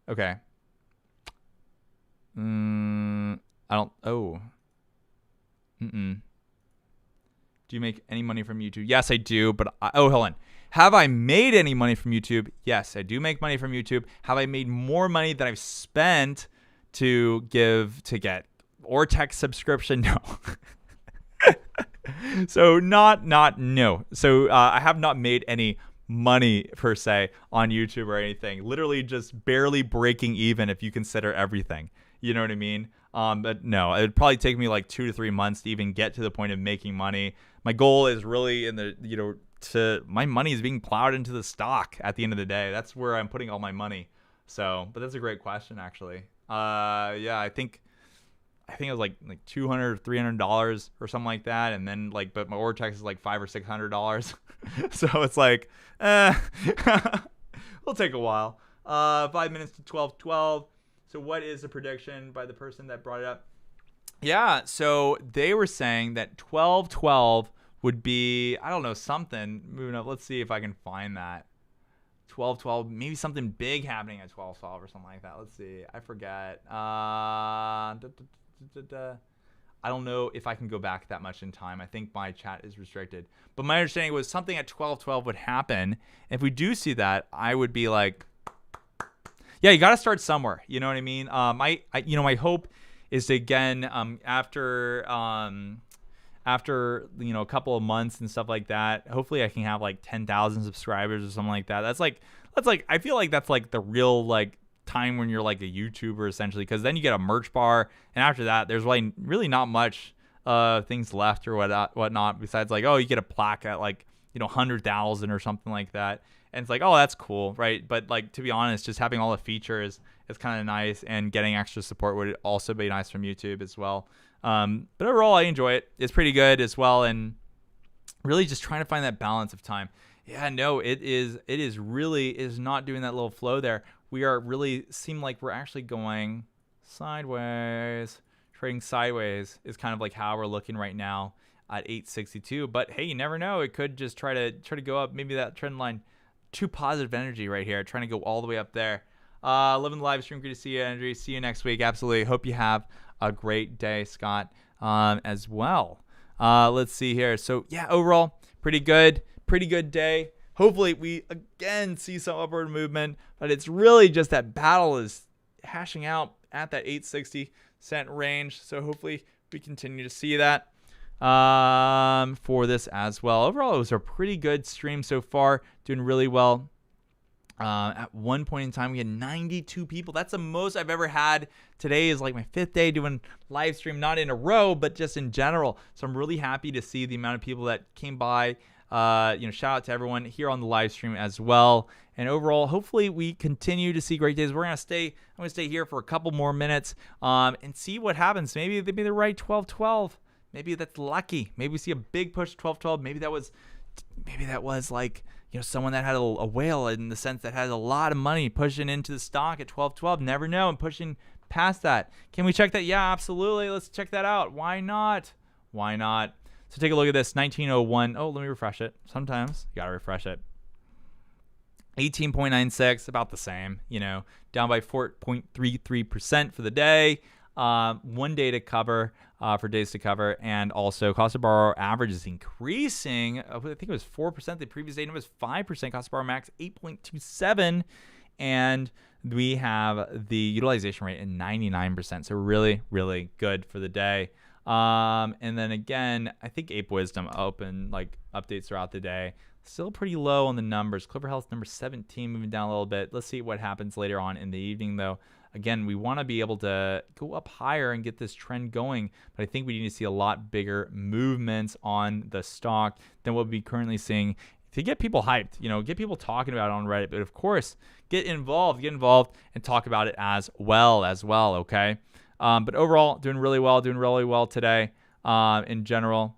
Okay. Do you make any money from YouTube? Yes, I do. But hold on. Have I made any money from YouTube? Yes, I do make money from YouTube. Have I made more money than I've spent to get Ortex subscription? No. So no. So I have not made any money per se on YouTube or anything. Literally just barely breaking even if you consider everything. You know what I mean? But no, it would probably take me like 2 to 3 months to even get to the point of making money. My goal is really my money is being plowed into the stock at the end of the day. That's where I'm putting all my money. So, but that's a great question actually. Yeah, I think it was like $200 or $300 or something like that, and then but my Ortex is like $500 or $600. So it's like, it'll take a while. 5 minutes to 12:12. So what is the prediction by the person that brought it up? Yeah, so they were saying that 12:12 would be, I don't know, something moving up. Let's see if I can find that. 12:12, maybe something big happening at 12:12 or something like that. Let's see. I forget. I don't know if I can go back that much in time. I think my chat is restricted. But my understanding was something at 12:12 would happen. If we do see that, I would be like, yeah, you got to start somewhere. You know what I mean? My hope is to, again, after a couple of months and stuff like that, hopefully I can have like 10,000 subscribers or something like that. That's like I feel like that's like the real like time when you're like a YouTuber essentially, because then you get a merch bar, and after that there's like really not much things left or whatnot besides like, oh, you get a plaque at like 100,000 or something like that, and it's like, oh, that's cool, right? But like, to be honest, just having all the features is kind of nice, and getting extra support would also be nice from YouTube as well. But overall, I enjoy it. It's pretty good as well, and really just trying to find that balance of time. Yeah, no, it is not doing that little flow there. We are really seem like we're actually going sideways. trading sideways is kind of like how we're looking right now at 862. But hey, you never know. It could just try to go up. Maybe that trend line, too positive energy right here, trying to go all the way up there. Living the live stream. Good to see you, Andrew. See you next week. Absolutely. Hope you have a great day, Scott, as well. Let's see here. So yeah, overall, pretty good day. Hopefully we again see some upward movement, but it's really just that battle is hashing out at that 860 cent range. So hopefully we continue to see that for this as well. Overall, it was a pretty good stream so far, doing really well. At one point in time, we had 92 people. That's the most I've ever had. Today is like my 5th day doing live stream, not in a row, but just in general. So I'm really happy to see the amount of people that came by. Shout out to everyone here on the live stream as well. And overall, hopefully we continue to see great days. I'm gonna stay here for a couple more minutes and see what happens. Maybe they'd be the right 12-12. Maybe that's lucky. Maybe we see a big push 12-12. Maybe that was like, someone that had a whale in the sense that has a lot of money pushing into the stock at 12-12. Never know, and pushing past that. Can we check that? Yeah, absolutely. Let's check that out. Why not? So take a look at this, 1901. Oh, let me refresh it. Sometimes you got to refresh it. 18.96, about the same, down by 4.33% for the day. 1 day to cover, for days to cover, and also cost to borrow average is increasing. I think it was 4% the previous day, and it was 5%. Cost to borrow max 8.27, and we have the utilization rate at 99%. So really, really good for the day. And then again, I think Ape Wisdom open like updates throughout the day. Still pretty low on the numbers. Clover Health number 17 moving down a little bit. Let's see what happens later on in the evening though. Again, we want to be able to go up higher and get this trend going, but I think we need to see a lot bigger movements on the stock than what we're currently seeing to get people hyped, get people talking about it on Reddit. But of course, get involved and talk about it as well, okay? But overall, doing really well today in general.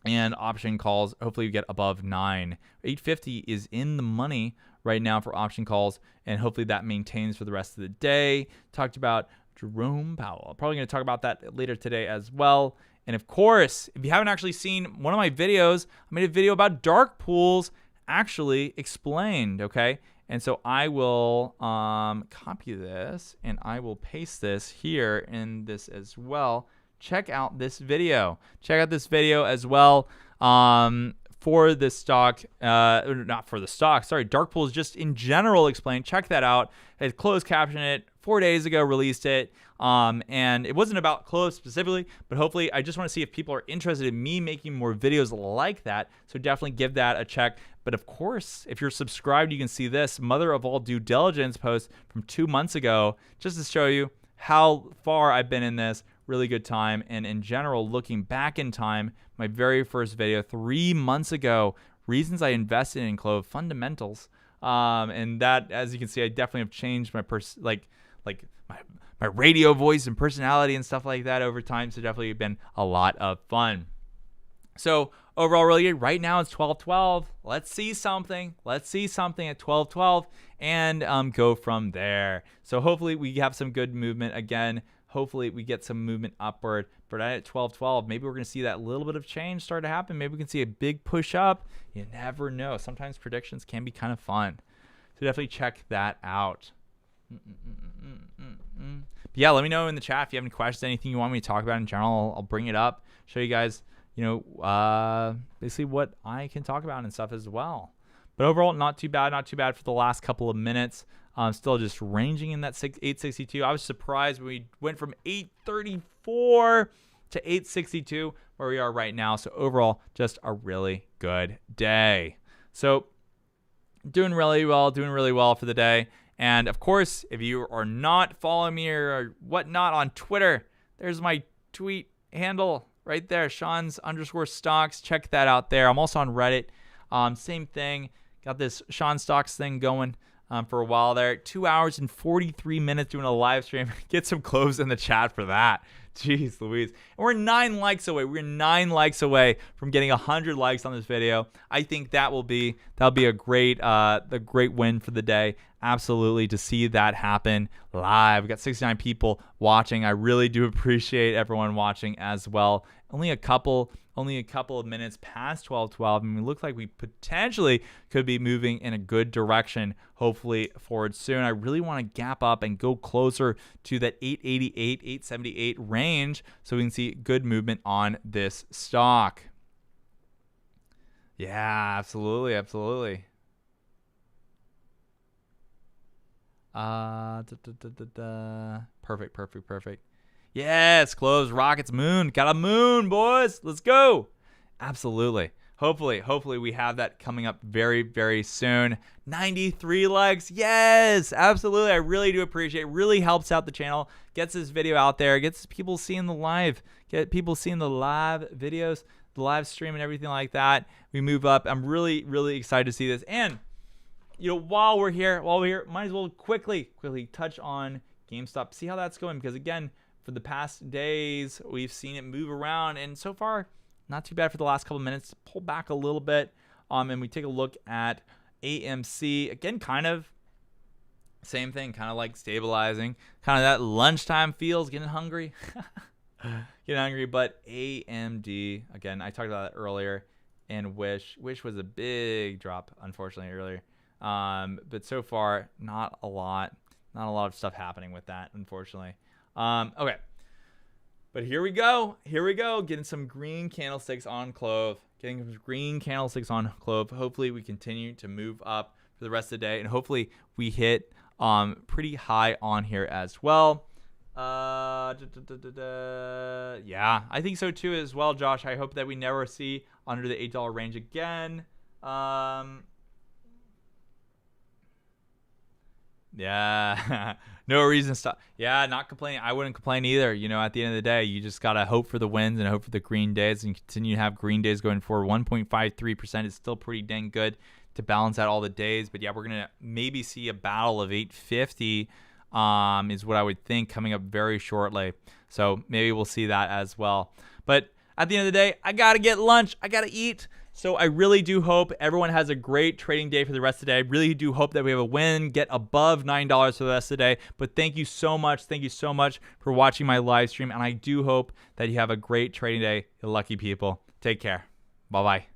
And option calls, hopefully we get above 9. 850 is in the money right now for option calls, and hopefully that maintains for the rest of the day. Talked about Jerome Powell. I'm probably going to talk about that later today as well. And of course, if you haven't actually seen one of my videos, I made a video about dark pools actually explained, okay? And so I will copy this and I will paste this here in this as well. Check out this video. As well for the stock, not for the stock, sorry, dark pools just in general explained. Check that out. I closed captioned it 4 days ago, released it. And it wasn't about Clov specifically, but hopefully I just want to see if people are interested in me making more videos like that. So definitely give that a check. But of course, if you're subscribed, you can see this mother of all due diligence post from 2 months ago, just to show you how far I've been in this. Really good time. And in general, looking back in time, my very first video 3 months ago, reasons I invested in Clov, fundamentals. And that, as you can see, I definitely have changed my my radio voice and personality and stuff like that over time. So definitely been a lot of fun. So overall, really good. Right now it's 12-12. Let's see something at 12-12 and go from there. So hopefully we have some good movement again. Hopefully we get some movement upward. But at 12-12, maybe we're going to see that little bit of change start to happen. Maybe we can see a big push up. You never know. Sometimes predictions can be kind of fun. So definitely check that out. But yeah, let me know in the chat if you have any questions, anything you want me to talk about in general. I'll bring it up, show you guys, basically what I can talk about and stuff as well. But overall, not too bad for the last couple of minutes. Still just ranging in that 862. I was surprised when we went from 834 to 862 where we are right now. So overall, just a really good day. So doing really well for the day. And of course, if you are not following me or whatnot on Twitter, there's my tweet handle right there, Sean's_stocks. Check that out there. I'm also on Reddit. Same thing. Got this Sean Stocks thing going for a while there. 2 hours and 43 minutes doing a live stream. Get some Cloves in the chat for that. Jeez Louise. And we're 9 likes away. We're 9 likes away from getting 100 likes on this video. I think that'll be a great win for the day absolutely to see that happen live. We got 69 people watching. I really do appreciate everyone watching as well. Only a couple of minutes past 12:12, and we look like we potentially could be moving in a good direction, hopefully forward soon. I really want to gap up and go closer to that 888, 878 range so we can see good movement on this stock. Yeah, absolutely. Perfect. Yes, Cloves, rockets, moon. Got a moon, boys. Let's go. Absolutely. Hopefully we have that coming up very, very soon. 93 likes. Yes, absolutely. I really do appreciate it. Really helps out the channel. Gets this video out there. Gets people seeing the live. Get people seeing the live videos, the live stream and everything like that. We move up. I'm really, really excited to see this. And, you know, while we're here, might as well quickly touch on GameStop. See how that's going. Because, again, for the past days, we've seen it move around. And so far, not too bad for the last couple of minutes. Pull back a little bit. And we take a look at AMC. Again, kind of same thing. Kind of like stabilizing. Kind of that lunchtime feels. Getting hungry. But AMD, again, I talked about that earlier. And Wish was a big drop, unfortunately, earlier. But so far, not a lot of stuff happening with that, unfortunately. Okay. But here we go. Getting some green candlesticks on Clov. Hopefully we continue to move up for the rest of the day. And hopefully we hit pretty high on here as well. Yeah, I think so too as well, Josh. I hope that we never see under the $8 range again. Yeah, no reason to stop. Yeah, not complaining. I wouldn't complain either. You know, at the end of the day, you just got to hope for the wins and hope for the green days and continue to have green days going forward. 1.53% is still pretty dang good to balance out all the days. But yeah, we're going to maybe see a battle of 850 is what I would think coming up very shortly. So maybe we'll see that as well. But at the end of the day, I got to get lunch. I got to eat. So I really do hope everyone has a great trading day for the rest of the day. I really do hope that we have a win, get above $9 for the rest of the day. But thank you so much. Thank you so much for watching my live stream. And I do hope that you have a great trading day. You lucky people. Take care. Bye-bye.